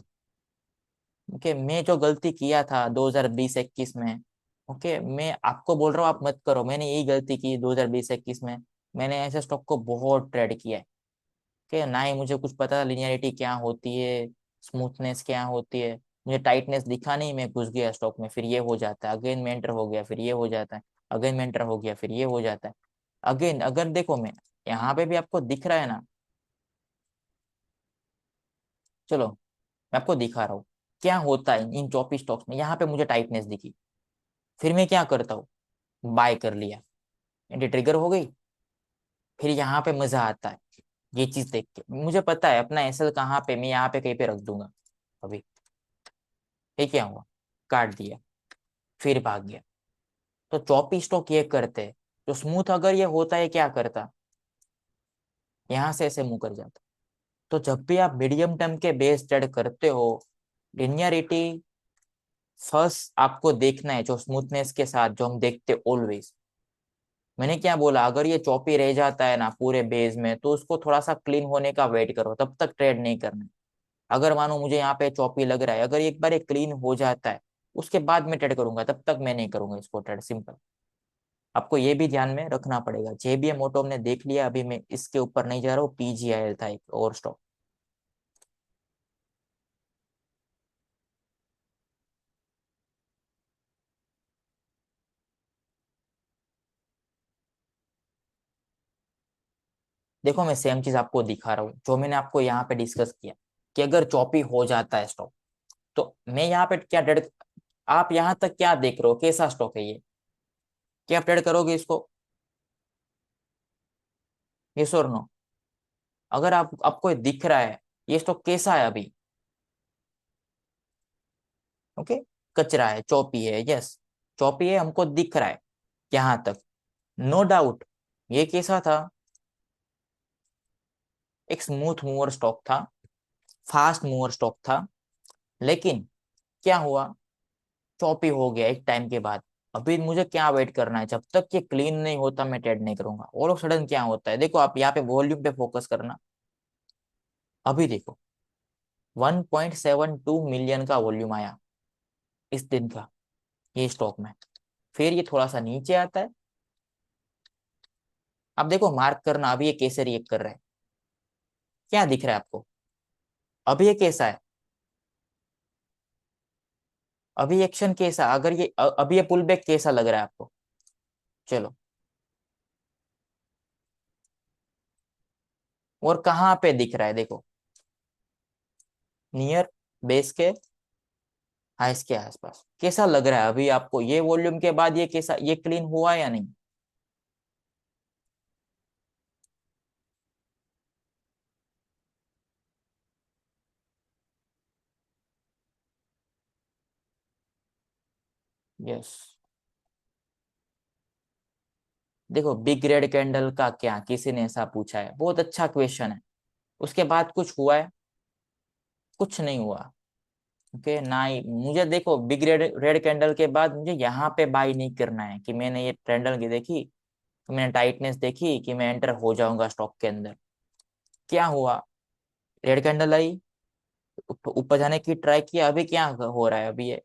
ओके, मैं जो गलती किया था 2020-21 में, ओके, मैं आपको बोल रहा हूँ आप मत करो, मैंने यही गलती की 2020-21 में। मैंने ऐसे स्टॉक को बहुत ट्रेड किया है। ओके, ना ही मुझे कुछ पता था लिनियरिटी क्या होती है, स्मूथनेस क्या होती है। मुझे टाइटनेस दिखा नहीं, मैं घुस गया स्टॉक में, फिर ये हो जाता है, अगेन में एंटर हो गया, फिर ये हो जाता है, अगेन में एंटर हो गया, फिर ये हो जाता है। अगेन अगर देखो मैं यहाँ पे भी आपको दिख रहा है ना, चलो मैं आपको दिखा रहा हूँ क्या होता है इन चौपी स्टॉक्स में। यहाँ पे मुझे टाइटनेस दिखी, फिर मैं क्या करता हूँ, बाय कर लिया, एंटी ट्रिगर हो गई। फिर यहाँ पे मजा आता है ये चीज देख के, मुझे पता है अपना एसएल कहाँ पे, मैं यहाँ पे कहीं पे रख दूंगा अभी। ये क्या हुआ, काट दिया, फिर भाग गया। तो चौपी स्टॉक ये करते हैं। तो स्मूथ अगर ये होता है क्या करता, यहाँ से ऐसे मुंह कर जाता। तो जब भी आप मीडियम टर्म के बेस ट्रेड करते हो, लिनियरिटी फर्स्ट आपको देखना है, जो स्मूथनेस के साथ जो हम देखते ऑलवेज। मैंने क्या बोला, अगर ये चौपी रह जाता है ना पूरे बेस में, तो उसको थोड़ा सा क्लीन होने का वेट करो, तब तक ट्रेड नहीं करना है। अगर मानो मुझे यहाँ पे चौपी लग रहा है, अगर एक बार ये क्लीन हो जाता है, उसके बाद मैं ट्रेड करूंगा, तब तक मैं नहीं करूंगा इसको ट्रेड, सिंपल। आपको ये भी ध्यान में रखना पड़ेगा। जेबीएम ऑटो हमने देख लिया, अभी मैं इसके ऊपर नहीं जा रहा हूँ। पीजीआईएल था एक और स्टॉक। देखो मैं सेम चीज आपको दिखा रहा हूँ जो मैंने आपको यहाँ पे डिस्कस किया, कि अगर चौपी हो जाता है स्टॉक, तो मैं यहाँ पे क्या ट्रेड, आप यहाँ तक क्या देख रहे हो, कैसा स्टॉक है ये, क्या आप ट्रेड करोगे इसको, यस और नो? अगर आपको ये दिख रहा है ये स्टॉक कैसा है अभी, ओके, कचरा है, चौपी है, यस, चौपी है, हमको दिख रहा है यहाँ तक, नो डाउट। ये कैसा था, एक स्मूथ मूवर स्टॉक था, फास्ट मूवर स्टॉक था, लेकिन क्या हुआ, चौपी हो गया एक टाइम के बाद। अभी मुझे क्या वेट करना है, जब तक ये क्लीन नहीं होता मैं ट्रेड नहीं करूंगा। ऑल ऑफ सडन क्या होता है, देखो आप यहाँ पे वॉल्यूम पे फोकस करना। अभी देखो 1.72 मिलियन का वॉल्यूम आया इस दिन का, ये स्टॉक में। फिर ये थोड़ा सा नीचे आता है। अब देखो मार्क करना, अभी ये कैसे रिएक्ट कर रहा है, क्या दिख रहा है आपको, अभी ये कैसा है, अभी एक्शन कैसा, अगर ये अभी ये पुल बैक कैसा लग रहा है आपको, चलो। और कहाँ पे दिख रहा है देखो, नियर बेस के हाइस के आसपास, कैसा लग रहा है अभी आपको ये वॉल्यूम के बाद, ये कैसा, ये क्लीन हुआ या नहीं? यस। देखो बिग रेड कैंडल का क्या, किसी ने ऐसा पूछा है, बहुत अच्छा क्वेश्चन है। उसके बाद कुछ हुआ है, कुछ नहीं हुआ। ओके, ना ही मुझे देखो बिग रेड रेड कैंडल के बाद मुझे यहाँ पे बाई नहीं करना है, कि मैंने ये कैंडल की देखी, तो मैंने टाइटनेस देखी कि मैं एंटर हो जाऊंगा स्टॉक के अंदर। क्या हुआ, रेड कैंडल आई, ऊपर जाने की ट्राई किया, अभी क्या हो रहा है, अभी ये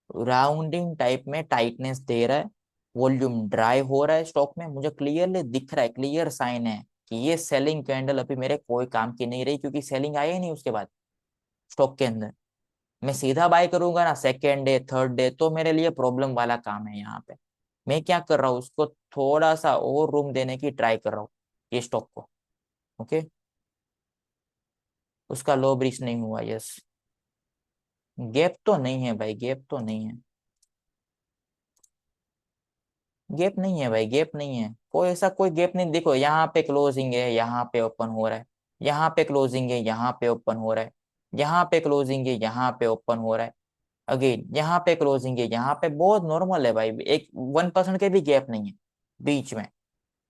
राउंडिंग टाइप में टाइटनेस दे रहा है, वॉल्यूम ड्राई हो रहा है स्टॉक में, मुझे क्लियरली दिख रहा है, क्लियर साइन है कि ये सेलिंग कैंडल अभी मेरे कोई काम की नहीं रही, क्योंकि सेलिंग आई ही नहीं उसके बाद स्टॉक के अंदर। मैं सीधा बाय करूंगा ना सेकेंड डे थर्ड डे, तो मेरे लिए प्रॉब्लम वाला काम है यहाँ पे। मैं क्या कर रहा हूँ, उसको थोड़ा सा और रूम देने की ट्राई कर रहा हूँ ये स्टॉक को। ओके, उसका लो ब्रीच नहीं हुआ, यस। गैप तो नहीं है भाई, गैप तो नहीं है, गैप नहीं है भाई, गैप नहीं है, कोई ऐसा कोई गैप नहीं। देखो यहाँ पे क्लोजिंग है, यहाँ पे ओपन हो रहा है, यहाँ पे क्लोजिंग है, यहाँ पे ओपन हो रहा है, यहाँ पे क्लोजिंग है, यहाँ पे ओपन हो रहा है, अगेन यहाँ पे क्लोजिंग है, यहाँ पे, बहुत नॉर्मल है भाई, एक 1% के भी गैप नहीं है बीच में।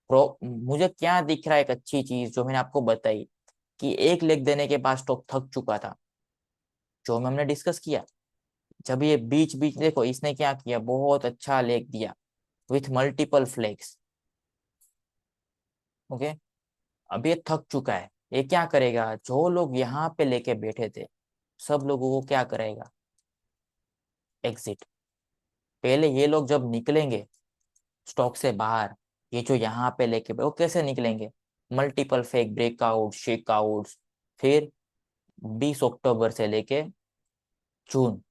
मुझे क्या दिख रहा है, एक अच्छी चीज जो मैंने आपको बताई, कि एक लेग देने के बाद स्टॉक थक चुका था, जो हमने डिस्कस किया। जब ये बीच बीच देखो इसने क्या किया, बहुत अच्छा लेग दिया विथ मल्टीपल फ्लैग्स। ओके, अब ये थक चुका है, ये क्या करेगा, जो लोग यहाँ पे लेके बैठे थे सब लोगों को क्या करेगा, एग्जिट। पहले ये लोग जब निकलेंगे स्टॉक से बाहर, ये जो यहाँ पे लेके वो कैसे निकलेंगे, मल्टीपल फेक ब्रेकआउट शेकआउट्स। फिर 20 अक्टूबर से लेके जून,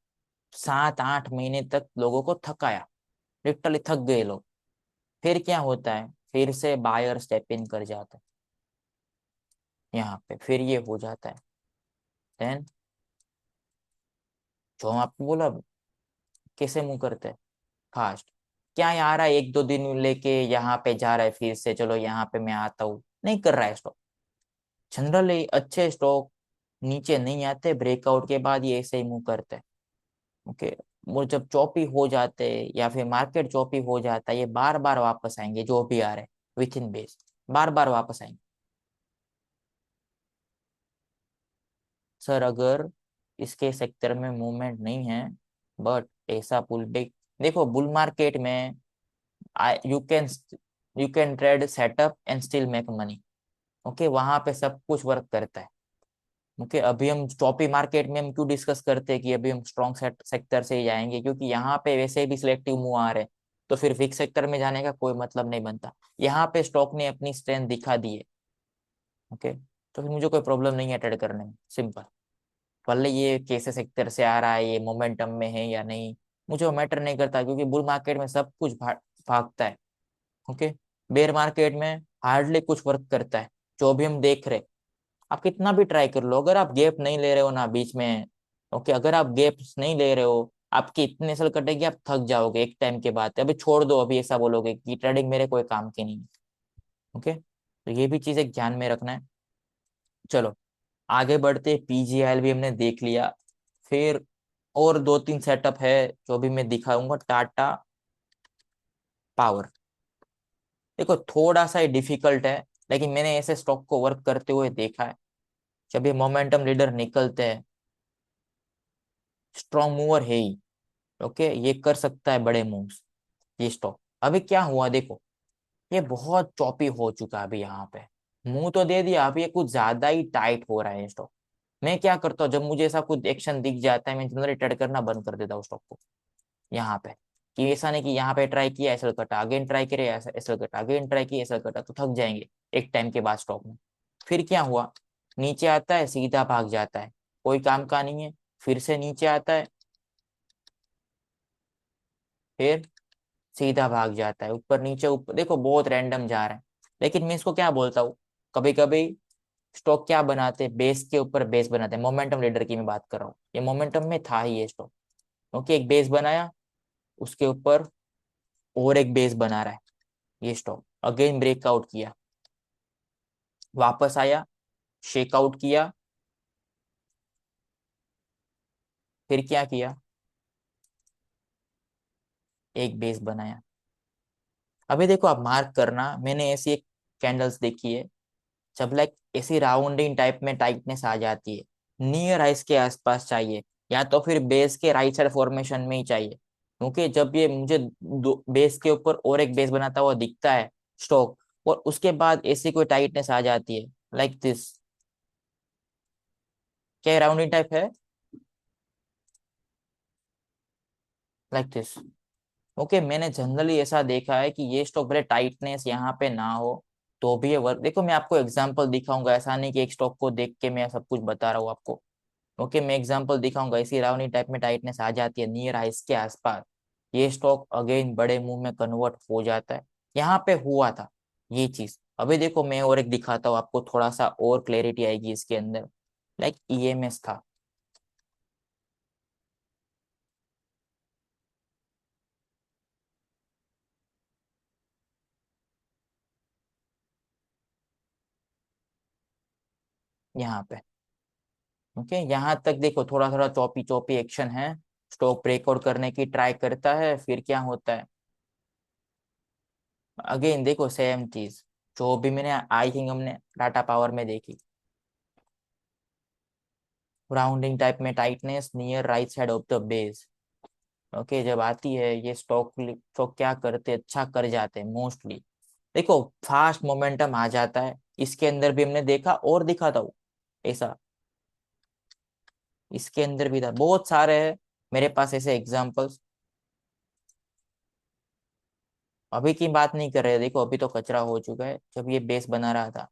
7-8 महीने तक लोगों को थकाया, लिटरली थक गए लोग। फिर क्या होता है, फिर से बायर स्टेप इन कर जाता है यहाँ पे, फिर ये हो जाता है। देन जो हम आपको बोला, कैसे मूव करते हैं, फास्ट। क्या ये आ रहा है 1-2 दिन लेके यहाँ पे जा रहा है, फिर से चलो यहाँ पे मैं आता हूँ, नहीं कर रहा है स्टॉक। जनरली अच्छे स्टॉक नीचे नहीं आते, ब्रेकआउट के बाद ये ऐसे ही मूव करते हैं। ओके, वो जब चौपी हो जाते हैं या फिर मार्केट चौपी हो जाता है, ये बार बार वापस आएंगे, जो भी आ रहे विथ इन बेस, बार बार वापस आएंगे। सर अगर इसके सेक्टर में मूवमेंट नहीं है, बट ऐसा पुल बैक, देखो बुल मार्केट में you can you can trade setup and still make money. Okay, वहां पे सब कुछ वर्क करता है। ओके, अभी हम चौपी मार्केट में हम क्यों डिस्कस करते हैं कि अभी हम स्ट्रॉन्ग सेक्टर से ही जाएंगे, क्योंकि यहाँ पे वैसे भी सिलेक्टिव मूव आ रहे हैं, तो फिर वीक सेक्टर में जाने का कोई मतलब नहीं बनता। यहाँ पे स्टॉक ने अपनी स्ट्रेंथ दिखा दी है। ओके, तो फिर मुझे कोई प्रॉब्लम नहीं है ट्रेड करने में, सिंपल। भले ये कैसे सेक्टर से आ रहा है, ये मोमेंटम में है या नहीं, मुझे वो मैटर नहीं करता, क्योंकि बुल मार्केट में सब कुछ भागता है। ओके, बेयर मार्केट में हार्डली कुछ वर्क करता है, जो भी हम देख रहे। आप कितना भी ट्राई कर लो, अगर आप गैप नहीं ले रहे हो ना बीच में, ओके, अगर आप गैप नहीं ले रहे हो, आपकी इतने साल कटेगी, आप थक जाओगे एक टाइम के बाद, अभी छोड़ दो, अभी ऐसा बोलोगे कि ट्रेडिंग मेरे कोई काम की नहीं। ओके, तो ये भी चीज एक ध्यान में रखना है। चलो आगे बढ़ते, पीजीआईएल भी हमने देख लिया। फिर और 2-3 सेटअप है जो भी मैं दिखाऊंगा। टाटा पावर, देखो थोड़ा सा डिफिकल्ट है, लेकिन मैंने ऐसे स्टॉक को वर्क करते हुए देखा है। जब ये मोमेंटम लीडर निकलते हैं, स्ट्रॉन्ग मूवर है ही। ओके, ये कर सकता है बड़े मूव्स ये स्टॉक। अभी क्या हुआ देखो, ये बहुत चॉपी हो चुका है अभी यहाँ पे, मुंह तो दे दिया, अभी ये कुछ ज्यादा ही टाइट हो रहा है स्टॉक। मैं क्या करता हूँ, जब मुझे ऐसा कुछ एक्शन दिख जाता है, मैं जनरली ट्रेड करना बंद कर देता हूँ स्टॉक को यहाँ पे। कि ऐसा नहीं कि यहाँ पे ट्राई किया ऐसा कटा, अगेन ट्राई करे ऐसा ऐसा कटा, अगेन ट्राई किया ऐसा कटा, तो थक जाएंगे एक टाइम के बाद स्टॉक में। फिर क्या हुआ, नीचे आता है सीधा भाग जाता है, कोई काम का नहीं है। फिर से नीचे आता है, फिर सीधा भाग जाता है, ऊपर नीचे ऊपर, देखो बहुत रैंडम जा रहा है। लेकिन मैं इसको क्या बोलता हूँ, कभी कभी स्टॉक क्या बनाते हैं, बेस के ऊपर बेस बनाते हैं। मोमेंटम लीडर की मैं बात कर रहा हूँ, ये मोमेंटम में था ही ये स्टॉक। ओके, एक बेस बनाया, उसके ऊपर और एक बेस बना रहा है ये स्टॉक, अगेन ब्रेकआउट किया, वापस आया, शेकआउट किया, फिर क्या किया, एक बेस बनाया। अभी देखो आप मार्क करना, मैंने ऐसी एक कैंडल्स देखी है, जब लाइक ऐसी राउंडिंग टाइप में टाइटनेस आ जाती है, नियर आइस के आसपास चाहिए, या तो फिर बेस के राइट साइड फॉर्मेशन में ही चाहिए। क्योंकि जब ये मुझे दो बेस के ऊपर और एक बेस बनाता हुआ दिखता है स्टॉक, और उसके बाद ऐसी कोई टाइटनेस आ जाती है लाइक दिस, क्या राउंडिंग टाइप है, लाइक दिस। ओके, मैंने जनरली ऐसा देखा है कि ये स्टॉक भले टाइटनेस यहाँ पे ना हो, तो भी ये वर्क, देखो मैं आपको एग्जांपल दिखाऊंगा, ऐसा नहीं कि एक स्टॉक को देख के मैं सब कुछ बता रहा हूँ आपको। ओके, मैं एग्जांपल दिखाऊंगा, इसी राउंडी टाइप में टाइटनेस आ जाती है नियर आइस के आसपास, ये स्टॉक अगेन बड़े मुंह में कन्वर्ट हो जाता है। यहाँ पे हुआ था ये चीज। अभी देखो मैं और एक दिखाता हूँ आपको, थोड़ा सा और क्लैरिटी आएगी इसके अंदर। लाइक ईएमएस था यहाँ पे। ओके, यहाँ तक देखो थोड़ा थोड़ा चौपी चौपी एक्शन है, स्टॉक ब्रेकआउट करने की ट्राई करता है, फिर क्या होता है, अगेन देखो सेम चीज, जो भी मैंने आई थिंक हमने टाटा पावर में देखी, राउंडिंग टाइप में tightness near right side of the base. Okay, जब आती है ये स्टॉक, स्टॉक क्या करते, अच्छा कर जाते हैं मोस्टली। देखो फास्ट मोमेंटम आ जाता है, इसके अंदर भी हमने देखा और दिखा था वो ऐसा, इसके अंदर भी था, बहुत सारे हैं मेरे पास ऐसे एग्जाम्पल्स। अभी की बात नहीं कर रहे, देखो अभी तो कचरा हो चुका है, जब ये बेस बना रहा था।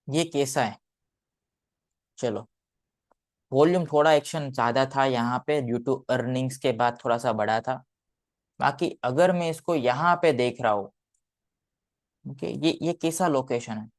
ये कैसा है, चलो, वॉल्यूम थोड़ा एक्शन ज्यादा था यहाँ पे ड्यू टू अर्निंग्स के बाद थोड़ा सा बढ़ा था। बाकी अगर मैं इसको यहाँ पे देख रहा हूँ, ओके, ये कैसा लोकेशन है।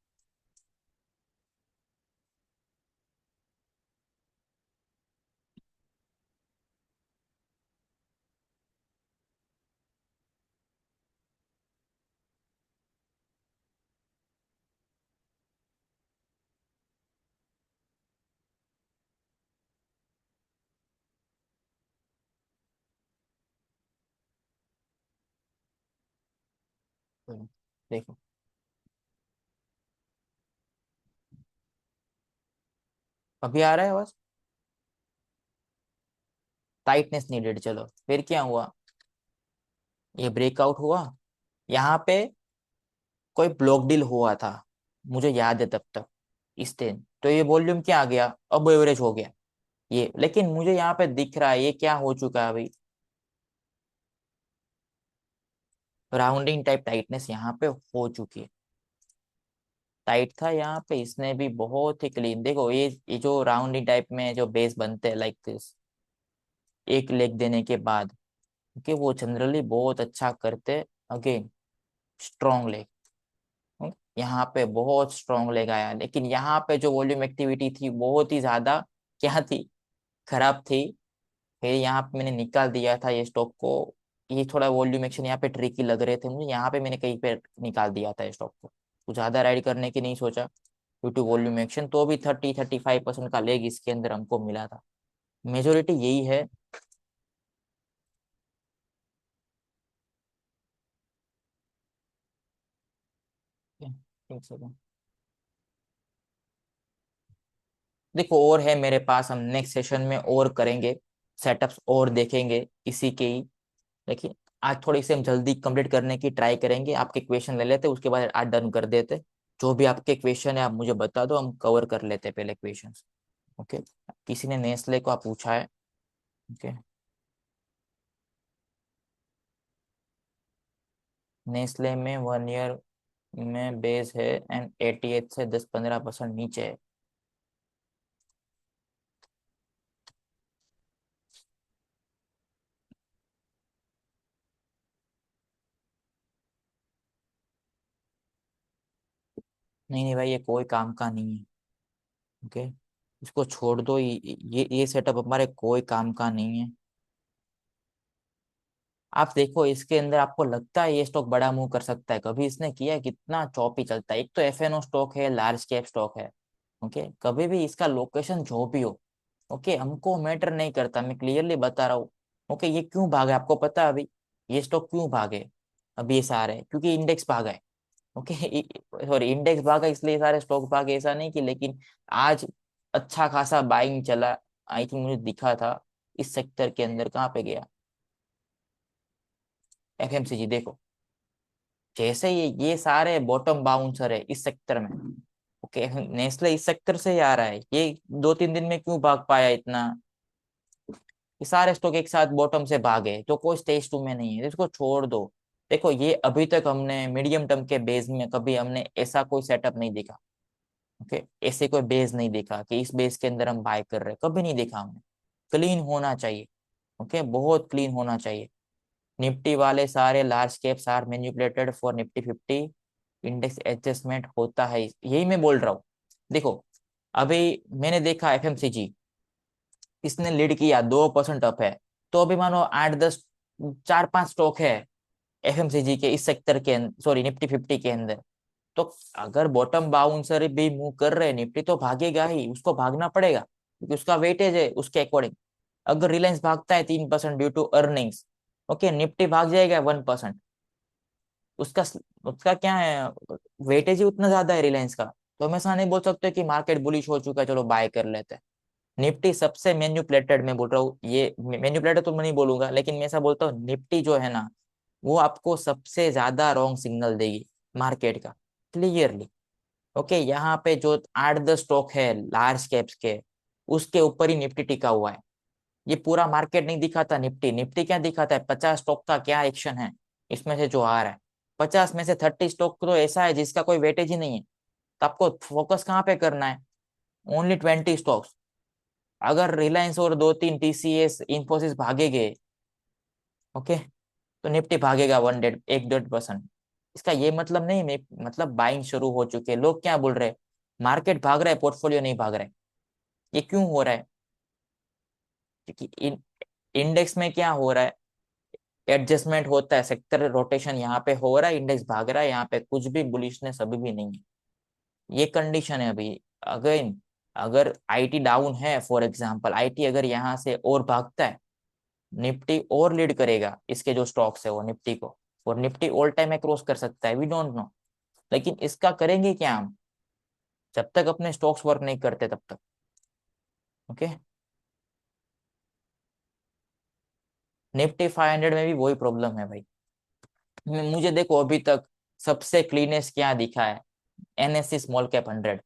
देखो, अभी आ रहा है बस, टाइटनेस नीडेड, चलो फिर क्या हुआ, ये ब्रेकआउट हुआ यहाँ पे, कोई ब्लॉक डील हुआ था, मुझे याद है तब तक इस दिन, तो ये वॉल्यूम क्या आ गया, अब एवरेज हो गया ये, लेकिन मुझे यहाँ पे दिख रहा है ये क्या हो चुका है अभी, राउंडिंग टाइप टाइटनेस यहाँ पे हो चुकी है। टाइट था यहाँ पे, इसने भी बहुत ही क्लीन, देखो ये जो राउंडिंग टाइप में जो बेस बनते हैं लाइक दिस, एक लेग देने के बाद, कि वो जनरली बहुत अच्छा करते, अगेन स्ट्रॉन्ग लेग, यहाँ पे बहुत स्ट्रॉन्ग लेग आया, लेकिन यहाँ पे जो वॉल्यूम एक्टिविटी थी बहुत ही ज्यादा क्या थी, खराब थी। फिर यहाँ पे मैंने निकाल दिया था ये स्टॉक को, ये थोड़ा वॉल्यूम एक्शन यहाँ पे ट्रिकी लग रहे थे मुझे, यहाँ पे मैंने कहीं पे निकाल दिया था स्टॉक को, कुछ ज्यादा राइड करने की नहीं सोचा ड्यू टू वॉल्यूम एक्शन, तो भी 30-35% का लेग इसके अंदर हमको मिला था, मेजोरिटी यही है। एक सेकंड, देखो और है मेरे पास, हम नेक्स्ट सेशन में और करेंगे, सेटअप्स और देखेंगे इसी के ही, लेकिन आज थोड़ी सी हम जल्दी कंप्लीट करने की ट्राई करेंगे, आपके क्वेश्चन ले लेते उसके बाद आज डन कर देते, जो भी आपके क्वेश्चन है आप मुझे बता दो, हम कवर कर लेते पहले क्वेश्चन। ओके, किसी ने नेस्ले को पूछा है। ओके, नेस्ले में 1 ईयर में बेस है एंड 88 से 10-15% नीचे है। नहीं नहीं भाई, ये कोई काम का नहीं है। ओके, इसको छोड़ दो, ये सेटअप हमारे कोई काम का नहीं है। आप देखो इसके अंदर, आपको लगता है ये स्टॉक बड़ा मूव कर सकता है, कभी इसने किया है, कितना चौपी चलता है, एक तो एफएनओ स्टॉक है, लार्ज कैप स्टॉक है। ओके, कभी भी इसका लोकेशन जो भी हो, ओके, हमको मैटर नहीं करता, मैं क्लियरली बता रहा हूँ। ओके, ये क्यों भागा आपको पता है अभी, ये स्टॉक क्यों भागे अभी, ये सारे क्योंकि इंडेक्स भागा है। ओके, सॉरी, इंडेक्स भागा इसलिए सारे स्टॉक भागे, ऐसा नहीं कि, लेकिन आज अच्छा खासा बाइंग चला, आई थिंक मुझे दिखा था इस सेक्टर के अंदर, कहाँ पे गया, एफएमसीजी देखो, जैसे ये सारे बॉटम बाउंसर है इस सेक्टर में। ओके, नेस्ले इस सेक्टर से ही आ रहा है, ये 2-3 दिन में क्यों भाग पाया इतना, ये सारे स्टॉक एक साथ बॉटम से भागे, तो कोई स्टेज 2 में नहीं है, इसको छोड़ दो। देखो ये अभी तक हमने मीडियम टर्म के बेस में कभी हमने ऐसा कोई सेटअप नहीं देखा। ओके, ऐसे कोई बेस नहीं देखा कि इस बेस के अंदर हम बाय कर रहे हैं, कभी नहीं देखा हमने। क्लीन होना चाहिए, ओके, बहुत क्लीन होना चाहिए। निफ्टी वाले सारे large caps are manipulated for Nifty 50, index adjustment होता है, यही मैं बोल रहा हूँ। देखो अभी मैंने देखा एफएमसीजी, इसने लीड किया, 2% अप है, तो अभी मानो 8-10, 4-5 स्टॉक है एफएमसीजी के इस सेक्टर के, सॉरी निफ्टी 50 के अंदर, तो अगर बॉटम बाउंसर भी मूव कर रहे हैं, निफ्टी तो भागेगा ही, उसको भागना पड़ेगा क्योंकि उसका वेटेज है उसके अकॉर्डिंग। अगर रिलायंस भागता है 3% due to earnings, okay, Nifty भाग जाएगा 1%, उसका उसका क्या है, वेटेज ही उतना ज्यादा है रिलायंस का, तो हम ऐसा नहीं बोल सकते कि मार्केट बुलिश हो चुका है चलो बाय कर लेते हैं। निफ्टी सबसे मैन्युपुलेटेड, मैं बोल रहा हूँ, ये मैन्युपुलेटेड तो मैं नहीं बोलूंगा, लेकिन मैं ऐसा बोलता हूँ निफ्टी जो है ना, वो आपको सबसे ज्यादा रॉन्ग सिग्नल देगी मार्केट का, क्लियरली। ओके, यहाँ पे जो 8-10 स्टॉक है लार्ज कैप्स के, उसके ऊपर ही निफ्टी टिका हुआ है। ये पूरा मार्केट नहीं दिखाता निफ्टी, निफ्टी क्या दिखाता है, 50 स्टॉक का क्या एक्शन है इसमें से जो आ रहा है। 50 में से 30 स्टॉक तो ऐसा है जिसका कोई वेटेज ही नहीं है, तो आपको फोकस कहाँ पे करना है, ओनली 20 स्टॉक्स। अगर रिलायंस और 2-3 टीसीएस इंफोसिस भागेगे, ओके, तो निफ्टी भागेगा 1-1.5%। इसका ये मतलब नहीं, मैं मतलब बाइंग शुरू हो चुके हैं, लोग क्या बोल रहे हैं, मार्केट भाग रहा है पोर्टफोलियो नहीं भाग रहा है। ये क्यों हो रहा है, क्योंकि इंडेक्स में क्या हो रहा है, एडजस्टमेंट होता है, सेक्टर रोटेशन यहाँ पे हो रहा है, इंडेक्स भाग रहा है, यहाँ पे कुछ भी बुलिशनेस अभी भी नहीं है। ये कंडीशन है अभी। अगेन, अगर आईटी डाउन है, फॉर एग्जांपल आईटी अगर यहाँ से और भागता है, निफ्टी और लीड करेगा इसके जो स्टॉक्स है वो निफ्टी को, और निफ्टी ऑल टाइम में क्रॉस कर सकता है, वी डोंट नो। लेकिन इसका करेंगे क्या हम, जब तक अपने स्टॉक्स वर्क नहीं करते तब तक। ओके, निफ्टी 500 में भी वही प्रॉब्लम है भाई। मुझे देखो अभी तक सबसे क्लीनेस्ट क्या दिखा है, एनएससी स्मॉल कैप 100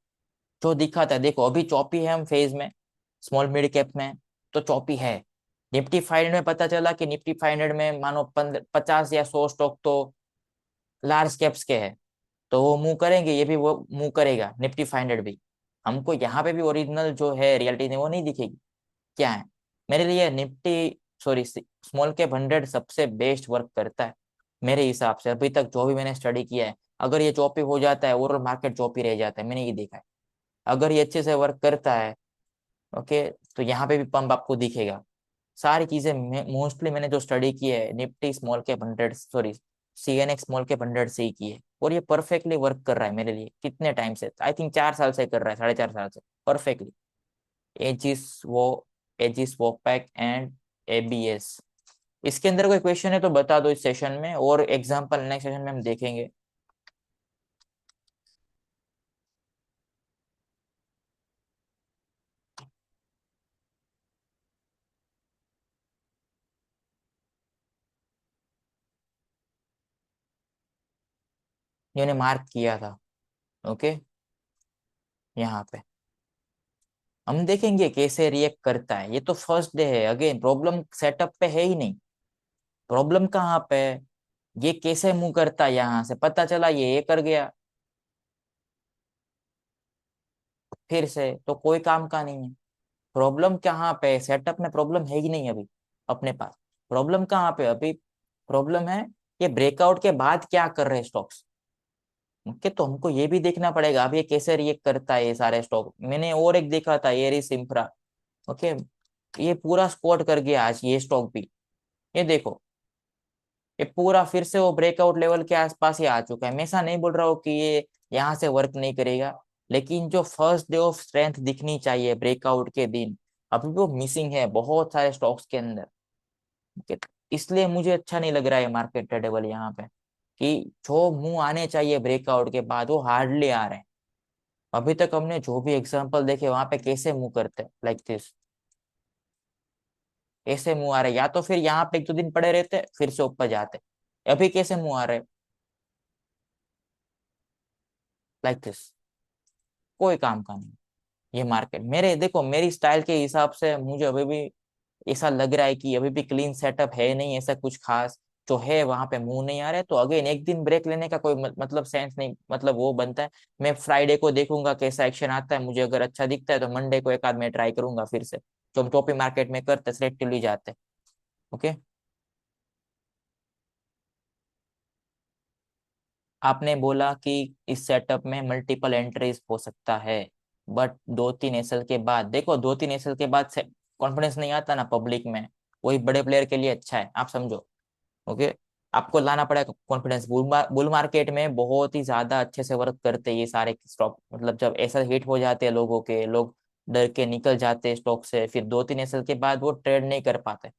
जो दिखा था। देखो अभी चौपी है हम फेज में, स्मॉल मिड कैप में तो चौपी है। निफ्टी 500 में पता चला कि निफ्टी 500 में मानो 50 या 100 स्टॉक तो लार्ज कैप्स के हैं, तो वो मूव करेंगे, ये भी वो मूव करेगा, निफ्टी 500 भी। हमको यहाँ पे भी ओरिजिनल जो है रियलिटी वो नहीं दिखेगी, क्या है। मेरे लिए निफ्टी, सॉरी, स्मॉल कैप 100 सबसे बेस्ट वर्क करता है मेरे हिसाब से, अभी तक जो भी मैंने स्टडी किया है। अगर ये चौपी हो जाता है, ओवरऑल मार्केट चौपी रह जाता है, मैंने ये देखा है। अगर ये अच्छे से वर्क करता है, ओके, तो यहाँ पे भी पंप आपको दिखेगा। सारी चीजें मोस्टली मैंने जो स्टडी की है Nifty small cap 100, sorry, CNX small cap 100 से ही की है, और ये परफेक्टली वर्क कर रहा है मेरे लिए। कितने टाइम से, आई थिंक 4 साल से कर रहा है, 4.5 साल से परफेक्टली। एजिस वो एजिस वोपैक एंड एबीएस। इसके अंदर कोई क्वेश्चन है तो बता दो इस सेशन में, और एग्जांपल नेक्स्ट सेशन में हम देखेंगे। मैंने मार्क किया था, ओके, यहाँ पे हम देखेंगे कैसे रिएक्ट करता है। ये तो फर्स्ट डे है, अगेन प्रॉब्लम सेटअप पे है ही नहीं, प्रॉब्लम कहाँ पे है, ये कैसे मूव करता है, यहाँ से पता चला ये कर गया फिर से, तो कोई काम का नहीं है। प्रॉब्लम कहाँ पे है, सेटअप में प्रॉब्लम है ही नहीं अभी अपने पास। प्रॉब्लम कहाँ पे अभी, प्रॉब्लम है ये ब्रेकआउट के बाद क्या कर रहे हैं स्टॉक्स। ओके, तो हमको ये भी देखना पड़ेगा अब ये कैसे रिएक्ट करता है ये सारे स्टॉक। मैंने और एक देखा था एरिस इंफ्रा, ओके, ये पूरा स्क्वाट कर गया आज ये स्टॉक भी। ये देखो, ये पूरा फिर से वो ब्रेकआउट लेवल के आसपास ही आ चुका है। मैं ऐसा नहीं बोल रहा हूँ कि ये यहाँ से वर्क नहीं करेगा, लेकिन जो फर्स्ट डे ऑफ स्ट्रेंथ दिखनी चाहिए ब्रेकआउट के दिन, अभी वो मिसिंग है बहुत सारे स्टॉक्स के अंदर। ठीक है? इसलिए मुझे अच्छा नहीं लग रहा है मार्केट ट्रेडेबल यहाँ पे, कि जो मुंह आने चाहिए ब्रेकआउट के बाद वो हार्डली आ रहे हैं। अभी तक हमने जो भी एग्जांपल देखे वहां पे कैसे मुंह करते हैं, लाइक दिस, कैसे मुंह आ रहे हैं, या तो फिर यहाँ पे 1-2 दिन पड़े रहते फिर से ऊपर जाते, अभी कैसे मुंह आ रहे, लाइक दिस, कोई काम का नहीं। ये मार्केट मेरे, देखो मेरी स्टाइल के हिसाब से मुझे अभी भी ऐसा लग रहा है कि अभी भी क्लीन सेटअप है नहीं ऐसा कुछ खास, जो है वहां पे मुंह नहीं आ रहा है, तो अगेन एक दिन ब्रेक लेने का कोई मतलब सेंस नहीं, मतलब वो बनता है। मैं फ्राइडे को देखूंगा कैसा एक्शन आता है, मुझे अगर अच्छा दिखता है तो मंडे को एक आध में ट्राई करूंगा फिर से, जो हम टॉपी मार्केट में करते सिलेक्टिवली जाते। ओके, आपने बोला कि इस सेटअप में मल्टीपल एंट्रीज हो सकता है, बट 2-3 एसएल के बाद, देखो 2-3 एसएल के बाद से कॉन्फिडेंस नहीं आता ना पब्लिक में, वही बड़े प्लेयर के लिए अच्छा है, आप समझो। ओके, आपको लाना पड़ेगा कॉन्फिडेंस। बुल मार्केट में बहुत ही ज्यादा अच्छे से वर्क करते हैं ये सारे स्टॉक, मतलब जब ऐसा हिट हो जाते हैं लोगों के, लोग डर के निकल जाते हैं स्टॉक से, फिर 2-3 एसएल के बाद वो ट्रेड नहीं कर पाते,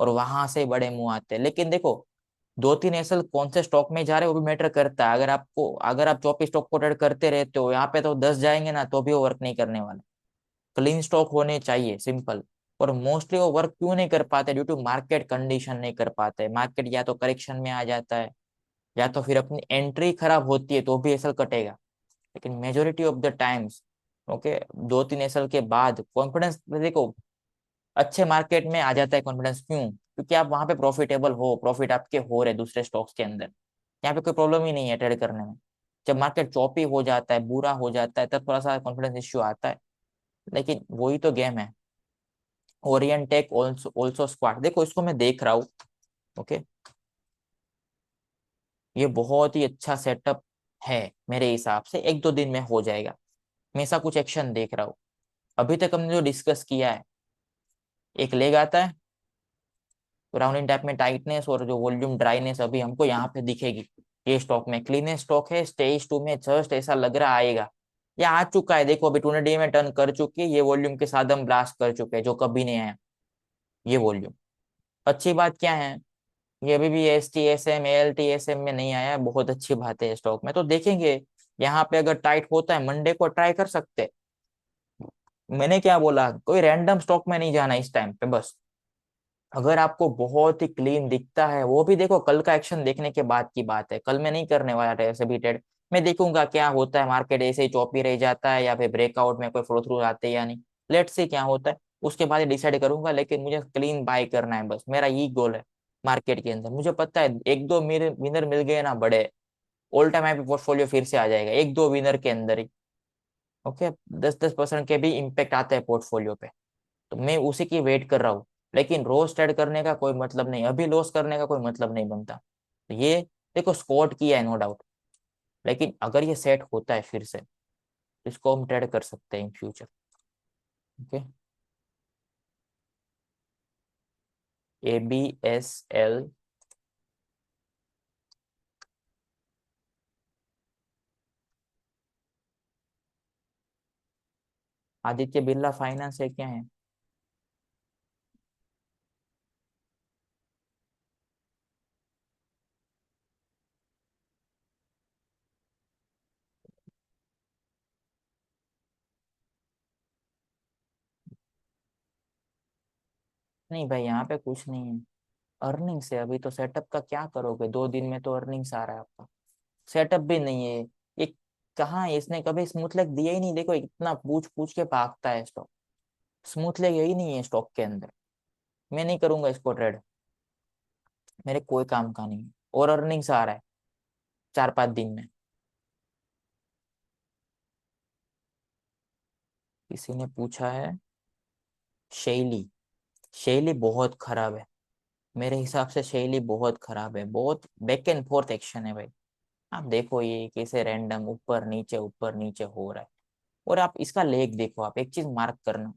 और वहां से बड़े मुंह आते हैं। लेकिन देखो 2-3 एसएल कौन से स्टॉक में जा रहे हैं वो भी मैटर करता है। अगर आप 24 स्टॉक को ट्रेड करते रहते हो, यहाँ पे तो 10 जाएंगे ना तो भी वो वर्क नहीं करने वाले। क्लीन स्टॉक होने चाहिए, सिंपल। और मोस्टली वो वर्क क्यों नहीं कर पाते? ड्यू टू मार्केट कंडीशन नहीं कर पाते। मार्केट या तो करेक्शन में आ जाता है, या तो फिर अपनी एंट्री खराब होती है तो भी एसएल कटेगा। लेकिन majority of the times, okay, 2-3 SL के बाद कॉन्फिडेंस, देखो, अच्छे मार्केट में आ जाता है कॉन्फिडेंस। क्यों? क्योंकि आप वहां पे प्रॉफिटेबल हो, प्रॉफिट आपके हो रहे दूसरे स्टॉक्स के अंदर, यहाँ पे कोई प्रॉब्लम ही नहीं है ट्रेड करने में। जब मार्केट चॉपी हो जाता है, बुरा हो जाता है, तब थोड़ा सा कॉन्फिडेंस इश्यू आता है। लेकिन वही तो गेम है। ओरियंटेक ऑल्सो ऑल्सो स्क्वाड, देखो इसको मैं देख रहा हूँ, ओके, ये बहुत ही अच्छा सेटअप है। मेरे हिसाब से 1-2 दिन में हो जाएगा। मैं ऐसा कुछ एक्शन देख रहा हूँ। अभी तक हमने जो डिस्कस किया है, एक लेग आता है, राउंडिंग टाइप में टाइटनेस और जो वॉल्यूम ड्राइनेस अभी हमको यहाँ पे दिखेगी। ये स्टॉक में क्लीनेस्ट स्टॉक है, स्टेज 2 में जस्ट ऐसा लग रहा आएगा। ये आ चुका है, देखो अभी 200 डे में टर्न कर चुकी है। ये वॉल्यूम के साथ हम ब्लास्ट कर चुके हैं, जो कभी नहीं आया ये वॉल्यूम। अच्छी बात क्या है, ये अभी भी S T S M L T S M में नहीं आया है, बहुत अच्छी बात है स्टॉक में। तो देखेंगे यहाँ पे अगर टाइट होता है मंडे को ट्राई कर सकते हैं। मैंने क्या बोला, कोई रैंडम स्टॉक में नहीं जाना इस टाइम पे बस। अगर आपको बहुत ही क्लीन दिखता है, वो भी देखो कल का एक्शन देखने के बाद की बात है। कल मैं नहीं करने वाला था ऐसे भी ट्रेड। मैं देखूंगा क्या होता है, मार्केट ऐसे ही चौपी रह जाता है या फिर ब्रेकआउट में कोई फ्लो थ्रू आते हैं या नहीं। लेट्स से क्या होता है, उसके बाद ही डिसाइड करूंगा। लेकिन मुझे क्लीन बाय करना है, बस मेरा यही गोल है। मार्केट के अंदर मुझे पता है 1-2 विनर मिल गए ना बड़े, ऑल टाइम हाई पोर्टफोलियो फिर से आ जाएगा 1-2 विनर के अंदर ही। ओके, 10-10% के भी इम्पेक्ट आता है पोर्टफोलियो पे। तो मैं उसी की वेट कर रहा हूँ। लेकिन रोज ट्रेड करने का कोई मतलब नहीं, अभी लॉस करने का कोई मतलब नहीं बनता। तो ये देखो स्कॉट किया है, नो डाउट। लेकिन अगर ये सेट होता है फिर से, तो इसको हम ट्रेड कर सकते हैं in future. Okay, ABSL, Aditya Birla finance है क्या है? नहीं भाई, यहाँ पे कुछ नहीं है। अर्निंग्स है अभी तो, सेटअप का क्या करोगे? 2 दिन में तो अर्निंग्स आ रहा है आपका। सेटअप भी नहीं है ये। कहाँ है? इसने कभी स्मूथ लेग दिया ही नहीं। देखो इतना पूछ पूछ के भागता है स्टॉक, स्मूथ लेग यही नहीं है स्टॉक के अंदर। मैं नहीं करूंगा इसको ट्रेड, मेरे कोई काम का नहीं है। और अर्निंग्स आ रहा है 4-5 दिन में। किसी ने पूछा है शैली। शैली बहुत खराब है, मेरे हिसाब से शैली बहुत खराब है। बहुत बैक एंड फोर्थ एक्शन है भाई। आप देखो ये कैसे रैंडम ऊपर नीचे हो रहा है। और आप इसका लेग देखो, आप एक चीज मार्क करना,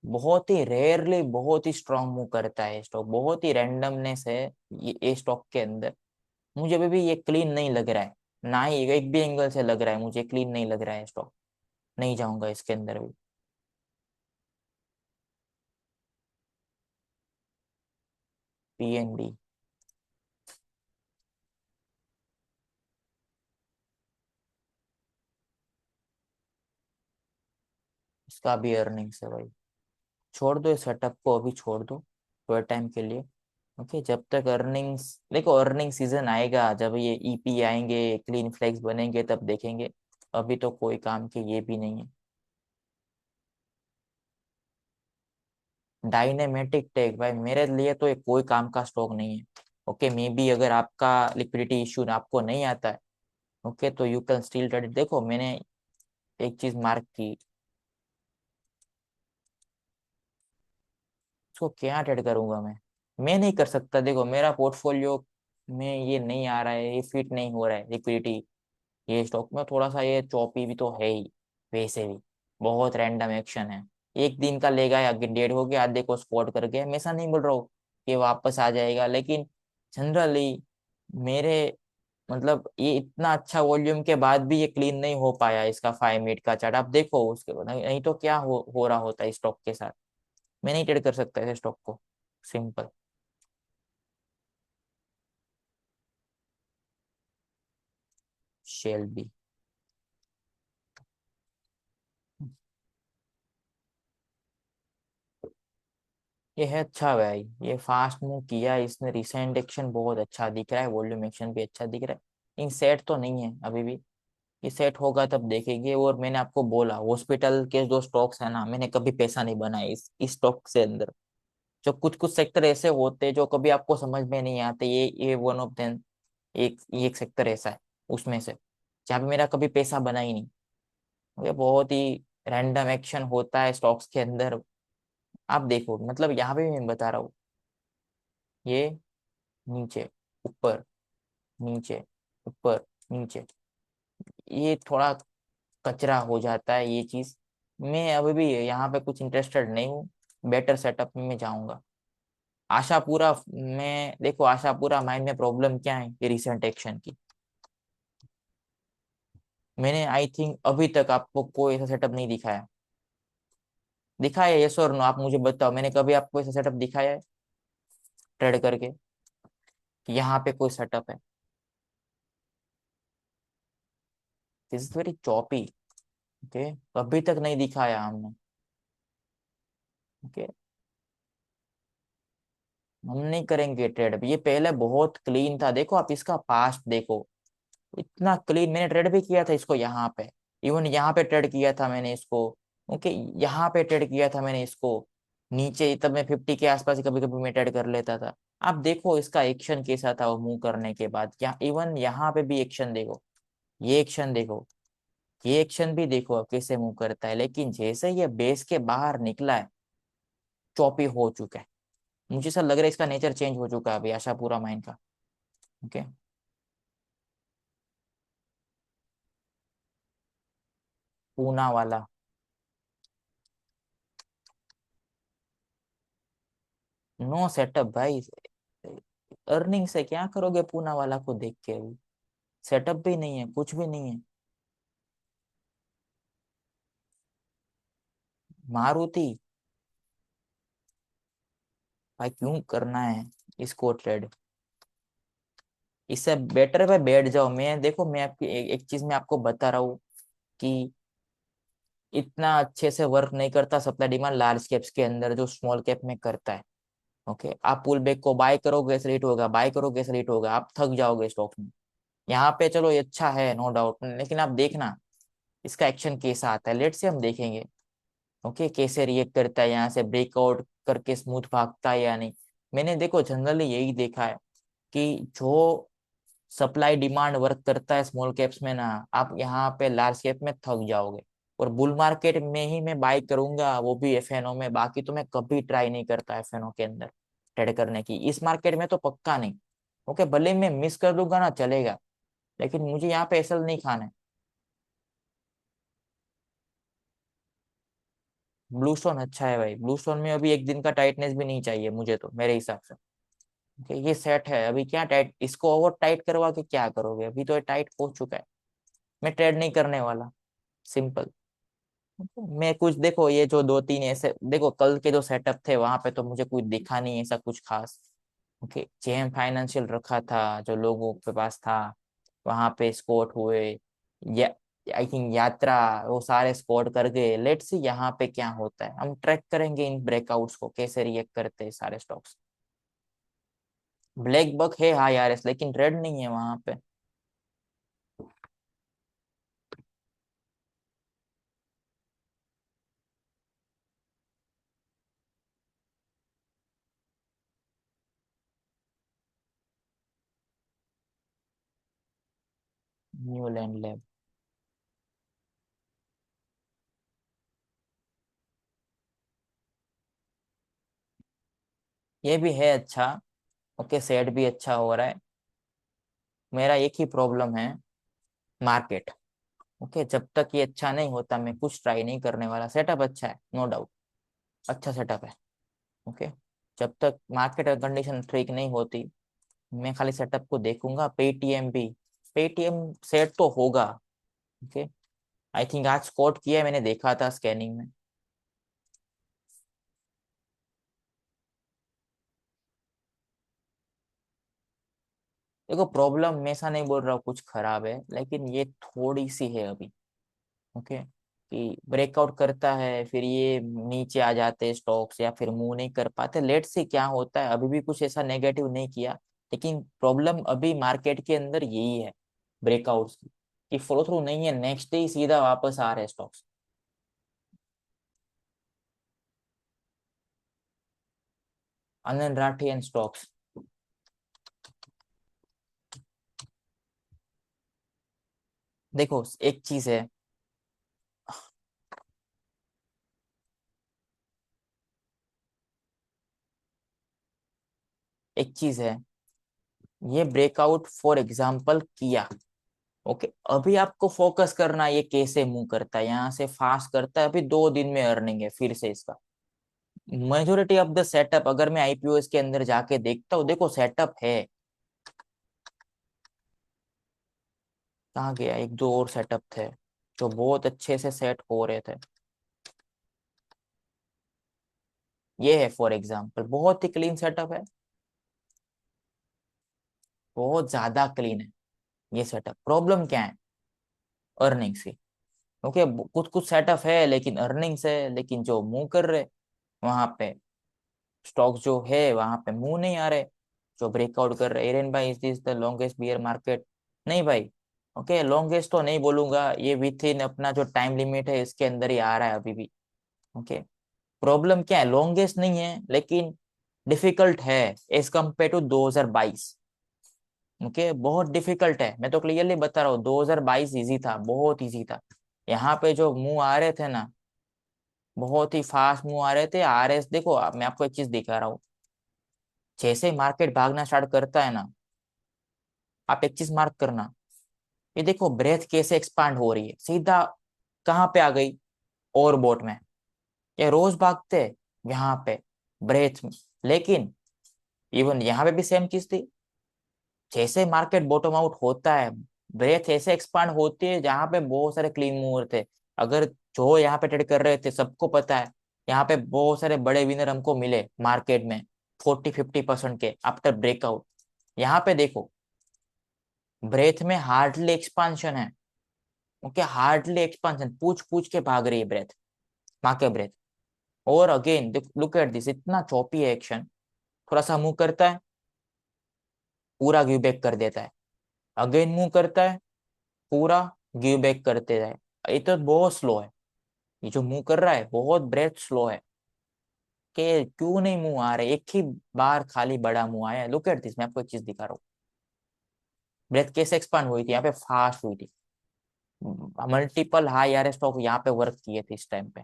बहुत ही रेयरली बहुत ही स्ट्रांग मूव करता है स्टॉक। बहुत ही रैंडमनेस है ये स्टॉक के अंदर। मुझे अभी भी ये क्लीन नहीं लग रहा है, ना ही एक भी एंगल से लग रहा है मुझे क्लीन नहीं लग रहा है स्टॉक। नहीं जाऊंगा इसके अंदर भी। PNB, इसका भी अर्निंग्स है भाई। छोड़ दो इस सेटअप को, अभी छोड़ दो थोड़े टाइम के लिए। ओके, जब तक अर्निंग्स, देखो अर्निंग सीजन आएगा जब ये ईपी आएंगे, क्लीन फ्लेक्स बनेंगे, तब देखेंगे। अभी तो कोई काम के ये भी नहीं है। डायनेमेटिक टेक भाई मेरे लिए तो ये कोई काम का स्टॉक नहीं है। ओके, मे बी अगर आपका लिक्विडिटी इश्यू आपको नहीं आता है, ओके, तो यू कैन स्टिल ट्रेड। देखो मैंने एक चीज मार्क की, इसको क्या ट्रेड करूंगा मैं नहीं कर सकता। देखो मेरा पोर्टफोलियो में ये नहीं आ रहा है, ये फिट नहीं हो रहा है लिक्विडिटी। ये स्टॉक में थोड़ा सा ये चौपी भी तो है ही, वैसे भी बहुत रैंडम एक्शन है। एक दिन का लेगा या डेढ़ हो गया, आधे को स्पॉट कर गया। मैं ऐसा नहीं बोल रहा हूँ कि वापस आ जाएगा, लेकिन जनरली मेरे, मतलब ये इतना अच्छा वॉल्यूम के बाद भी ये क्लीन नहीं हो पाया। इसका 5 मिनट का चार्ट आप देखो, उसके बाद नहीं तो क्या हो रहा होता है स्टॉक के साथ। मैं नहीं ट्रेड कर सकता ऐसे स्टॉक को, सिंपल। शेल भी, ये है अच्छा भाई, ये फास्ट मूव किया इसने, रिसेंट एक्शन बहुत अच्छा दिख रहा है, वॉल्यूम एक्शन भी अच्छा दिख रहा है। इन सेट तो नहीं है अभी भी, ये सेट होगा तब देखेंगे। और मैंने आपको बोला हॉस्पिटल के जो स्टॉक्स है ना, मैंने कभी पैसा नहीं बनाया इस स्टॉक से अंदर। जो कुछ कुछ सेक्टर ऐसे होते हैं जो कभी आपको समझ में नहीं आते, ये वन ऑफ देम, एक सेक्टर ऐसा है उसमें से, जहाँ पे मेरा कभी पैसा बना ही नहीं। ये बहुत ही रैंडम एक्शन होता है स्टॉक्स के अंदर। आप देखो मतलब यहाँ पे भी मैं बता रहा हूँ, ये नीचे ऊपर, नीचे ऊपर, नीचे, ये थोड़ा कचरा हो जाता है ये चीज। मैं अभी भी यहाँ पे कुछ इंटरेस्टेड नहीं हूँ, बेटर सेटअप में मैं जाऊंगा। आशापुरा में देखो, आशापुरा माइंड में प्रॉब्लम क्या है, ये रिसेंट एक्शन की। मैंने आई थिंक अभी तक आपको कोई ऐसा सेटअप नहीं दिखाया। दिखाया है यस और नो, आप मुझे बताओ, मैंने कभी आपको ऐसा सेटअप दिखाया है ट्रेड करके कि यहाँ पे कोई सेटअप है? This is very choppy. Okay, अभी तक नहीं दिखाया हमने। ओके, हम नहीं करेंगे ट्रेड। ये पहले बहुत क्लीन था, देखो आप इसका पास्ट देखो, इतना क्लीन। मैंने ट्रेड भी किया था इसको यहाँ पे, इवन यहाँ पे ट्रेड किया था मैंने इसको। ओके, यहाँ पे ट्रेड किया था मैंने इसको, नीचे तब मैं 50 के आसपास कभी कभी मैं ट्रेड कर लेता था। आप देखो इसका एक्शन कैसा था वो मूव करने के बाद, क्या इवन यहाँ पे भी एक्शन देखो, ये एक्शन देखो, ये एक्शन भी देखो अब कैसे मूव करता है। लेकिन जैसे ये बेस के बाहर निकला है, चॉपी हो चुका है। मुझे ऐसा लग रहा है इसका नेचर चेंज हो चुका है अभी आशापुरा माइन का। ओके, पूना वाला। नो सेटअप भाई, अर्निंग से क्या करोगे पूना वाला को देख के अभी? सेटअप भी नहीं है, कुछ भी नहीं है। मारुति, भाई क्यों करना है इसको ट्रेड? इससे बेटर है बैठ जाओ। मैं देखो, मैं आपकी एक चीज मैं आपको बता रहा हूँ कि इतना अच्छे से वर्क नहीं करता सप्लाई डिमांड लार्ज कैप्स के अंदर जो स्मॉल कैप में करता है। ओके, आप पुल बैक को बाय करोगे ऐसे रेट होगा, बाय करोगे ऐसे रेट होगा, आप थक जाओगे स्टॉक में। यहाँ पे चलो ये अच्छा है नो डाउट, लेकिन आप देखना इसका एक्शन कैसा आता है, लेट से हम देखेंगे। ओके, कैसे रिएक्ट करता है, यहाँ से ब्रेकआउट करके स्मूथ भागता है या नहीं। मैंने देखो जनरली यही देखा है कि जो सप्लाई डिमांड वर्क करता है स्मॉल कैप्स में ना, आप यहाँ पे लार्ज कैप में थक जाओगे। और बुल मार्केट में ही मैं बाय करूंगा, वो भी एफएनओ में, बाकी तो मैं कभी ट्राई नहीं करता एफएनओ के अंदर ट्रेड करने की, इस मार्केट में तो पक्का नहीं। ओके, भले मैं मिस कर दूंगा ना चलेगा, लेकिन मुझे यहाँ पे एसएल नहीं खाना है। ब्लू स्टोन अच्छा है भाई, ब्लू स्टोन में अभी एक दिन का टाइटनेस भी नहीं चाहिए मुझे तो, मेरे हिसाब से। ओके, ये सेट है अभी, क्या टाइट, इसको ओवर टाइट करवा के क्या करोगे? अभी तो ये टाइट हो चुका है, मैं ट्रेड नहीं करने वाला, सिंपल। मैं कुछ देखो, ये जो दो तीन ऐसे देखो कल के जो सेटअप थे वहां पे तो मुझे कुछ दिखा नहीं ऐसा कुछ खास। ओके, जेम फाइनेंशियल रखा था जो लोगों के पास था, वहां पे स्कोर हुए, या आई थिंक यात्रा, वो सारे स्कोर कर गए। लेट्स सी यहाँ पे क्या होता है, हम ट्रैक करेंगे इन ब्रेकआउट्स को कैसे रिएक्ट करते हैं सारे स्टॉक्स। ब्लैक बक है हाँ यार, लेकिन रेड नहीं है वहां पे। न्यूलैंड लैब, ये भी है अच्छा। ओके, सेट भी अच्छा हो रहा है। मेरा एक ही प्रॉब्लम है, मार्केट। ओके, जब तक ये अच्छा नहीं होता मैं कुछ ट्राई नहीं करने वाला। सेटअप अच्छा है नो डाउट, अच्छा सेटअप है। ओके, जब तक मार्केट कंडीशन ठीक नहीं होती मैं खाली सेटअप को देखूंगा। पेटीएम भी, पेटीएम सेट तो होगा। ओके, आई थिंक आज कोट किया है, मैंने देखा था स्कैनिंग में। देखो प्रॉब्लम मैं ऐसा नहीं बोल रहा हूँ कुछ खराब है, लेकिन ये थोड़ी सी है अभी। ओके, कि ब्रेकआउट करता है फिर ये नीचे आ जाते स्टॉक्स या फिर मूव नहीं कर पाते। लेट से क्या होता है, अभी भी कुछ ऐसा नेगेटिव नहीं किया, लेकिन प्रॉब्लम अभी मार्केट के अंदर यही है ब्रेकआउट्स की, कि फॉलो थ्रू नहीं है, नेक्स्ट डे ही सीधा वापस आ रहे stocks. Anand Rathi and stocks. देखो एक चीज है, एक चीज है, ये ब्रेकआउट फॉर एग्जाम्पल किया, ओके, अभी आपको फोकस करना है ये कैसे मूव करता है, यहाँ से फास्ट करता है, अभी 2 दिन में अर्निंग है फिर से इसका। मेजोरिटी ऑफ द सेटअप अगर मैं आईपीओएस के अंदर जाके देखता हूँ, देखो सेटअप है। कहाँ गया, एक दो और सेटअप थे जो बहुत अच्छे से सेट हो रहे थे। ये है फॉर एग्जाम्पल, बहुत ही क्लीन सेटअप है, बहुत ज्यादा क्लीन है ये सेटअप। प्रॉब्लम क्या है, अर्निंग्स की। ओके, कुछ कुछ सेटअप है लेकिन अर्निंग्स है, लेकिन जो मूव कर रहे वहां पे स्टॉक जो है वहां पे मुंह नहीं आ रहे, जो ब्रेकआउट कर रहे। एरन भाई, is this the longest beer market? नहीं भाई। ओके, लॉन्गेस्ट तो नहीं बोलूंगा, ये विथ इन अपना जो टाइम लिमिट है इसके अंदर ही आ रहा है अभी भी। ओके, प्रॉब्लम क्या है, लॉन्गेस्ट नहीं है लेकिन डिफिकल्ट है एज कम्पेयर टू 2022। ओके, बहुत डिफिकल्ट है, मैं तो क्लियरली बता रहा हूँ, 2022 इजी था, बहुत इजी था। यहाँ पे जो मुंह आ रहे थे ना, बहुत ही फास्ट मुंह आ रहे थे। आरएस देखो, मैं आपको एक चीज दिखा रहा हूँ, जैसे मार्केट भागना स्टार्ट करता है ना, आप एक चीज मार्क करना, ये देखो ब्रेथ कैसे एक्सपांड हो रही है, सीधा कहाँ पे आ गई, और बोट में। ये रोज भागते हैं यहाँ पे ब्रेथ में, लेकिन इवन यहाँ पे भी सेम चीज थी। जैसे मार्केट बॉटम आउट होता है, ब्रेथ ऐसे एक्सपांड होती है जहाँ पे बहुत सारे क्लीन मूवर थे। अगर जो यहाँ पे ट्रेड कर रहे थे सबको पता है, यहाँ पे बहुत सारे बड़े विनर हमको मिले मार्केट में, 40-50% के आफ्टर ब्रेकआउट। यहाँ पे देखो, ब्रेथ में हार्डली एक्सपांशन है। ओके, हार्डली एक्सपांशन, पूछ पूछ के भाग रही है ब्रेथ, माँ के ब्रेथ। और अगेन लुक एट दिस, इतना चौपी है एक्शन, थोड़ा सा मूव करता है, पूरा गिव बैक कर देता है, अगेन मूव करता है, पूरा गिव बैक करते जाए। ये तो बहुत स्लो है, ये जो मूव कर रहा है बहुत ब्रेथ स्लो है, कि क्यों नहीं मुंह आ रहे, एक ही बार खाली बड़ा मुंह आया है। लुक एट दिस, मैं आपको एक चीज दिखा रहा हूँ, ब्रेथ कैसे एक्सपांड हुई थी, यहाँ पे फास्ट हुई थी। मल्टीपल हाई आर स्टॉक यहाँ पे वर्क किए थे इस टाइम पे,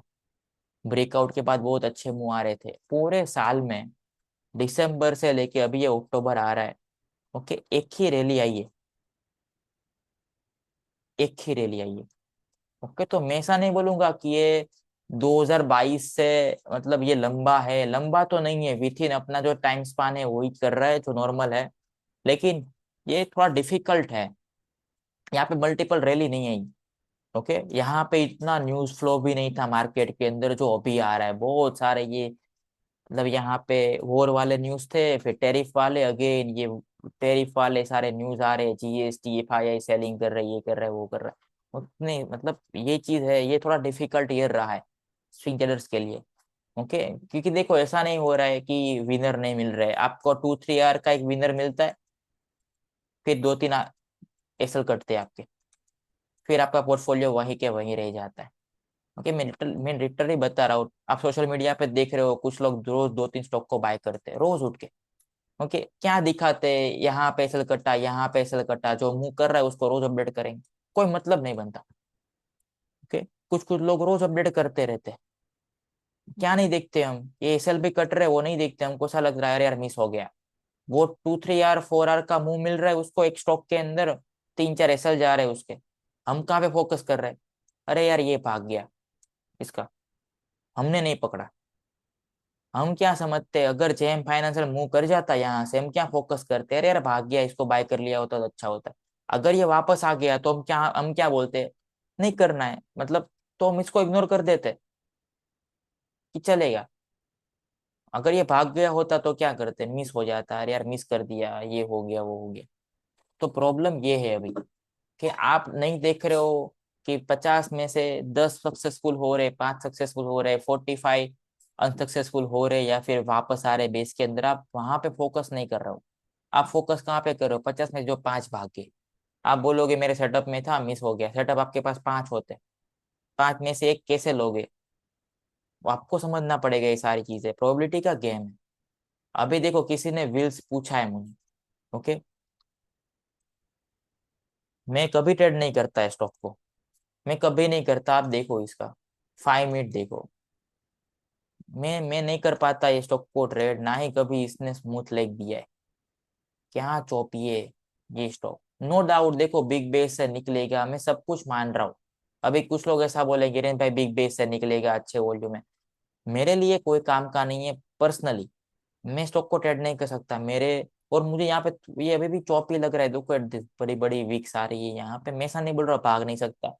ब्रेकआउट के बाद बहुत अच्छे मुंह आ रहे थे पूरे साल में। दिसंबर से लेके अभी ये अक्टूबर आ रहा है, ओके, एक ही रैली आई है, एक ही रैली आई है। ओके, तो मैं ऐसा नहीं बोलूंगा कि ये 2022 से मतलब ये लंबा है, लंबा तो नहीं है, विथ इन अपना जो टाइम स्पान है वही कर रहा है जो नॉर्मल है, लेकिन ये थोड़ा डिफिकल्ट है। यहाँ पे मल्टीपल रैली नहीं आई। ओके, यहाँ पे इतना न्यूज फ्लो भी नहीं था मार्केट के अंदर जो अभी आ रहा है, बहुत सारे ये मतलब यहाँ पे वॉर वाले न्यूज थे, फिर टैरिफ वाले, अगेन ये टैरिफ वाले सारे न्यूज आ रहे हैं, जीएसटी एफआईआई सेलिंग कर रही है, ये कर रहा है, वो कर रहा है। उतने मतलब ये चीज है, ये थोड़ा डिफिकल्ट ईयर रहा है स्विंग ट्रेडर्स के लिए। ओके, क्योंकि देखो ऐसा नहीं हो रहा है कि विनर नहीं मिल रहे, आपको 2-3 आवर का एक विनर मिलता है, फिर 2-3 एसएल कटते हैं आपके, फिर आपका पोर्टफोलियो वहीं के वहीं रह जाता है। ओके, मैं लिटरली बता रहा हूँ, आप सोशल मीडिया पे देख रहे हो कुछ लोग रोज 2-3 स्टॉक को बाय करते हैं रोज उठ के। ओके, क्या दिखाते हैं, यहाँ पे सेल कटा, यहाँ पे सेल कटा, जो मुंह कर रहा है उसको रोज अपडेट करेंगे, कोई मतलब नहीं बनता। ओके, कुछ कुछ लोग रोज अपडेट करते रहते हैं, क्या नहीं देखते हम, ये एसएल भी कट रहे वो नहीं देखते, हमको ऐसा लग रहा है यार यार मिस हो गया। वो 2-3 आवर 4 आवर का मुंह मिल रहा है उसको, एक स्टॉक के अंदर 3-4 एसएल जा रहे हैं उसके, हम कहाँ पे फोकस कर रहे हैं, अरे यार ये भाग गया इसका, हमने नहीं पकड़ा। हम क्या समझते हैं, अगर जेम फाइनेंशियल मूव कर जाता यहाँ से, हम क्या फोकस करते हैं, अरे यार भाग गया, इसको बाय कर लिया होता तो अच्छा होता। अगर ये वापस आ गया तो हम क्या बोलते हैं, नहीं करना है मतलब, तो हम इसको इग्नोर कर देते कि चलेगा। अगर ये भाग गया होता तो क्या करते, मिस हो जाता, अरे यार मिस कर दिया, ये हो गया वो हो गया। तो प्रॉब्लम ये है अभी कि आप नहीं देख रहे हो, कि 50 में से 10 सक्सेसफुल हो रहे, 5 सक्सेसफुल हो रहे, 45 अनसक्सेसफुल हो रहे, या फिर वापस आ रहे बेस के अंदर, आप वहां पे फोकस नहीं कर रहे हो। आप फोकस कहाँ पे कर रहे हो? 50 में जो 5 भाग गए। आप बोलोगे मेरे सेटअप में था, मिस हो गया। सेटअप आपके पास 5 होते, 5 में से एक कैसे लोगे? वो आपको समझना पड़ेगा, ये सारी चीजें प्रोबेबिलिटी का गेम है। अभी देखो, किसी ने विल्स पूछा है मुझे, ओके, मैं कभी ट्रेड नहीं करता है स्टॉक को, मैं कभी नहीं करता। आप देखो इसका 5 मिनट देखो, मैं नहीं कर पाता ये स्टॉक को ट्रेड, ना ही कभी इसने स्मूथ लेग दिया है। क्या चौपिए ये स्टॉक, नो डाउट। देखो बिग बेस से निकलेगा, मैं सब कुछ मान रहा हूँ। अभी कुछ लोग ऐसा बोलेंगे, रे भाई बिग बेस से निकलेगा, अच्छे वॉल्यूम है। मेरे लिए कोई काम का नहीं है पर्सनली। मैं स्टॉक को ट्रेड नहीं कर सकता मेरे। और मुझे यहाँ पे ये अभी भी चौपी लग रहा है, देखो बड़ी बड़ी वीक्स आ रही है यहाँ पे। मैं ऐसा नहीं बोल रहा भाग नहीं सकता,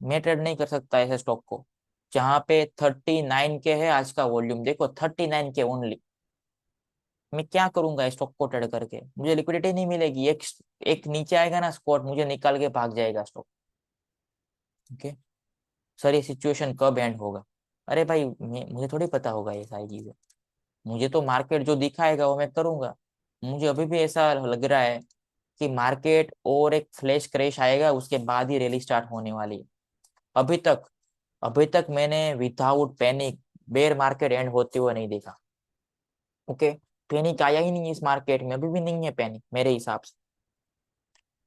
मैं ट्रेड नहीं कर सकता ऐसे स्टॉक को जहाँ पे 39 के है आज का वॉल्यूम। देखो 39 के ओनली, मैं क्या करूंगा इस स्टॉक को ट्रेड करके? मुझे लिक्विडिटी नहीं मिलेगी। एक एक नीचे आएगा ना स्पॉट, मुझे निकाल के भाग जाएगा स्टॉक। ओके सर, ये सिचुएशन कब एंड होगा? अरे भाई मुझे थोड़ी पता होगा ये सारी चीजें। मुझे तो मार्केट जो दिखाएगा वो मैं करूंगा। मुझे अभी भी ऐसा लग रहा है कि मार्केट और एक फ्लैश क्रैश आएगा, उसके बाद ही रैली स्टार्ट होने वाली है। अभी तक अभी तक मैंने without panic bear market end होते हुए नहीं देखा। ओके, पैनिक आया ही नहीं है इस मार्केट में, अभी भी नहीं है पैनिक मेरे हिसाब से।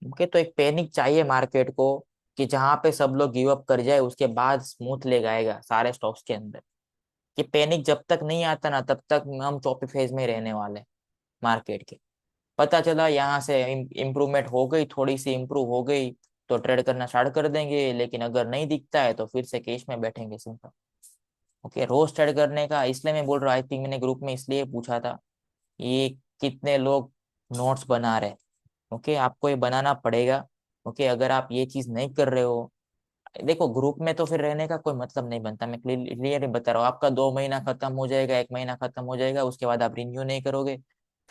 ओके, तो एक पैनिक चाहिए मार्केट को, कि जहां पे सब लोग गिव अप कर जाए, उसके बाद स्मूथ ले आएगा सारे स्टॉक्स के अंदर। कि पैनिक जब तक नहीं आता ना, तब तक हम चौपी फेज में रहने वाले हैं मार्केट के। पता चला यहाँ से इम्प्रूवमेंट हो गई, थोड़ी सी इम्प्रूव हो गई, तो ट्रेड करना स्टार्ट कर देंगे। लेकिन अगर नहीं दिखता है तो फिर से कैश में बैठेंगे सिंपल। ओके, रोज ट्रेड करने का इसलिए मैं बोल रहा हूँ, आई थिंक मैंने ग्रुप में इसलिए पूछा था, ये कितने लोग नोट्स बना रहे हैं। ओके, आपको ये बनाना पड़ेगा। ओके, अगर आप ये चीज नहीं कर रहे हो, देखो ग्रुप में तो फिर रहने का कोई मतलब नहीं बनता। मैं क्लियर बता रहा हूँ, आपका 2 महीना खत्म हो जाएगा, 1 महीना खत्म हो जाएगा, उसके बाद आप रिन्यू नहीं करोगे।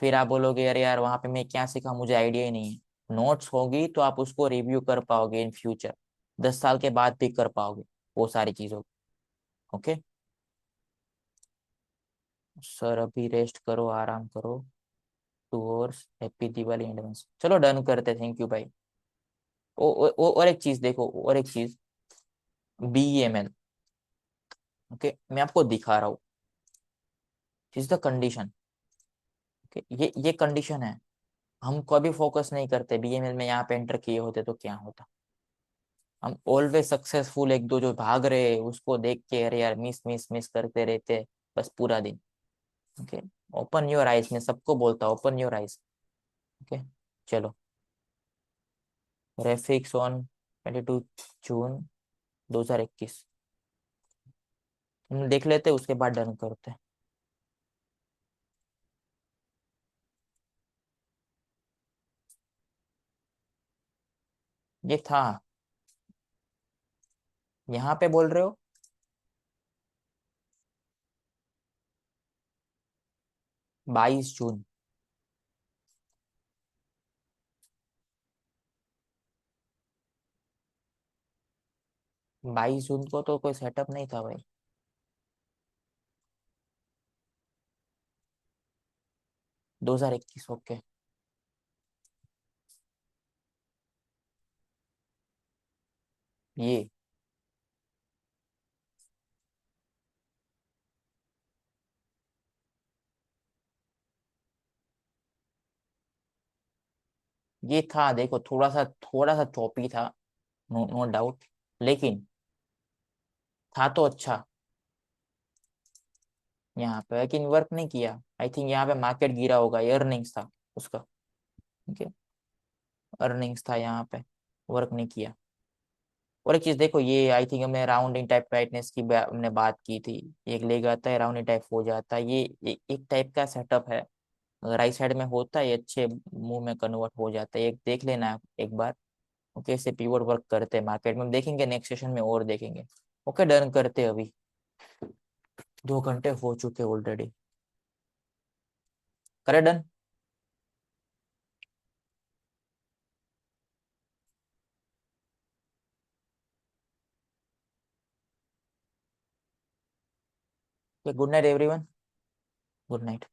फिर आप बोलोगे अरे यार वहां पे मैं क्या सीखा, मुझे आइडिया ही नहीं है। नोट्स होगी तो आप उसको रिव्यू कर पाओगे इन फ्यूचर, 10 साल के बाद भी कर पाओगे वो सारी चीजों। ओके सर, अभी रेस्ट करो, आराम करो। 2 आवर्स, हैप्पी दिवाली एडवांस। चलो डन करते, थैंक यू भाई। और एक चीज देखो, और एक चीज, BEML। ओके, मैं आपको दिखा रहा हूँ, इज द कंडीशन। ओके, ये कंडीशन है। हम कभी फोकस नहीं करते BML में, यहाँ पे एंटर किए होते तो क्या होता। हम ऑलवेज सक्सेसफुल, एक दो जो भाग रहे उसको देख के अरे यार मिस मिस मिस करते रहते बस पूरा दिन। ओके, ओपन योर आइज, मैं सबको बोलता हूँ ओपन योर आइज। ओके चलो, रेफिक्स ऑन 22 जून 2021, हम देख लेते उसके बाद डन करते। ये था, यहाँ पे बोल रहे हो? 22 जून। 22 जून को तो कोई सेटअप नहीं था भाई। 2021, ओके। ये था, देखो थोड़ा सा चौपी था, नो नो डाउट, लेकिन था तो अच्छा यहाँ पे। लेकिन वर्क नहीं किया, आई थिंक यहाँ पे मार्केट गिरा होगा, ये अर्निंग्स था उसका। ओके, अर्निंग्स था यहाँ पे, वर्क नहीं किया। और एक चीज देखो, ये आई थिंक हमने राउंडिंग टाइप ब्राइटनेस की हमने बात की थी। एक लेग आता है, राउंडिंग टाइप हो जाता है, ये एक टाइप का सेटअप है। अगर राइट साइड में होता है ये अच्छे मुंह में कन्वर्ट हो जाता है, एक देख लेना एक बार। ओके, इससे पीवोट वर्क करते हैं मार्केट में, हम देखेंगे नेक्स्ट सेशन में और देखेंगे। ओके डन करते हैं अभी, 2 घंटे हो चुके ऑलरेडी। करे done. Good night everyone. Good night.